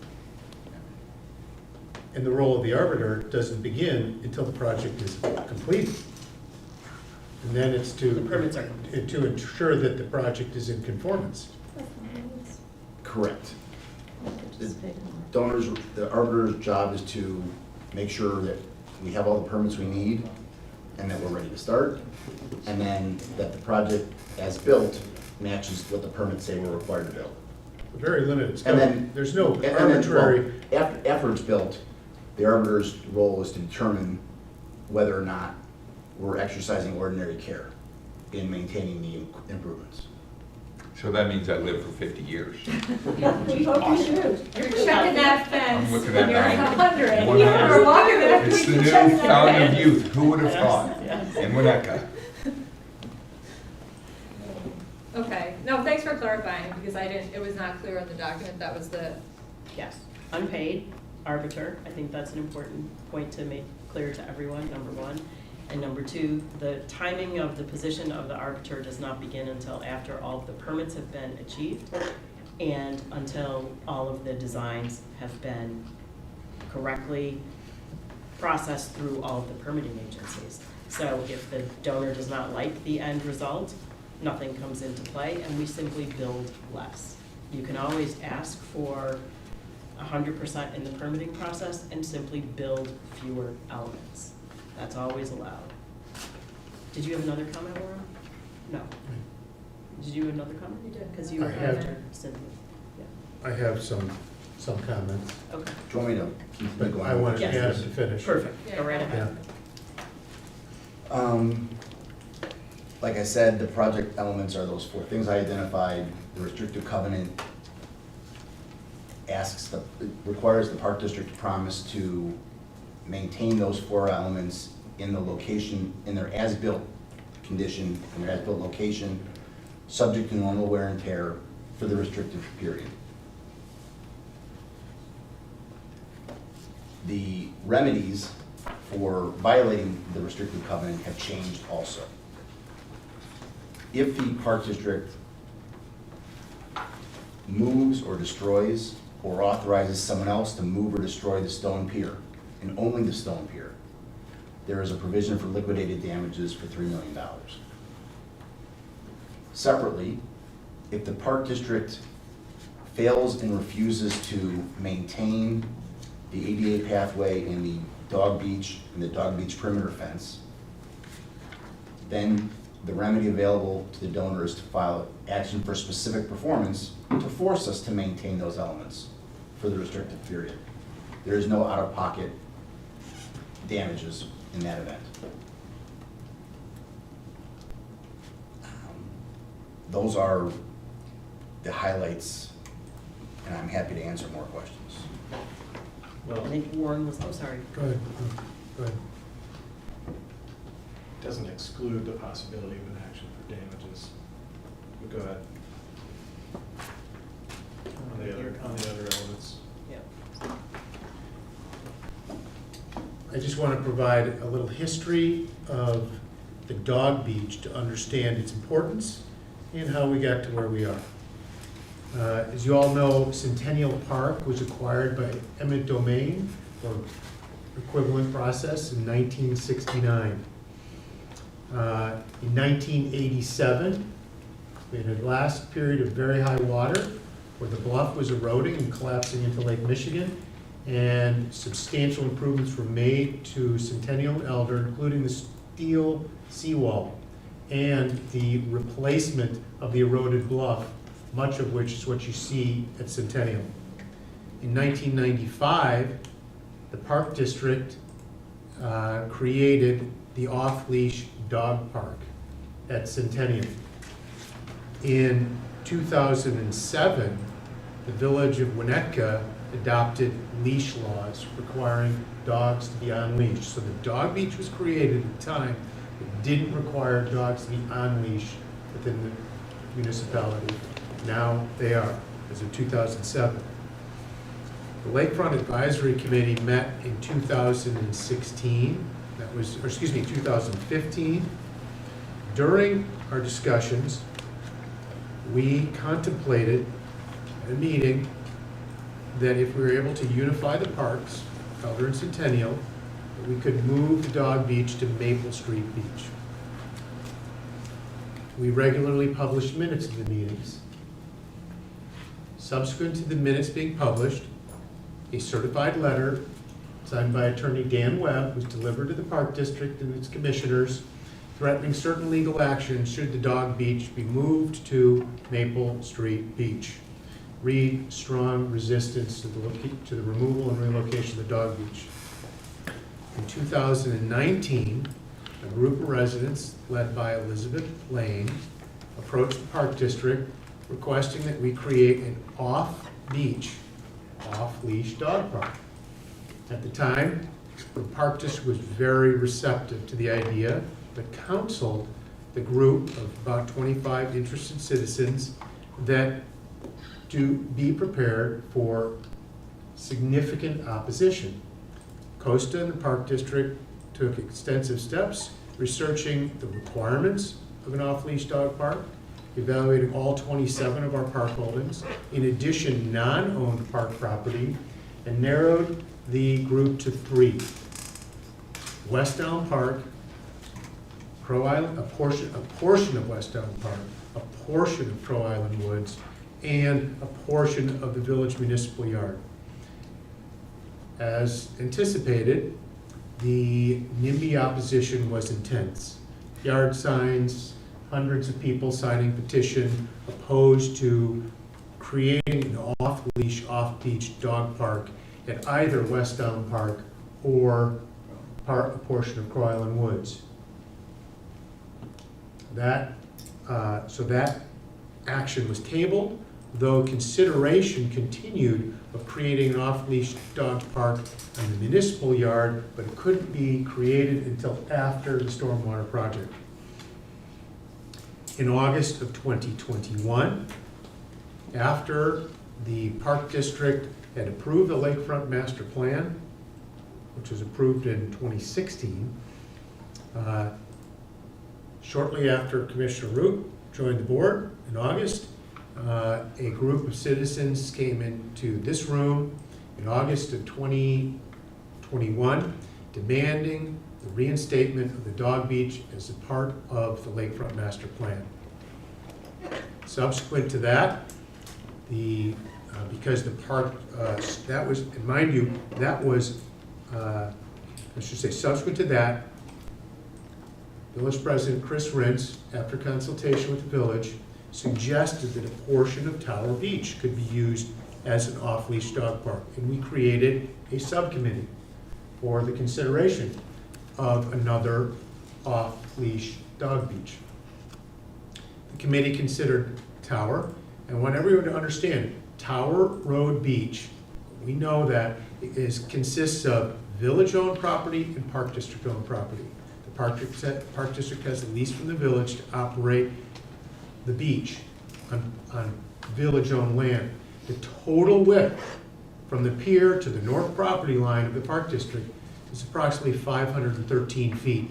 And the role of the arbiter doesn't begin until the project is completed. And then it's The permits are complete. to ensure that the project is in conformance. Correct. The arbiter's job is to make sure that we have all the permits we need and that we're ready to start, and then that the project as built matches what the permits say we're required to build. Very limited And scope. then, There's no and then, arbitrary, well, after it's built, the arbiter's role is to determine whether or not we're exercising ordinary care in maintaining the improvements. So that means I live for 50 years. We hope you do. You're checking that fence. I'm looking at You're that. 100. One You're hundred. walking that It's the street new checking that fountain of fence. youth. Who would have thought? Yes. In Winnetka. Okay, no, thanks for clarifying, because it was not clear in the document, that was the, Yes, unpaid arbiter. I think that's an important point to make clear to everyone, number one. And number two, the timing of the position of the arbiter does not begin until after all of the permits have been achieved and until all of the designs have been correctly processed through all of the permitting agencies. So if the donor does not like the end result, nothing comes into play, and we simply build less. You can always ask for 100% in the permitting process and simply build fewer elements. That's always allowed. Did you have another comment, Laura? No. Did you have another comment? You did. Because you were I have. after Cynthia. I have some comments. Okay. Do you want me to keep But going? I wanted Yes. Adam to finish. Perfect. Go right ahead. Yeah. Like I said, the project elements are those 4 things I identified. The restrictive covenant requires the Park District to promise to maintain those 4 elements in the location, in their as-built condition, in their as-built location, subject to normal wear and tear for the restrictive period. The remedies for violating the restrictive covenant have changed also. If the park district moves or destroys or authorizes someone else to move or destroy the stone pier, and only the stone pier, there is a provision for liquidated damages for $3 million. Separately, if the park district fails and refuses to maintain the ADA pathway and the dog beach perimeter fence, then the remedy available to the donor is to file action for specific performance to force us to maintain those elements for the restrictive period. There is no out-of-pocket damages in that event. Those are the highlights, and I'm happy to answer more questions. I think Warren was, sorry. Go ahead. Go ahead. Doesn't exclude the possibility of an action for damages. But go ahead. On the other elements. Yeah. I just want to provide a little history of the dog beach to understand its importance and how we got to where we are. As you all know, Centennial Park was acquired by eminent domain or equivalent process in 1969. In 1987, we had a last period of very high water where the bluff was eroding and collapsing into Lake Michigan, and substantial improvements were made to Centennial and Elder, including the steel seawall and the replacement of the eroded bluff, much of which is what you see at Centennial. In 1995, the Park District created the off-leash dog park at Centennial. In 2007, the village of Winnetka adopted leash laws requiring dogs to be on leash. So the dog beach was created at a time that didn't require dogs to be on leash within the municipality. Now they are, as of 2007. The Lakefront Advisory Committee met in 2016, 2015. During our discussions, we contemplated at a meeting that if we were able to unify the parks, Elder and Centennial, that we could move the dog beach to Maple Street Beach. We regularly published minutes of the meetings. Subsequent to the minutes being published, a certified letter signed by Attorney Dan Webb was delivered to the Park District and its commissioners threatening certain legal action should the dog beach be moved to Maple Street Beach. Read strong resistance to the removal and relocation of the dog beach. In 2019, a group of residents led by Elizabeth Lane approached the Park District requesting that we create an off-beach, off-leash dog park. At the time, the Park District was very receptive to the idea, but counseled the group of about 25 interested citizens that to be prepared for significant opposition. Costa and the Park District took extensive steps researching the requirements of an off-leash dog park, evaluating all 27 of our park holdings, in addition non-owned park property, and narrowed the group to 3. West Elm Park, Crow Island, a portion of West Elm Park, a portion of Crow Island Woods, and a portion of the Village Municipal Yard. As anticipated, the NIMBY opposition was intense. Yard signs, hundreds of people signing petition opposed to creating an off-leash, off-beach dog park at either West Elm Park or a portion of Crow Island Woods. So that action was tabled though consideration continued of creating an off-leash dog park in the municipal yard, but it couldn't be created until after the stormwater project. In August of 2021, after the Park District had approved the Lakefront Master Plan, which was approved in 2016, shortly after Commissioner Root joined the board in August, a group of citizens came into this room in August of 2021 demanding the reinstatement of the dog beach as a part of the Lakefront Master Plan. Subsequent to that, because the park, that was, and mind you, that was, I should say, subsequent to that, Village President Chris Rentz, after consultation with the village, suggested that a portion of Tower Beach could be used as an off-leash dog park. And we created a subcommittee for the consideration of another off-leash dog beach. The committee considered Tower, and want everyone to understand, Tower Road Beach, we know that it consists of village-owned property and Park District-owned property. The Park District has a lease from the village to operate the beach on village-owned land. The total width from the pier to the north property line of the Park District is approximately 513 feet,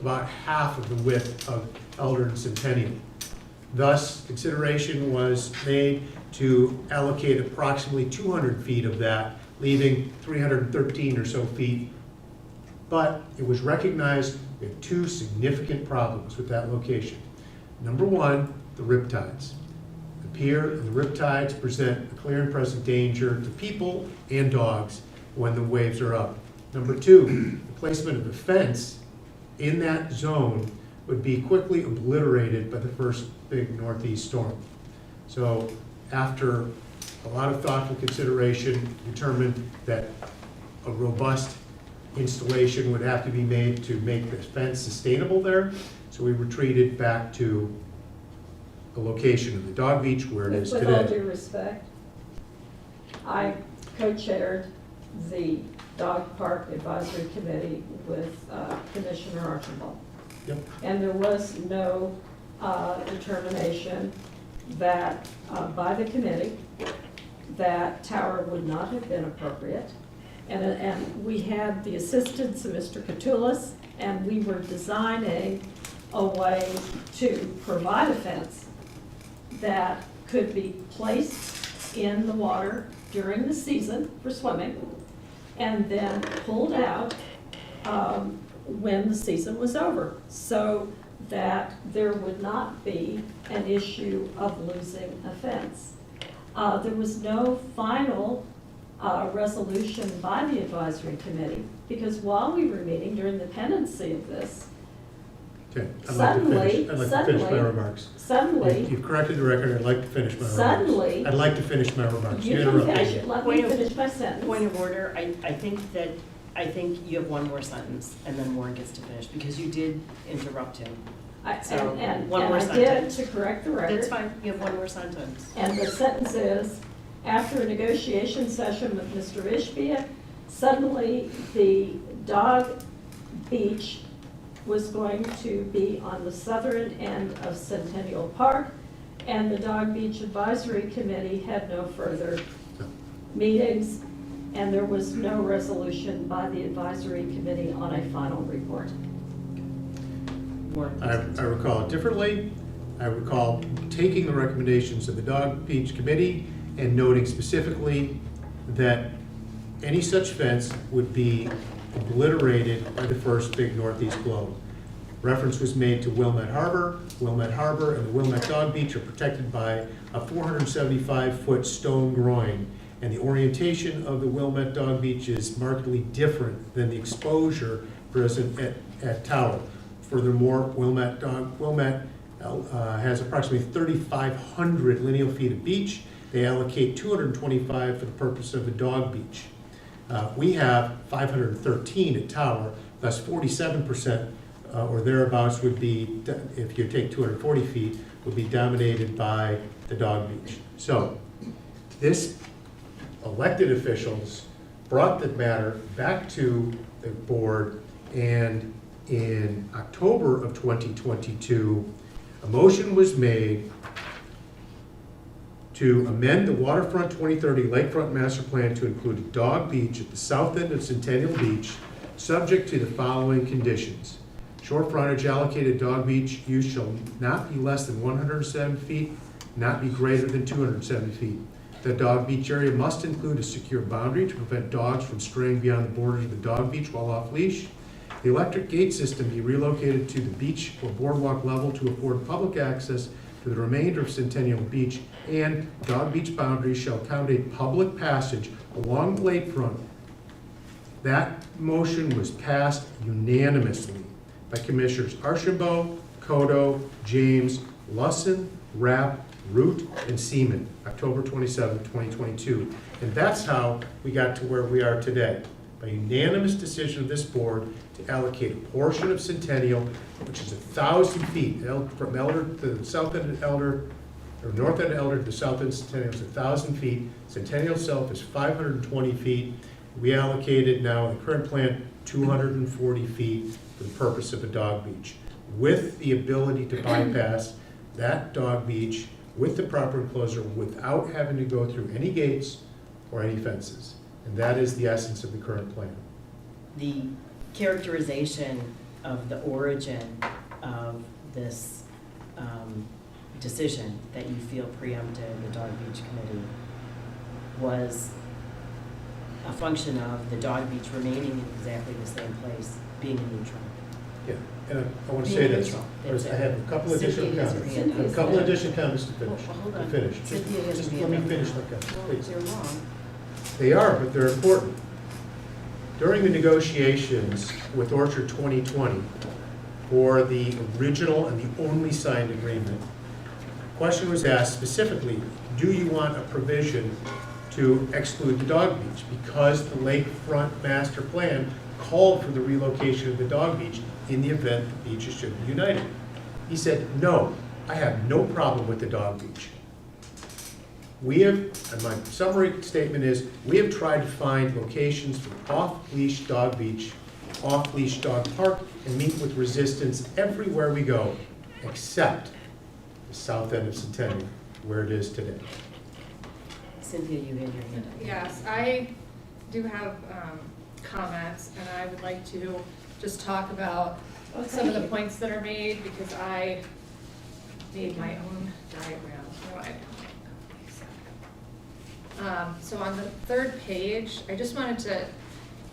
about half of the width of Elder and Centennial. Thus, consideration was made to allocate approximately 200 feet of that, leaving 313 or so feet. But it was recognized we had two significant problems with that location. Number one, the riptides. The pier and the riptides present a clear and present danger to people and dogs when the waves are up. Number two, the placement of the fence in that zone would be quickly obliterated by the first big northeast storm. So after a lot of thoughtful consideration, determined that a robust installation would have to be made to make the fence sustainable there. So we retreated back to the location of the dog beach where it is today. With all due respect, I co-chaired the Dog Park Advisory Committee with Commissioner Archibald. Yep. And there was no determination that, by the committee, that Tower would not have been appropriate. And we had the assistance of Mr. Catulus, and we were designing a way to provide a fence that could be placed in the water during the season for swimming, and then pulled out when the season was over, so that there would not be an issue of losing a fence. There was no final resolution by the advisory committee, because while we were meeting during the pendency of this, Okay, I'd like to finish my remarks. Suddenly, You've corrected the record, I'd like to finish my remarks. Suddenly- I'd like to finish my remarks. you can interrupted me. finish, let me finish my sentence. Point of order, I think you have one more sentence, and then Warren gets to finish, because you did interrupt him. So, one more I sentence. did, to correct the record. That's fine, you have one more sentence. And the sentence is, after a negotiation session with Mr. Ishbia, suddenly the dog beach was going to be on the southern end of Centennial Park, and the Dog Beach Advisory Committee had no further meetings, and there was no resolution by the advisory committee on a final report. I recall it differently. I recall taking the recommendations of the Dog Beach Committee and noting specifically that any such fence would be obliterated by the first big northeast blow. Reference was made to Wilmette Harbor. Wilmette Harbor and the Wilmette Dog Beach are protected by a 475-foot stone groin, and the orientation of the Wilmette Dog Beach is markedly different than the exposure present at Tower. Furthermore, Wilmette has approximately 3,500 lineal feet of beach. They allocate 225 for the purpose of a dog beach. We have 513 at Tower, thus 47% or thereabouts would be, if you take 240 feet, would be dominated by the dog beach. So This elected officials brought the matter back to the board, and in October of 2022, a motion was made to amend the Waterfront 2030 Lakefront Master Plan to include a dog beach at the south end of Centennial Beach, subject to the following conditions. Shore frontage allocated dog beach use shall not be less than 107 feet, not be greater than 207 feet. The dog beach area must include a secure boundary to prevent dogs from straying beyond the borders of the dog beach while off leash. The electric gate system be relocated to the beach or boardwalk level to afford public access to the remainder of Centennial Beach, and dog beach boundaries shall accommodate public passage along the lakefront. That motion was passed unanimously by Commissioners Archambault, Kodo, James, Lusson, Rapp, Root, and Seaman, October 27, 2022. And that's how we got to where we are today, by unanimous decision of this board to allocate a portion of Centennial, which is 1,000 feet, from Elder to the south end of Elder, or north end of Elder to the south end of Centennial is 1,000 feet. Centennial itself is 520 feet. We allocated now in the current plan 240 feet for the purpose of a dog beach, with the ability to bypass that dog beach with the proper enclosure without having to go through any gates or any fences. And that is the essence of the current plan. The characterization of the origin of this decision that you feel preempted the Dog Beach Committee was a function of the dog beach remaining in exactly the same place, being neutral. Yeah, and I want to say this. I have a couple additional comments. A couple additional comments to finish. Hold on. To finish. Cynthia has Just her let me hand up finish now. my comments, Well, please. they're long. They are, but they're important. During the negotiations with Orchard 2020 for the original and the only signed agreement, the question was asked specifically, do you want a provision to exclude the dog beach? Because the lakefront master plan called for the relocation of the dog beach in the event the beaches should be united. He said, no, I have no problem with the dog beach. We have, and my summary statement is, we have tried to find locations for off-leash dog beach, off-leash dog park, and meet with resistance everywhere we go, except the south end of Centennial, where it is today. Cynthia, you had your hand up. Yes, I do have comments, and I would like to just talk about some of the points that are made, because I made my own diagram. So on the third page, I just wanted to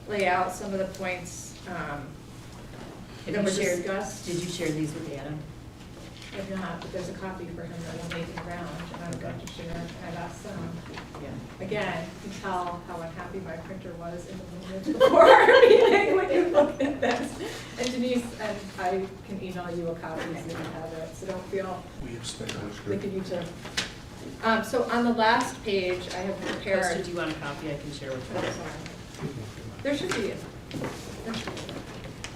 lay out some of the points that were discussed. Did you share these with Adam? If not, but there's a copy for him that will make it around, and I'm going to share. I've asked again, you can tell how unhappy my printer was in the moment before our meeting when you look at this. And Denise, and I can email you a copy so you have it, so don't feel like you need to. So on the last page, I have prepared. Krista, do you want a copy I can share with Oh, you? sorry. There should be.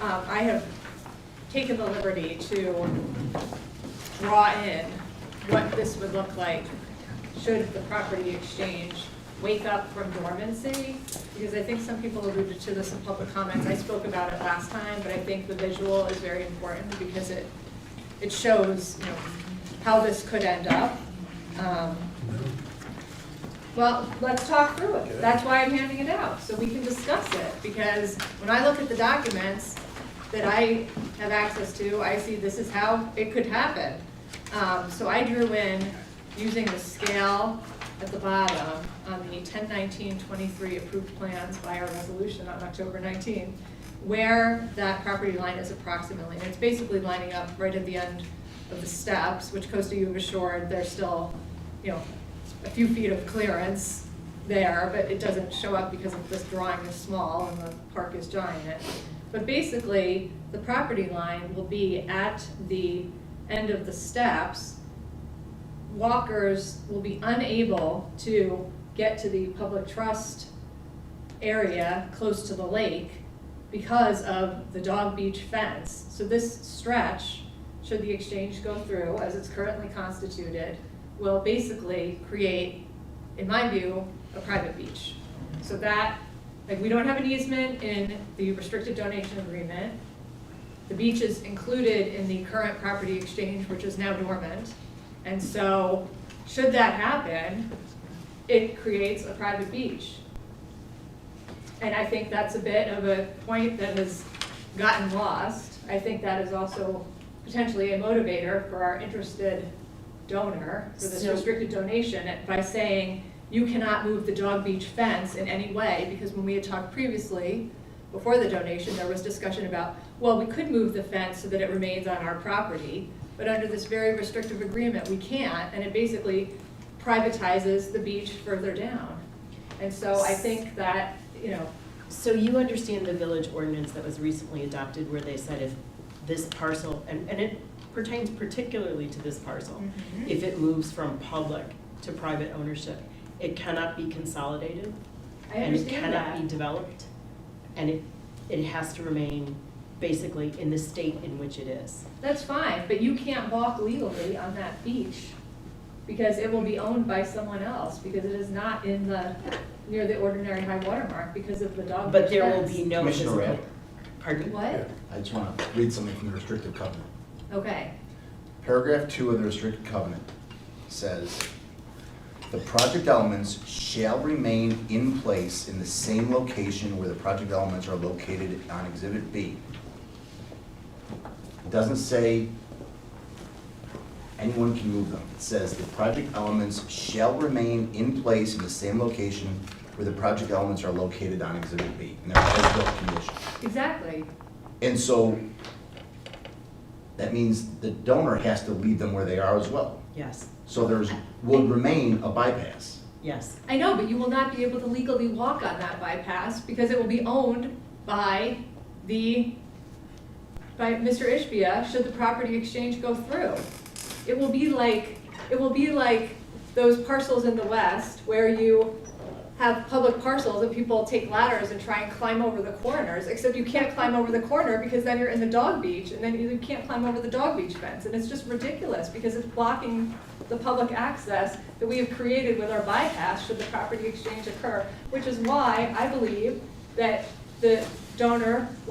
I have taken the liberty to draw in what this would look like should the property exchange wake up from dormancy, because I think some people alluded to this in public comments. I spoke about it last time, but I think the visual is very important because it shows, you know, how this could end up. Well, let's talk through it. That's why I'm handing it out, so we can discuss it, because when I look at the documents that I have access to, I see this is how it could happen. So I drew in, using the scale at the bottom on the 10/19/23 approved plans by our resolution on October 19, where that property line is approximately. And it's basically lining up right at the end of the steps, which Costa you've assured there's still, you know, a few feet of clearance there, but it doesn't show up because of this drawing is small and the park is giant. But basically, the property line will be at the end of the steps. Walkers will be unable to get to the public trust area close to the lake because of the dog beach fence. So this stretch, should the exchange go through as it's currently constituted, will basically create in my view, a private beach. So that, like, we don't have an easement in the restricted donation agreement. The beach is included in the current property exchange, which is now dormant. And so, should that happen, it creates a private beach. And I think that's a bit of a point that has gotten lost. I think that is also potentially a motivator for our interested donor for this restricted donation by saying, you cannot move the dog beach fence in any way, because when we had talked previously, before the donation, there was discussion about, well, we could move the fence so that it remains on our property, but under this very restrictive agreement, we can't, and it basically privatizes the beach further down. And so I think that, you know. So you understand the village ordinance that was recently adopted where they said if this parcel, and it pertains particularly to this parcel, if it moves from public to private ownership, it cannot be consolidated. And it cannot be developed, and it has to remain basically in the state in which it is. That's fine, but you can't walk legally on that beach because it will be owned by someone else, because it is not in the, near the ordinary high water mark because of the dog beach But there will fence. be no Commissioner physical. Redd? Pardon? What? I just want to read something from the restrictive covenant. Okay. Paragraph 2 of the restricted covenant says, the project elements shall remain in place in the same location where the project elements are located on Exhibit B. It doesn't say anyone can move them. It says the project elements shall remain in place in the same location where the project elements are located on Exhibit B. And they're as-built conditions. Exactly. And so that means the donor has to leave them where they are as well. Yes, So will remain a bypass. yes. I know, but you will not be able to legally walk on that bypass because it will be owned by Mr. Ishbia should the property exchange go through. It will be like those parcels in the West where you have public parcels and people take ladders and try and climb over the corners, except you can't climb over the corner because then you're in the dog beach, and then you can't climb over the dog beach fence. And it's just ridiculous because it's blocking the public access that we have created with our bypass should the property exchange occur, which is why I believe that the donor